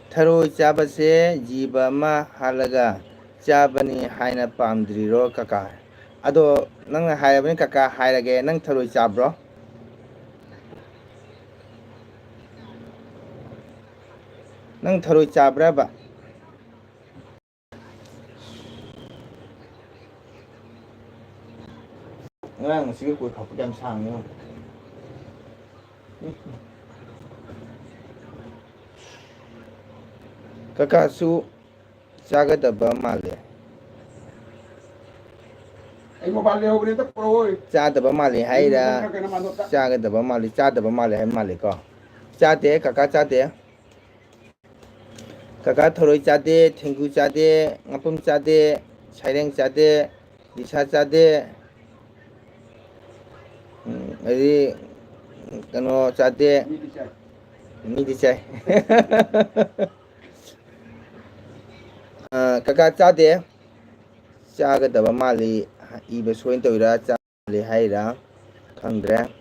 tharo chabase jiba ma halaga chabani haina pamdriro kaka ado nang hairabani kaka hairage nang tharo chabro nang tharo chabra ba ngang sigur ko khap jam sang yo kaka su chagadaba male ai mobile ho gre ta pro oi chadaba male haira chagadaba male hai male ko chade kaka thoroi chade thengu chade ngapum chade saireng chade disa chade Jadi kano chate midi chai kaka chate chaga daba mali iba soin toira chali haira khangdre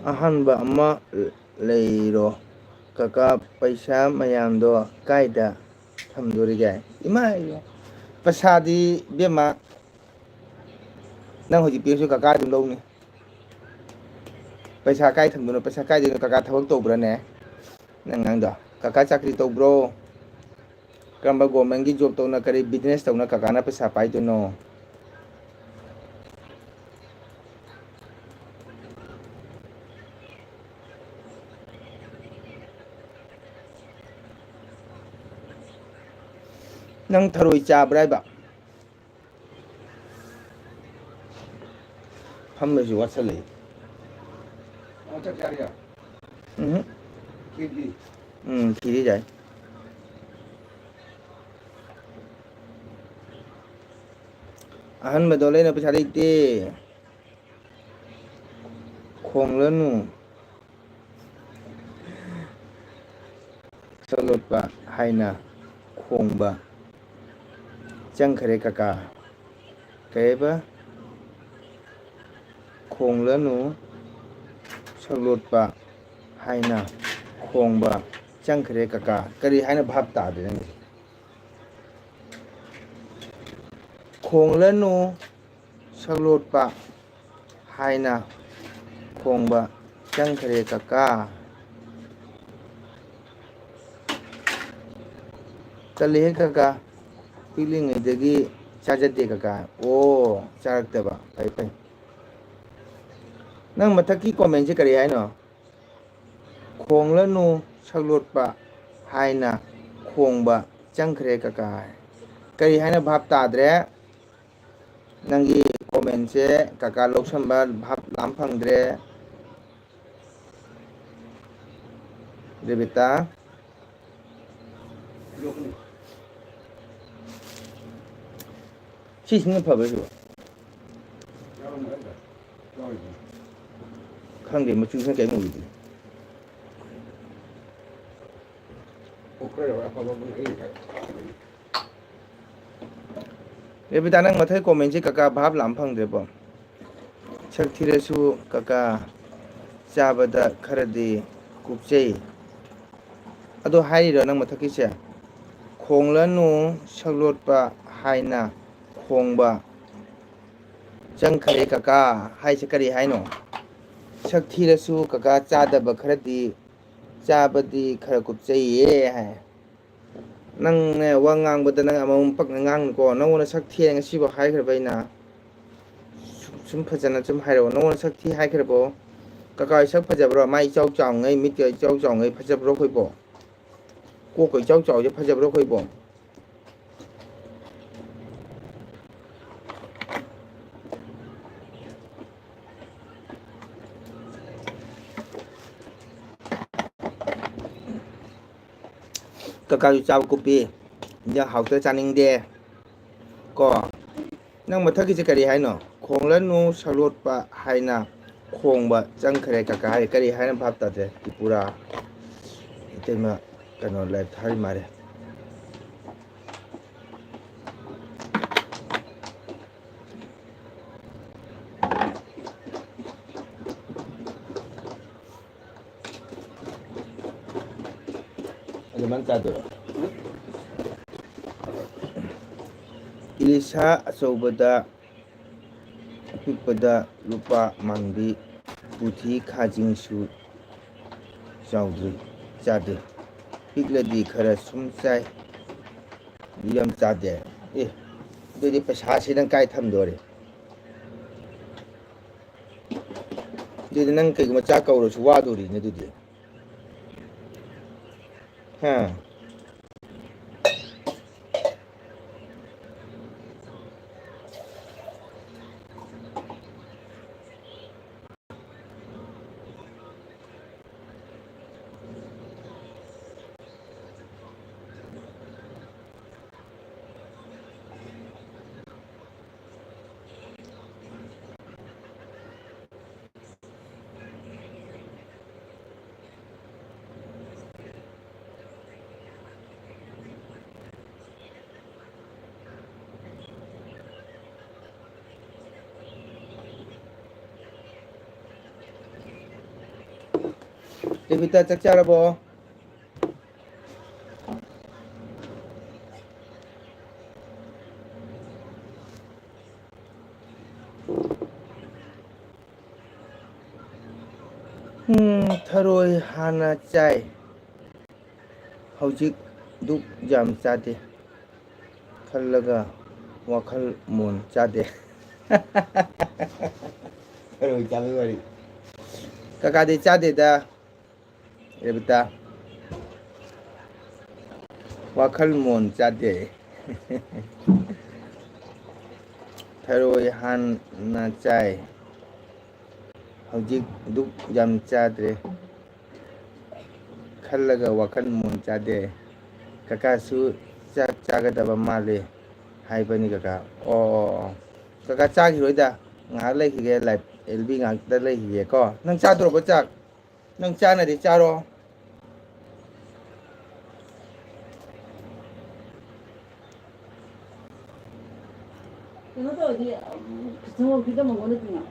ahanba amma leiro kaka paisa mayamdo kaida thamdorige ima pasadi bema nang hoji pisu kaka dum lo ni paisa kai thang do paisa kai de kaka thawak to bra ne nang ngang do kaka chakri to bro kamba government gi job to na kari business to na kaka na paisa pai to no nang tharoi cha brai ba hammeju wasale acha kya riya kidi kiri jai ahan badole na pachari te khong lanu salot ba haina khong ba chang khare kaka kaiba khong lanu salot ba haina khong ba chang khare kaka kari haina bhap ta de khong lanu salot ba haina khong ba chang khare kaka kali kaka feeling idagi chajate kaka o charakta ba pai pai nang mathaki comment je kari haino khong lanu salot ba haina khong ba chang khare kaka kari haina bhap ta dre nangi comment se kaka loksamba bhap lam phang dre debita chi sing pha ba ju khang de ma chu sang kai mu ji debita nang mathai comment je kaka bhap lam phang dre bo chak thire su kaka chabada kharadi kupchei ado hai ro nang mathaki se khong lanu salot pa haina khong ba chang khare kaka hai se kari haino sak thira su kaka chada ba kharadi chabadi khara kupchei ye hai nang ne wangang bada nang amam pak ngang ko nang wona sak thi nga si ba hai khar baina sum phajana chum hai ro nang wona sak thi hai khar bo kaka sak phajabro mai chau chau ngai mit ke chau chau ngai phajabro khoi bo cô cái cháu cháu cho phải giờ đâu coi bom ꯀꯀꯥꯁꯨ ꯆꯥꯕ ꯀꯨꯞꯄꯤ ꯏꯟꯖꯥꯡ ꯍꯥꯎꯇ ꯆꯥꯅꯤꯡꯗꯦ ꯀꯣ ꯅꯪ ꯃꯊꯛꯀꯤꯁꯦ ꯀꯔꯤ ꯍꯥꯏꯅꯣ ꯈꯣꯡꯂꯅꯨ ꯁꯂꯣꯠꯄ ꯍꯥꯏꯅ ꯈꯣꯡꯕ ꯆꯪꯈ꯭ꯔꯦ ꯀꯀꯥ ꯍꯥꯏ ꯀꯔꯤ ꯍꯥꯏꯅ ꯚꯥꯞ ꯇꯥꯗ꯭ꯔꯦ ꯇ꯭ꯔꯤꯄꯨꯔꯥ ꯏꯇꯩꯃ ꯀꯩꯅꯣ ꯂꯥꯏꯞ ꯊꯥꯔꯤ ꯃꯥꯜꯂꯦ ꯑꯗꯨꯃꯥꯏꯅ ꯆꯥꯗꯣꯏꯔꯣ ꯏꯂꯤꯁꯥ ꯑꯆꯧꯕꯗ ꯑꯄꯤꯛꯄꯗ ꯂꯨꯄꯥ ꯃꯥꯡꯕꯤ ꯄꯨꯊꯤ ꯈꯥꯖꯤꯡꯁꯨ ꯆꯥꯎꯗ꯭ꯔꯤ ꯆꯥꯗꯦ ꯄꯤꯛꯂꯗꯤ ꯈꯔ ꯁꯨꯝ ꯆꯥꯏ ꯌꯥꯝ ꯆꯥꯗꯦ ꯑꯦ ꯑꯗꯨꯗꯤ ꯄꯩꯁꯥꯁꯤ ꯅꯪ ꯀꯥꯏ ꯊꯝꯗꯣꯔꯤ ꯑꯗꯨꯗꯤ ꯅꯪ ꯀꯩꯒꯨꯝꯕ ꯆꯥꯛ ꯀꯧꯔꯁꯨ ꯋꯥꯗꯣꯔꯤꯅꯦ ꯑꯗꯨꯗꯤ ꯍꯥ ꯗꯦꯕꯤꯇꯥ ꯆꯥꯛ ꯆꯥꯔꯕꯣ ꯊꯔꯣꯏ ꯍꯥꯟꯅ ꯆꯥꯏ ꯍꯧꯖꯤꯛ ꯗꯨꯛ ꯌꯥꯝ ꯆꯥꯗꯦ ꯈꯜꯂꯒ ꯋꯥꯈꯜ ꯃꯣꯟ ꯆꯥꯗꯦ ꯊꯔꯣꯏ ꯆꯥꯕꯩ ꯋꯥꯔꯤ ꯀꯀꯥꯗꯤ ꯆꯥꯗꯦꯗ ꯔꯦꯕꯤꯇꯥ ꯋꯥꯈꯜ ꯃꯣꯟ ꯆꯥꯗꯦ ꯊꯔꯣꯏ ꯍꯥꯟꯅ ꯆꯥꯏ ꯍꯧꯖꯤꯛ ꯗꯨꯛ ꯌꯥꯝ ꯆꯥꯗ꯭ꯔꯦ ꯈꯜꯂꯒ ꯋꯥꯈꯜ ꯃꯣꯟ ꯆꯥꯗꯦ ꯀꯀꯥꯁꯨ ꯆꯥꯛ ꯆꯥꯒꯗꯕ ꯃꯥꯜꯂꯦ ꯍꯥꯏꯕꯅꯤ ꯀꯀꯥ ꯑꯣ ꯀꯀꯥ ꯆꯥꯈꯤꯔꯣꯏꯗ ꯉꯥꯏꯍꯥꯛ ꯂꯩꯈꯤꯒꯦ ꯂꯥꯏꯞ ꯑꯦꯜꯕꯤ ꯉꯥꯛꯇ ꯂꯩꯈꯤꯒꯦ ꯀꯣ ꯅꯪ ꯆꯥꯗ꯭ꯔꯣꯕ ꯆꯥꯛ ꯅꯪ ꯆꯥꯅꯗꯤ ꯆꯥꯔꯣ 그것도 어디 정호 기도 먹었구나.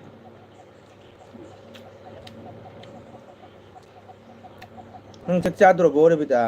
ꯅꯪ ꯆꯥꯛ ꯆꯥꯗ꯭ꯔꯣꯕꯣ ꯔꯦꯕꯤꯇꯥ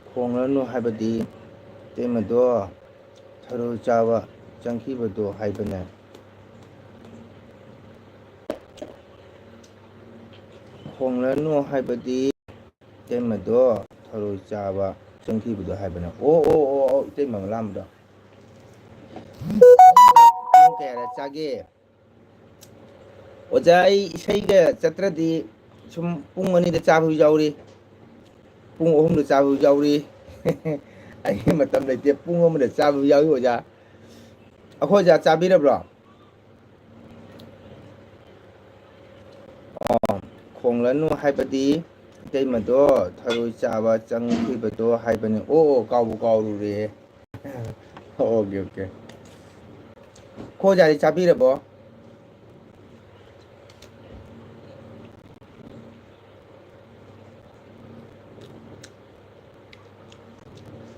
ꯈꯣꯡꯂꯅꯨ ꯍꯥꯏꯕꯗꯤ ꯇꯦꯝꯃꯗꯣ ꯊꯔꯣꯏ ꯆꯥꯕ ꯆꯪꯈꯤꯕꯗꯣ ꯍꯥꯏꯕꯅꯦ ꯈꯣꯡꯂꯅꯨ ꯍꯥꯏꯕꯗꯤ ꯏꯇꯩꯃꯗꯣ ꯊꯔꯣꯏ ꯆꯥꯕ ꯆꯪꯈꯤꯕꯗꯣ ꯍꯥꯏꯕꯅꯦ ꯑꯣ ꯏꯇꯩꯃ ꯂꯥꯝꯕꯗꯣ ꯄꯨꯡ ꯀꯌꯥꯗ ꯆꯥꯒꯦ ꯑꯣꯖꯥ ꯑꯩ ꯏꯁꯩꯒ ꯆꯠꯇ꯭ꯔꯗꯤ ꯁꯨꯝ ꯄꯨꯡ 2ꯗ ꯆꯥꯕꯁꯨ ꯌꯥꯎꯔꯤ ꯄꯨꯡ 3ꯗ ꯆꯥꯕꯁꯨ ꯌꯥꯎꯔꯤ ꯑꯩꯒꯤ ꯃꯇꯝ ꯂꯩꯇꯦ ꯄꯨꯡ 1ꯗ ꯆꯥꯕꯁꯨ ꯌꯥꯎꯏ ꯑꯣꯖꯥ ꯑꯩꯈꯣꯏ ꯑꯣꯖꯥ ꯆꯥꯕꯤꯔꯕ꯭ꯔꯣ ꯈꯣꯡꯂꯅꯨ ꯍꯥꯏꯕꯗꯤ ꯏꯇꯩꯃꯗꯣ ꯊꯔꯣꯏ ꯆꯥꯕ ꯆꯪꯈꯤꯕꯗꯣ ꯍꯥꯏꯕꯅꯤ ꯑꯣ ꯀꯥꯎꯕꯨ ꯀꯥꯎꯔꯨꯔꯦ ꯑꯣꯀꯦ ꯑꯩꯈꯣꯏ ꯑꯣꯖꯥꯗꯤ ꯆꯥꯕꯤꯔꯕꯣ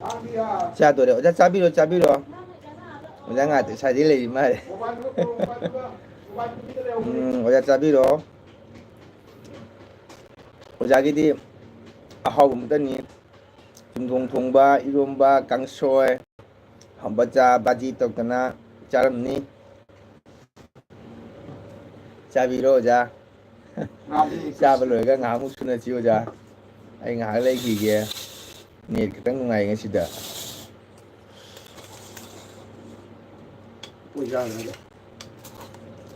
ꯇꯥꯕꯤꯌꯥ ꯆꯥꯗꯣꯔꯦ ꯑꯣꯖꯥ ꯆꯥꯕꯤꯔꯣ 오자 ngã từ sai đi lấy mà 모바일로 모바일 TV를 해오고 오자 짜비로 오자기디 아하고 무더니 중동 통바 이롬바 강소에 한바자 바지 떡나 짜름니 짜비로 오자 짜버 로이가 ngã một xuân chiều o자 ai ngã lấy gì kìa nhiệt cái tăng ngày ngay xịt 보이잖아요.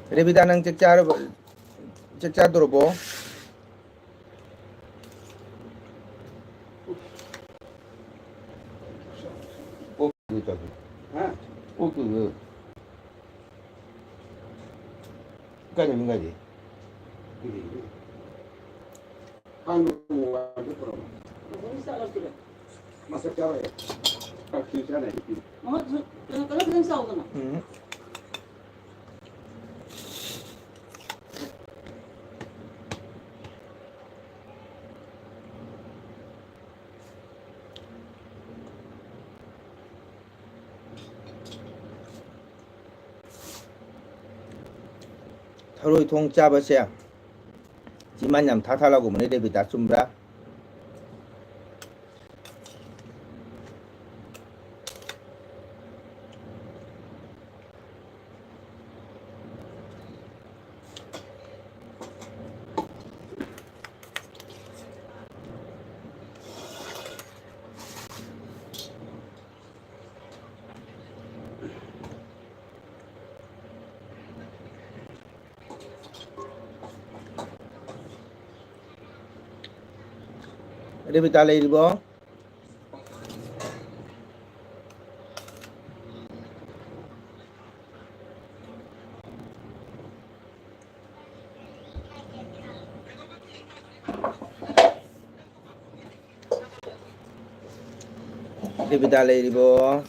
레비다 능 짝짜 들어보 아, 그 까지 민가지 한국 모바일 프로. 너무 싸가지고. 마사 짜와요. 아, 괜찮아요. 그냥 싸우잖아. thổi thong cha ba xe chỉ mà nhằm thả thả là của mình để bị ta xung ra để bị ta lấy đi bố để bị ta lấy đi bố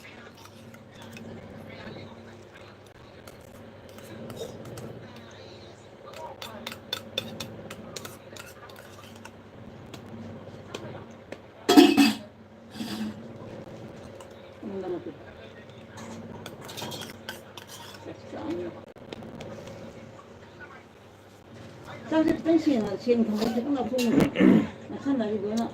당신은 지금 방금 끝나고 보는 거. 나 찬다기 뭐나.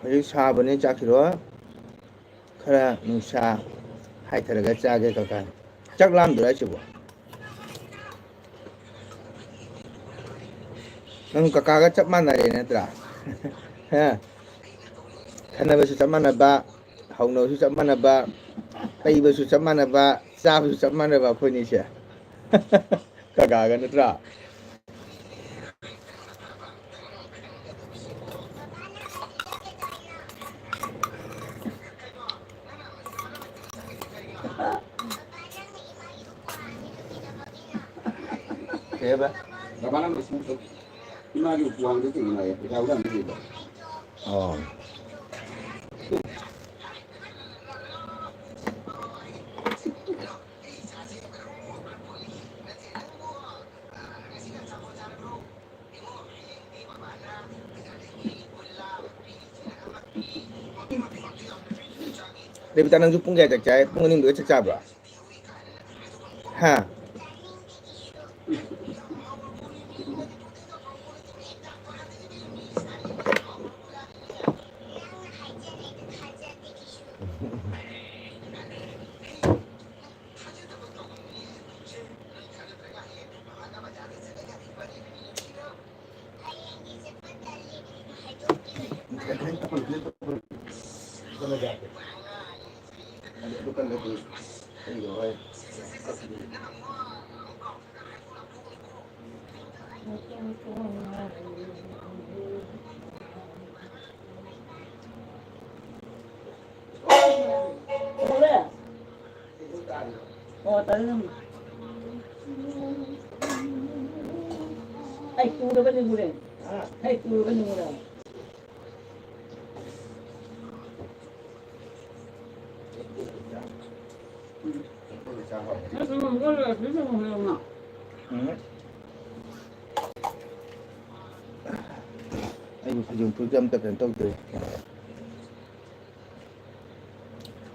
ꯍꯧꯖꯤꯛ ꯁꯥꯕꯅꯤ ꯆꯥꯈꯤꯔꯣ ꯈꯔ ꯅꯨꯡꯁꯥ ꯍꯥꯏꯊꯔꯒ ꯆꯥꯒꯦ ꯀꯀꯥ ꯆꯥꯛ ꯂꯥꯝꯗꯣꯏꯔꯥ ꯍꯥꯏꯁꯤꯕꯣ ꯅꯪ ꯀꯀꯥꯒ ꯆꯞ ꯃꯥꯟꯅꯔꯦ ꯅꯠꯇ꯭ꯔꯥ ꯈꯟꯅꯕꯁꯨ ꯆꯞ ꯃꯥꯟꯅꯕ ꯍꯧꯅꯕꯁꯨ ꯆꯞ ꯃꯥꯟꯅꯕ ꯇꯩꯕꯁꯨ ꯆꯞ ꯃꯥꯟꯅꯕ ꯆꯥꯕꯁꯨ ꯆꯞ ꯃꯥꯟꯅꯕ ꯑꯩꯈꯣꯏꯅꯤꯁꯦ ꯀꯀꯥꯒ ꯅꯠꯇ꯭ꯔꯥ thế ba 나만한 거 있으면 이마기 부항도 되나요? 야우라 안 되죠. 어 để ta đang giúp pung gà chặt trái pung ninh đứa chắc chạp à ha 그래. 다른. 아이, 누가 가지고 그래. 아이, 누가 가지고 그래. 이거를 그래서 먹으려나? 응? 아이고 지금 불좀 때문에 떡들.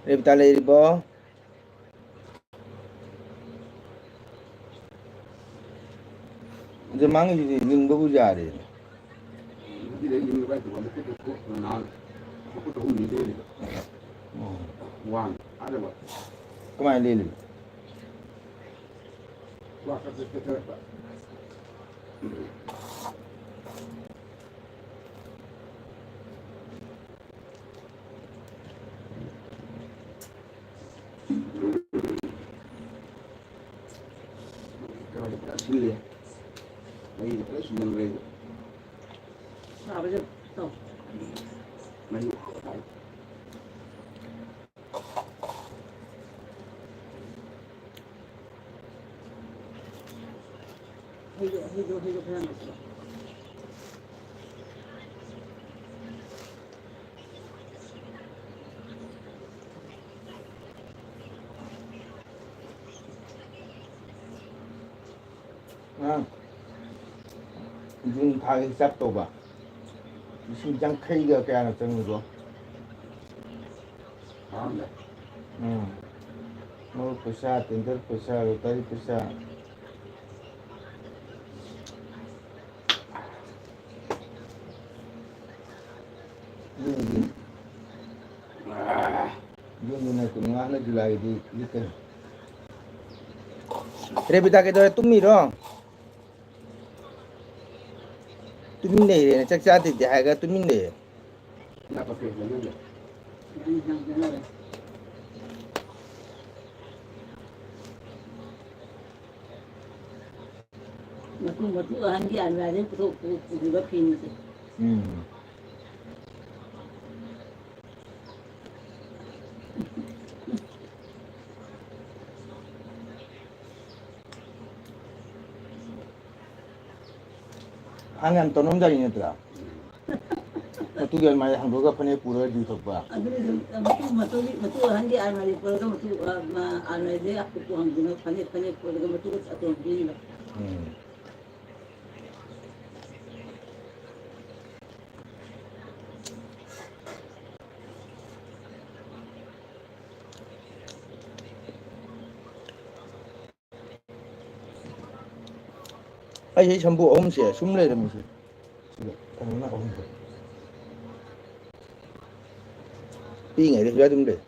레비타 레이버. 이제 망이 지금 거 보지 않아. 이래 이거 가지고 완전 그거 나 그것도 운이 되네. 왕 아래 봐. 그만 레리. 와 그때 봐. 그러니까 실례. 아이 그래서 뭐 아버지 또 많이 해줘 그냥 했어. 아, 이건 다 হিসাব도 봐. 심장 크기가 꽤 하나 적는 거. 다음에 응. 뭐 부사, 덴들 부사, 로타리 부사. 이건 눈에 그냥 하나 줄라야 돼. 이렇게. 레비타 cái ตุ้ 밀어. ตุ้민네 짝짝이 때 하가 ตุ้민네. 나 밖에 있는데 그냥 mà anh với anh ra đến tôi có phim gì 한양 또 놈자리 있더라. 어떻게 얼마에 한국가 편에 불어 주석 봐. mà tôi anh với anh mà đi tôi có mà anh này đấy tôi hàng nó phane tôi có tôi có tôi đi là 아이 전부 옴새 숨내 이러면서 지금 얼마나 옴새 빙에 이렇게 해야 되는데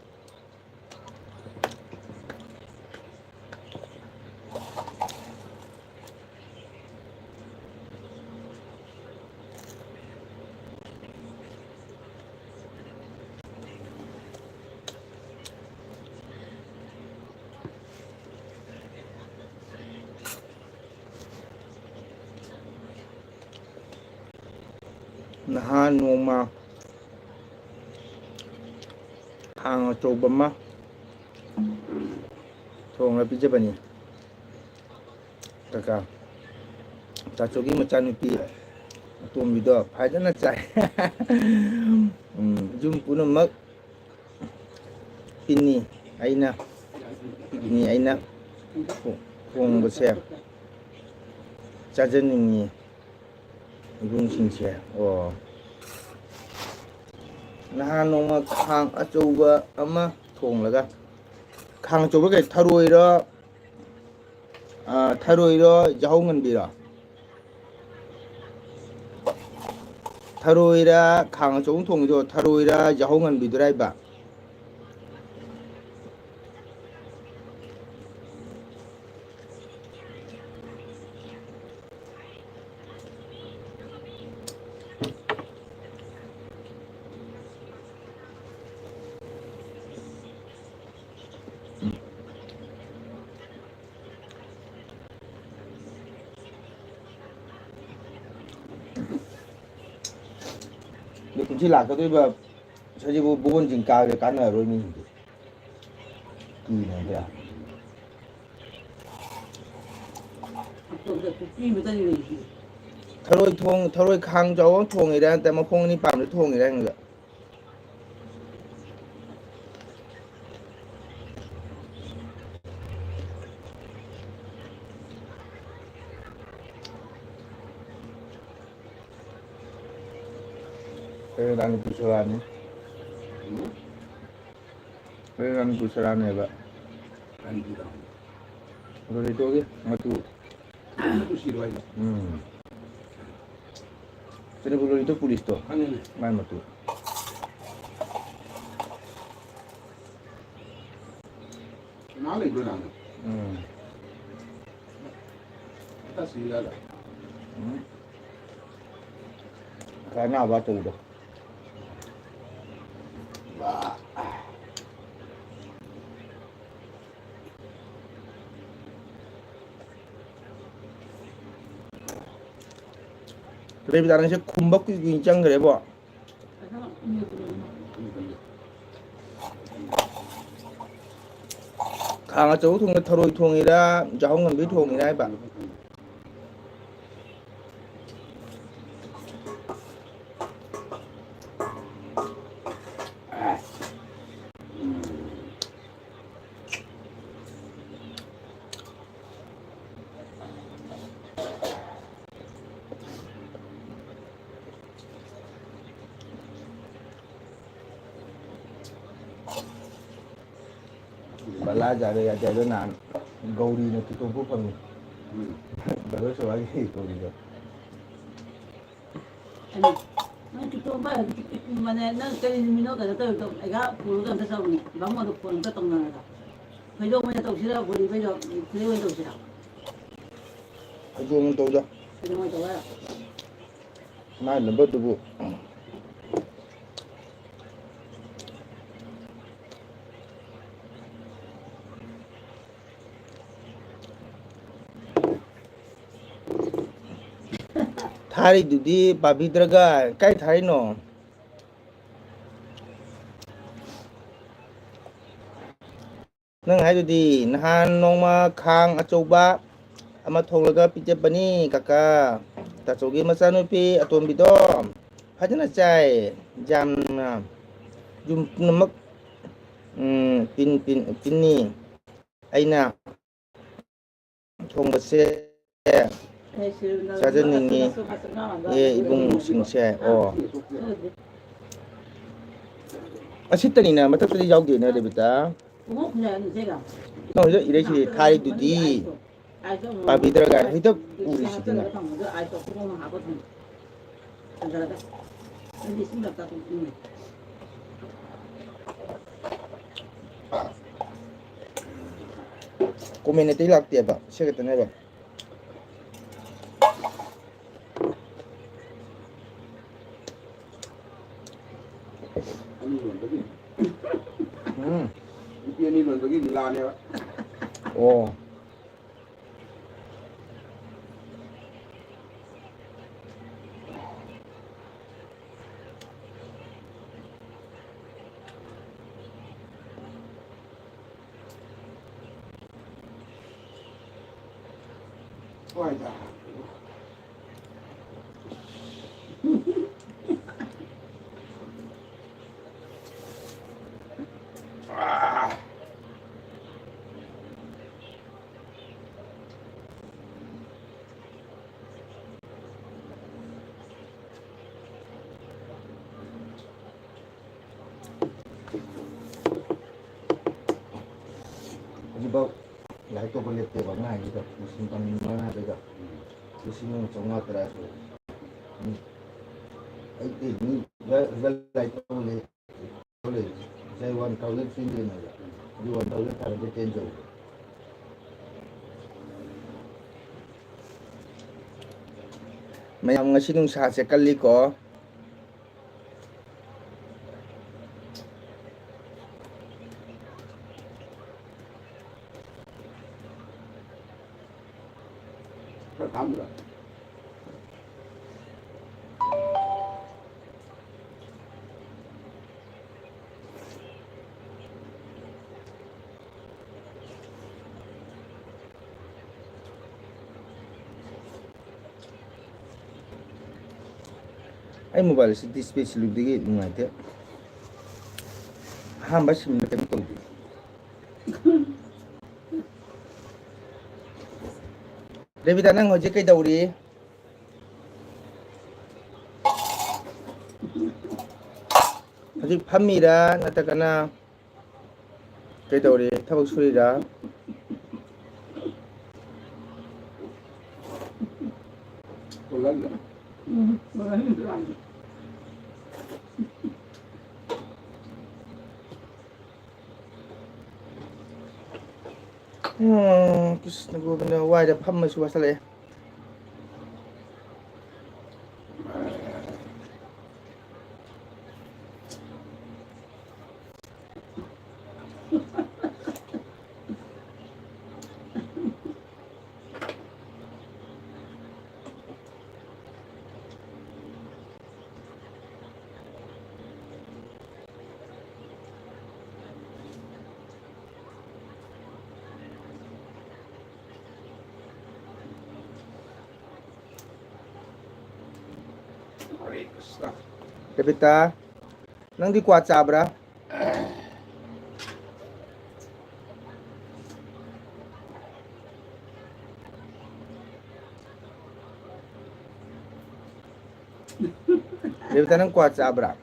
한 놈마 hàng trâu bấm á thong là bây giờ bani kaka ta chogi macam ni tum video phải rất là chạy zoom puno mak pini aina pini aina kung bese 짜증이 이공신체 나한 놈아 강 아쩌우가 아마 통라가 강 쪽으로 타로이라 타로이라 야홍은 비라 타로이라 강 쪽은 통도 타로이라 야홍은 비드라이바 cũng chỉ là cái tôi mà sao chứ bố con chừng cao để cắn ở rồi mình kỳ này kìa thổi khang cháu thùng này ra, tại mà không đi bám được thùng này ra nữa. 나는 부서라니. 나는 부서라네가. 아니 그다. 우리 저기 아주 또 싫어해. Jadi belum itu pulis tuh, 아니 main tuh. 나를 그러나. 다시 일하라. Karena apa tuh udah? 그래 비다는 시 kum박구 인장 그래 봐. 강아 쪽 통에 터로이 통이라 자홍은 미 통이라 해봐. Bala jare ya jare nan gauri na kito bu pang bala so lagi gauri jo 아니 난 그쪽 봐 만에 난 때리는 민호가 또 애가 부르가 돼서 mam마도 보는 거 동나라다 배조 뭐야 또 싫어 우리 배조 그래도 또 싫어 ajo mun tawda 배조 뭐 좋아요 na number dubu Thari dudi babi draga kai thari no nang hai dudi nahan nongma khang achouba ama thonglaga pijabani kaka tachogi machanupi atombido phajana chai jamna jum namak pinni aina thongbase 사전님이 예 이봉 싱세 아시더니나 마탁들이 야우게네 레비다 뭐 그냥 제가 너 이래시 타이 두디 바비 들어가 히덕 우리 시드나 아이도 그거만 하거든 안 잘하다 근데 심각하다 고민에 때락대 봐 시겠다 내봐 아니 원더기. 이편이 원더기 라네. 오 와이다. Diba lahat ko kulit diba nga dito musim kami mana diba musim yung songa teraso ay ni lahat ko kulit kulit saya 1,000 sindri na di 1,000 talaga change mayam nga sinong sa sekali ko 감사. ay mobile si display silub digi ngate hamba sim na kami to Revita nang hoje kay dauri ꯍꯧꯖꯤꯛ ꯐꯝꯃꯤꯔꯥ ꯅꯠꯇ꯭ꯔꯒꯅ ꯀꯩꯗꯧꯔꯤ ꯊꯕꯛ ꯁꯨꯔꯤꯔꯥ ꯄꯨꯜꯂꯒ ꯀ꯭ꯔꯤꯁꯅ ꯒꯣꯕꯤꯟꯗ ꯋꯥꯏꯗ ꯐꯝꯃꯁꯨ ꯋꯥꯁꯜꯂꯛꯑꯦ Hare Krishna. ꯔꯦꯕꯤꯇꯥ ꯅꯪꯗꯤ ꯀ꯭ꯋꯥ ꯆꯥꯕ꯭ꯔꯥ ꯔꯦꯕꯤꯇꯥ ꯅꯪ ꯀ꯭ꯋꯥ ꯆꯥꯕ꯭ꯔꯥ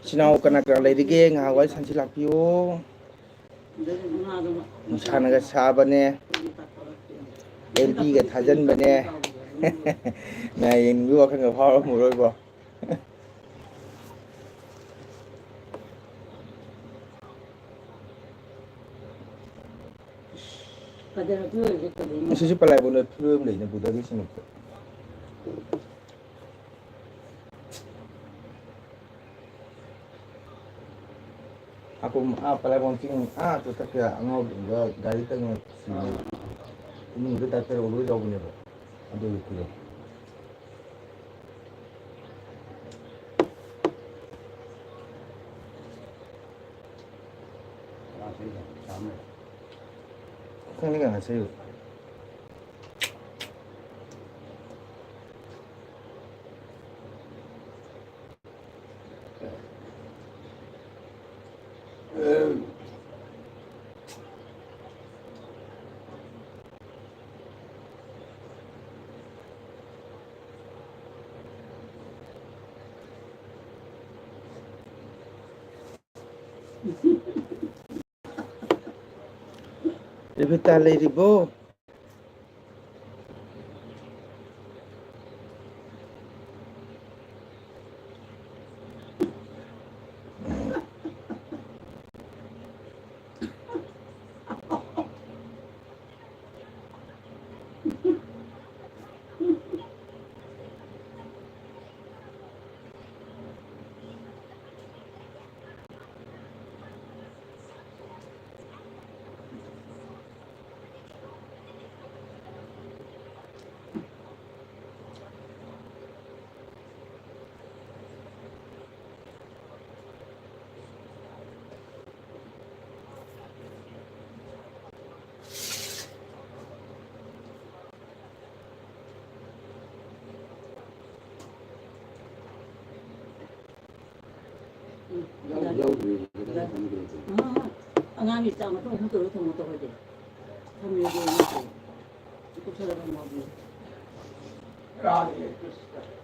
ꯏꯆꯤꯟ ꯀꯅꯥ ꯀꯅꯥ ꯂꯩꯔꯤꯒꯦ ꯉꯥꯏꯍꯥꯛ ꯋꯥꯔꯤ ꯁꯥꯟꯁꯤ ꯂꯥꯛꯄꯤꯌꯨ ꯅꯨꯡꯁꯥꯅꯒ ꯁꯥꯕꯅꯦ LPꯒ ꯊꯥꯖꯤꯟꯕꯅꯦ ꯃꯌꯥ ꯌꯦꯡꯅꯤꯡꯕꯒꯤ ꯋꯥꯈꯜꯒ ꯐꯥꯎꯔꯝꯃꯔꯣꯏꯀꯣ ꯑꯁꯤꯁꯨ ꯄꯂꯥꯏꯕꯣꯟꯗ ꯐꯤꯔꯣꯏ ꯑꯃ ꯂꯩꯅ ꯕꯨꯙꯒꯤ ꯁꯤꯃꯛꯇ ꯄꯂꯥꯏꯕꯣꯟ ꯆꯤꯡ ꯆꯠꯈ꯭ꯔꯦ ꯑꯉꯥꯎꯕ ꯒꯥꯔꯤ ꯇꯪꯅ ꯏꯃꯨꯡꯗ ꯗꯥꯛꯇꯔ ꯑꯣꯏꯔꯣꯏ ꯇꯧꯕꯅꯦꯕ ꯑꯗꯨꯒꯤ ꯐꯤꯔꯣ ꯈꯪꯗꯦ ꯀꯅꯥ ꯉꯁꯤ ꯔꯦꯕꯤꯇꯥ ꯂꯩꯔꯤꯕꯣ ꯑꯉꯥꯡꯒꯤ ꯆꯥꯛ ꯃꯇꯨꯡ ꯑꯍꯨꯝ ꯇꯧꯔ ꯊꯣꯡꯕ ꯇꯧꯔꯗꯤ ꯊꯝꯃꯦꯗꯤ ꯀꯨꯞꯁꯜꯂꯒ ꯉꯥꯎꯕꯤ Hare Krishna.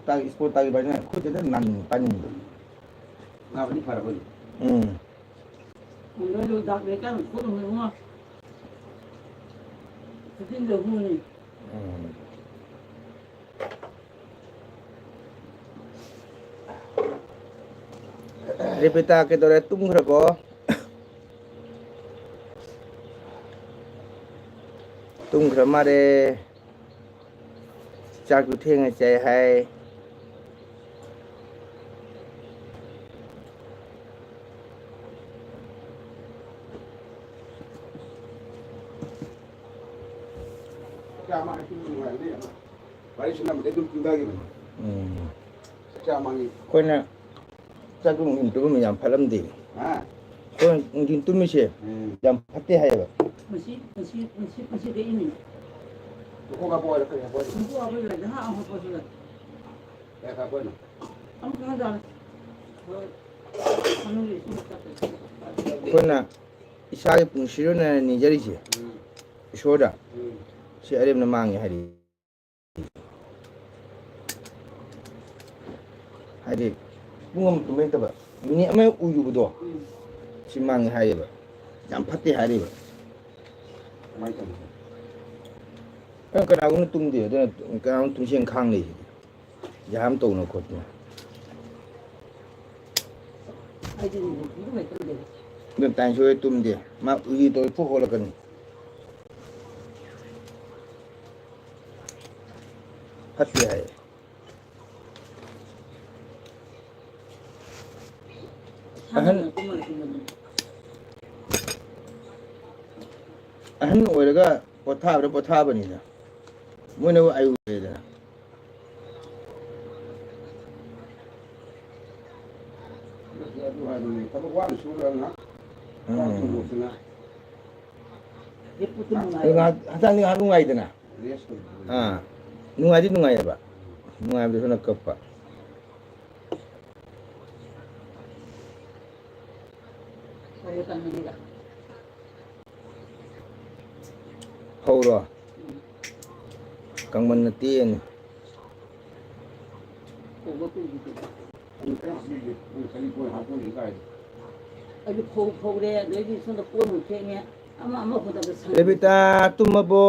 딱 스포츠 따기 바지는 코트는 난 빠집니다. Ngabani paraboli. 오늘도 나 내가 고른 거 그진데 후니 Revita kedore tumgrako. Tumgra mare. ꯆꯥꯛꯇꯨ ꯊꯦꯡꯅ ꯆꯥꯏ ꯍꯥꯏ Sama itu ini apa? Baik sudah itu juga gitu. Sama ini. ꯑꯩꯈꯣꯏꯅ ꯆꯥꯛꯇꯨ ꯅꯨꯡꯊꯤꯟ ꯇꯨꯝꯕ ꯌꯥꯝ ꯐꯠꯂꯝꯗꯦ Ah. ꯑꯩꯈꯣꯏꯅ ꯅꯨꯡꯊꯤꯟ ꯇꯨꯝꯃꯤꯁꯦ ꯌꯥꯝ ꯐꯠꯇꯦ ꯍꯥꯏꯌꯦꯕ Masih kayak ini. Kok enggak boleh kayak boleh. Aku apa lagi? Ha, apa sudah? Ya enggak boleh. Kamu kan ada. Kamu ini ꯑꯩꯈꯣꯏꯅ ꯏꯁꯥꯒꯤ ꯄꯨꯟꯁꯤꯔꯣꯟꯅ ꯅꯤꯖꯔꯤꯁꯦ ꯏꯁꯣꯔꯗ ꯁꯤ ꯑꯔꯦꯝꯅ ꯃꯥꯡꯉꯦ ꯍꯥꯏꯔꯤ ꯍꯥꯏꯗꯤ ꯄꯨꯡ ꯑꯃ ꯇꯨꯝꯕ ꯅꯠꯇꯕ ꯃꯤꯅꯤꯠ ꯑꯃ ꯎꯌꯨꯕꯗꯣ ꯁꯤ ꯃꯥꯡꯉꯦ ꯍꯥꯏꯌꯦꯕ ꯌꯥꯝ ꯐꯠꯇꯦ ꯍꯥꯏꯔꯤꯕ ꯀꯅꯥꯒꯨꯝꯕ ꯇꯨꯝꯗꯦ ꯑꯗꯨꯅ ꯀꯅꯥꯒꯨꯝꯕ ꯇꯨꯝꯁꯦꯟ ꯈꯥꯡ ꯂꯩꯁꯤꯗꯤ ꯌꯥꯝ ꯇꯧꯅ ꯈꯣꯠꯇꯅ ꯑꯗꯨꯅ ꯇꯥꯏꯝꯁꯨ ꯇꯨꯝꯗꯦ ꯃꯥ ꯎꯏ ꯇꯧꯔ ꯐꯨꯛ ꯍꯣꯠꯂꯛꯀꯅꯤ ꯐꯠꯇꯦ ꯍꯥꯏꯌꯦ ꯑꯍꯟ ꯑꯣꯏꯔꯒ ꯄꯣꯊꯥꯕꯅꯤꯅ ꯃꯣꯏꯅꯕꯨ ꯑꯌꯨꯛꯗꯅ Tapi wah sudah hꯛꯆꯥꯡꯗꯤ ꯉꯥꯏꯍꯥꯛ ꯅꯨꯡꯉꯥꯏꯗꯅ ꯅꯨꯡꯉꯥꯏꯗꯤ ꯅꯨꯡꯉꯥꯏꯌꯦꯕ ꯅꯨꯡꯉꯥꯏꯕꯗꯨ ꯁꯣꯝꯗ ꯀꯞꯄ ꯐꯧꯔꯣ ꯀꯪꯃꯟꯅ ꯇꯦꯛꯑꯅꯤ ꯑꯩꯗꯤ ꯐꯧꯔꯦ ꯑꯗꯩꯗꯤ ꯁꯣꯝꯗ ꯀꯣꯟꯃꯨꯛ ꯐꯦꯡꯉꯦ ꯑꯃ ꯈꯨꯗꯛꯇ ꯁꯪꯉꯦ ꯔꯦꯕꯤꯇꯥ ꯇꯨꯝꯃꯕꯣ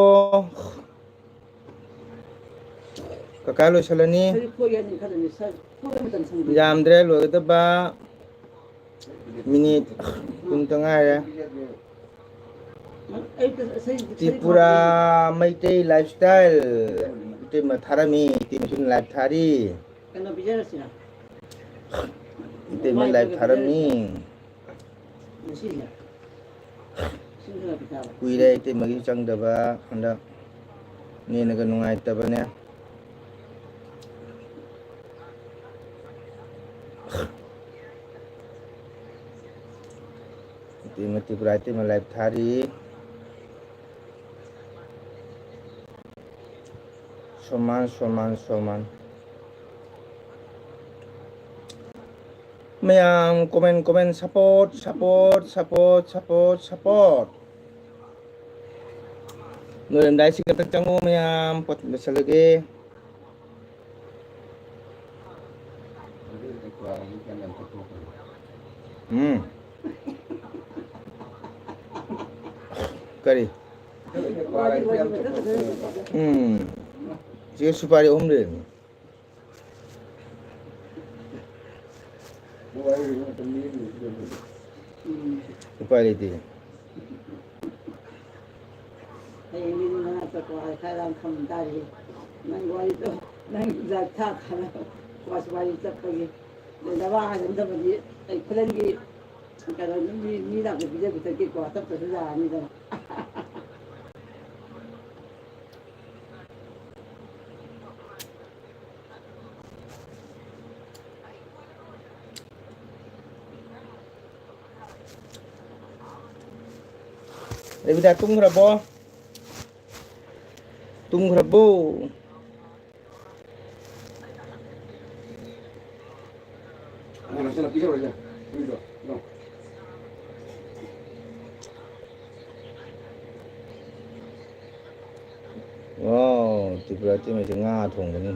ꯀꯀꯥ ꯂꯣꯏꯁꯤꯜꯂꯅꯤ ꯌꯥꯝꯗ꯭ꯔꯦ ꯂꯣꯏꯒꯗꯕ ꯃꯤꯅꯤꯠ ꯀꯨꯟꯇ ꯉꯥꯏꯔꯦ ꯇ꯭ꯔꯤꯄꯨꯔꯥ ꯃꯩꯇꯩ ꯂꯥꯏꯐ ꯁ꯭ꯇꯥꯏꯜ ꯏꯇꯩꯃ ꯊꯥꯔꯝꯃꯤ ꯏꯇꯩꯃꯁꯨ ꯂꯥꯏꯐ ꯊꯥꯔꯤ ꯀꯩꯅꯣ ꯄꯤꯖꯔꯁꯤꯔ ꯏꯇꯩꯃ ꯂꯥꯏꯐ ꯊꯥꯔꯝꯃꯤ ꯀꯨꯏꯔꯦ ꯏꯇꯩꯃꯒꯤ ꯆꯪꯗꯕ ꯍꯟꯗꯛ ꯅꯦꯅꯒ ꯅꯨꯡꯉꯥꯏꯇꯕꯅꯦ ꯏꯇꯩꯃ ꯇ꯭ꯔꯤꯄꯨꯔꯥ ꯏꯇꯩꯃ ꯂꯥꯏꯐ ꯊꯥꯔꯤ ꯁꯣꯃꯥꯟ ꯃꯌꯥꯝ ꯀꯣꯃꯦꯟ ꯁꯞꯄꯣꯔꯠ ꯂꯣꯏꯔꯝꯗꯥꯏꯁꯤ ꯈꯛꯇꯪ ꯆꯪꯉꯣ ꯃꯌꯥꯝ ꯄꯣꯠ ꯂꯣꯏꯁꯤꯜꯂꯒꯦ ꯀꯔꯤ ꯁꯤꯒ ꯁꯨꯄꯥꯔꯤ ꯑꯍꯨꯝ ꯂꯩꯔꯝꯃꯤ ꯎꯄꯥꯏ ꯂꯩꯇꯦ ꯍꯌꯦꯡꯗꯤ ꯅꯪ ꯆꯠꯄ ꯈꯔ ꯈꯝ ꯇꯥꯔꯤ ꯅꯪ ꯋꯥꯔꯤꯗꯣ ꯅꯪ ꯊꯥ ꯈꯔ ꯋꯥꯔꯤ ꯆꯠꯄꯒꯤ ꯂꯩꯗꯕ ꯍꯥꯏꯖꯟꯗꯕꯗꯤ ꯑꯩ ꯈꯨꯂꯪꯒꯤ ꯀꯩꯅꯣ ꯃꯤ ꯂꯥꯛꯄ ꯄꯤꯖ ꯄꯤꯊꯛꯀꯦꯀꯣ ꯆꯠꯄꯁꯨ ꯌꯥꯔꯅꯤꯗꯅ ꯔꯦꯕꯤꯇꯥ ꯇꯨꯝꯈ꯭ꯔꯕꯣ ꯋꯥꯎ ꯇ꯭ꯔꯤꯄꯨꯔꯥ ꯏꯇꯩꯃꯁꯦ ꯉꯥ ꯊꯣꯡꯕꯅꯤ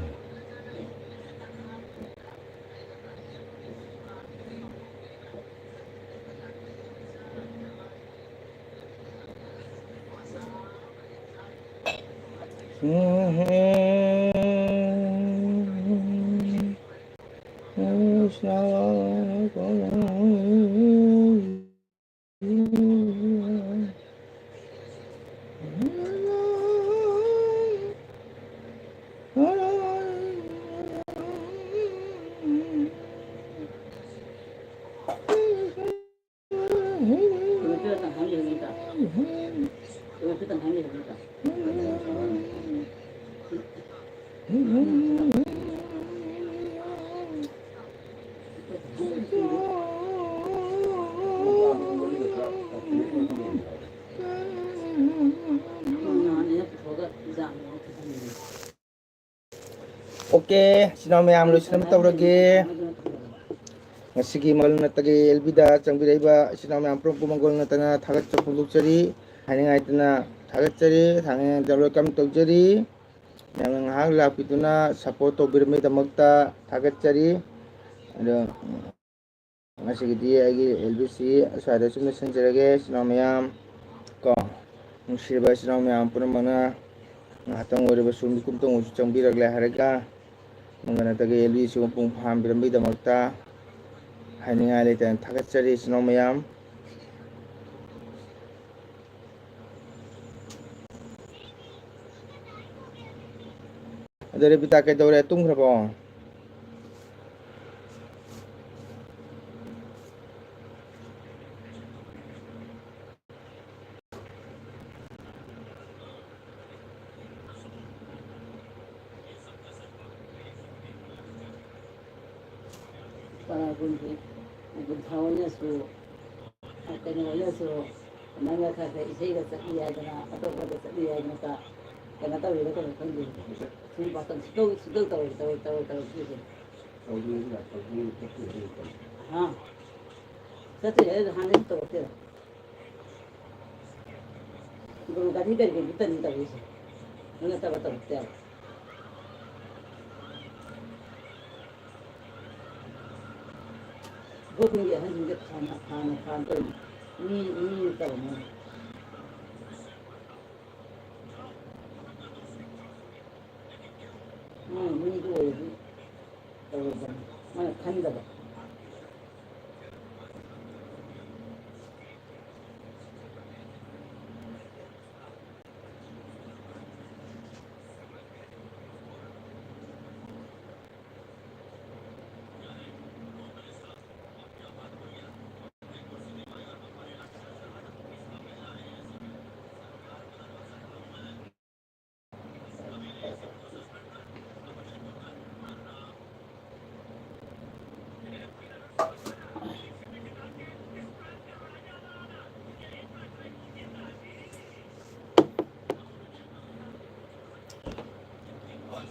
이거 그때 많이 해보니까. 오케이, sinama lo sinama tawrage. Ngasigi mal na tagi elbida changbiraiba sinama ampro pumangol na tana thagat chapulukchari haningai tana thagatchari thangeng jaloi kam tawjari yang hang lapituna support tawbirmai damakta thagatchari ado ngasigi di agi LBC asada sumna sanjarage sinama yam ko nungsiba sinama yam punamana hatang oriba sumbi kumtong usu changbiragle haraga mangana tagi LBC pung pham birmai damakta haningai letan thagatchari sinama yam adare bita kai dore tumgrabo Paragunti, Buddhawanyasu, Atenwayasu, Nangaka, Isaiah Sakiadana, Atoka Sakiadana, Kanata, Sri Batan, still huh? Such a hundred to hotel. Guru Gadi get written in the vision. Another hotel. Booking the 100 pound, me, Canada.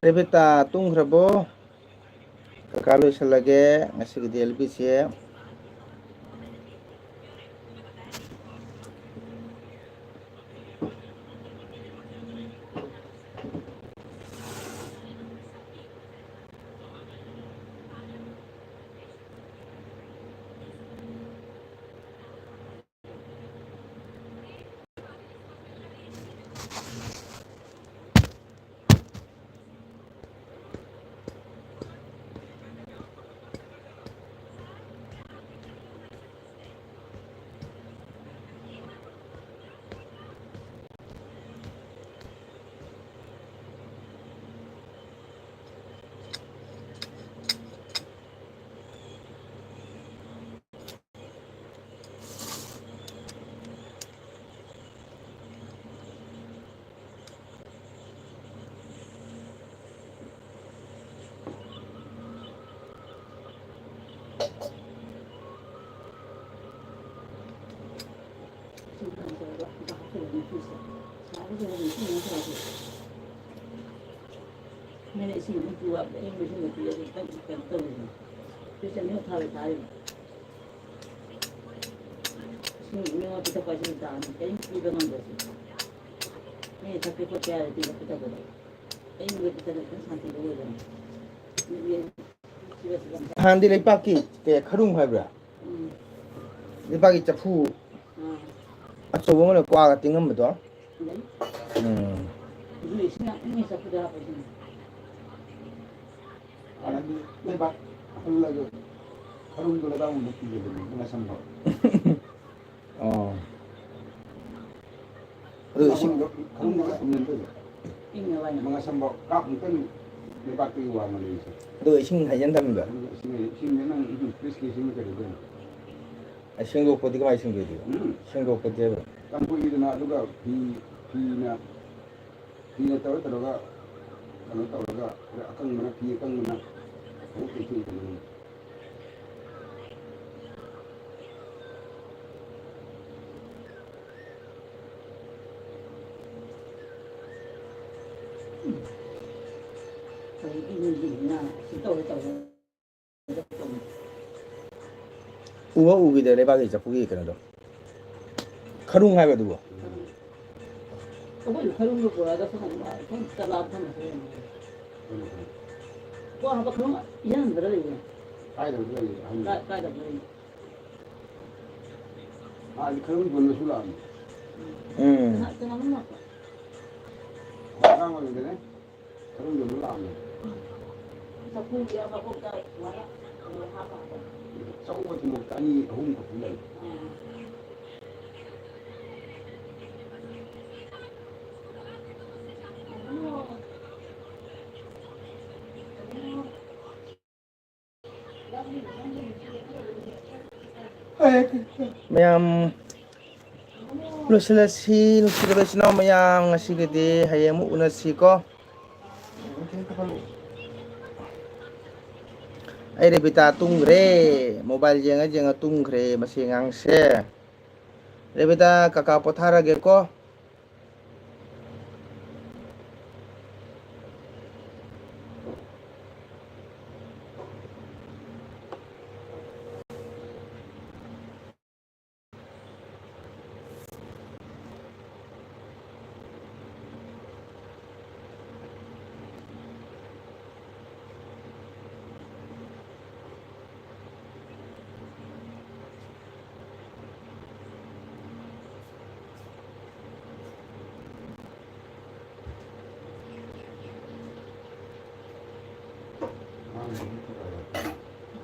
Rebeta tunggrabo kakalo salage ngasigi di LBC Mene isi buku apa yang mesti mesti jadi kantor ini. Biasanya tahu tahu. Sini memang kita pasti tahu. Kain juga nggak sih. Ini tapi kok cara tidak kita boleh. Kain juga kita nak santai dulu kan. Ini handi lepaki ke kharung haibra lepaki chafu achobong le kwa ga tingam do ini sini sepeda apa sini? Alagi lebat lagi karung dulu tahu mesti jadi nggak sambal. Oh. Karung dulu menentu. Ini awalnya. Mga sambal kap mungkin lebat itu uang Malaysia. 너 싱 하얀답니다. sini nang itu fish sini kerja. 싱고 코디가 많이 싱고지. 싱고 코디. Kampung itu nak juga di Fina tawag ano tawaga akang mana fi kang mana ko ke ke Rồi in gì nào thì tôi 우와 우기대 레바게 있자 보기 있거든. 카룽 하베 누구? tôi không được rồi đó không phải không ta làm không được qua học không yên rồi đấy ai được cái gì cái được đấy ai 그런 건 술안 cái nó mất 건강한 건데 그런 건 술안 sau khi đi vào công ty quá sau khi một cái hôm của mình mayam lusilasi lusilasi na mayam ngasi gede hayamu unasi ko ai re bita tungre mobile jenga tungre masingang se re bita kakak pothara ge ko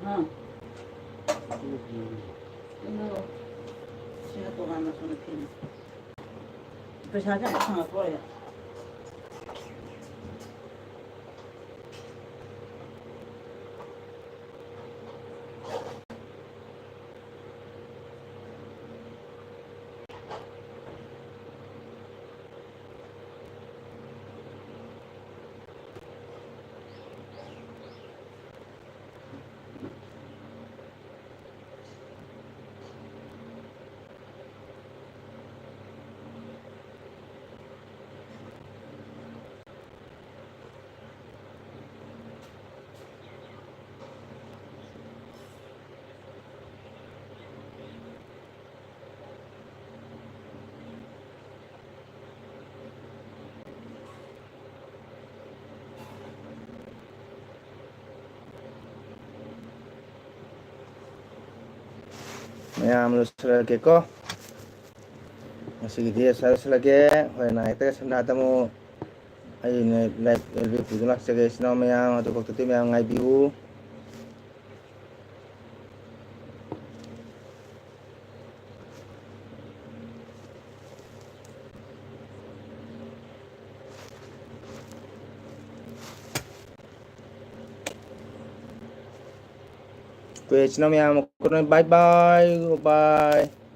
हाँ siya to nga nasunod yun pero sa akin ang ako ya mayam lusilage ko ngasi gede salage hoy na ite sanda tamo ai ne live elbe pudulak sege sino mayam to kokte mayam ngai biu Kue sino mayam ko bye bye bye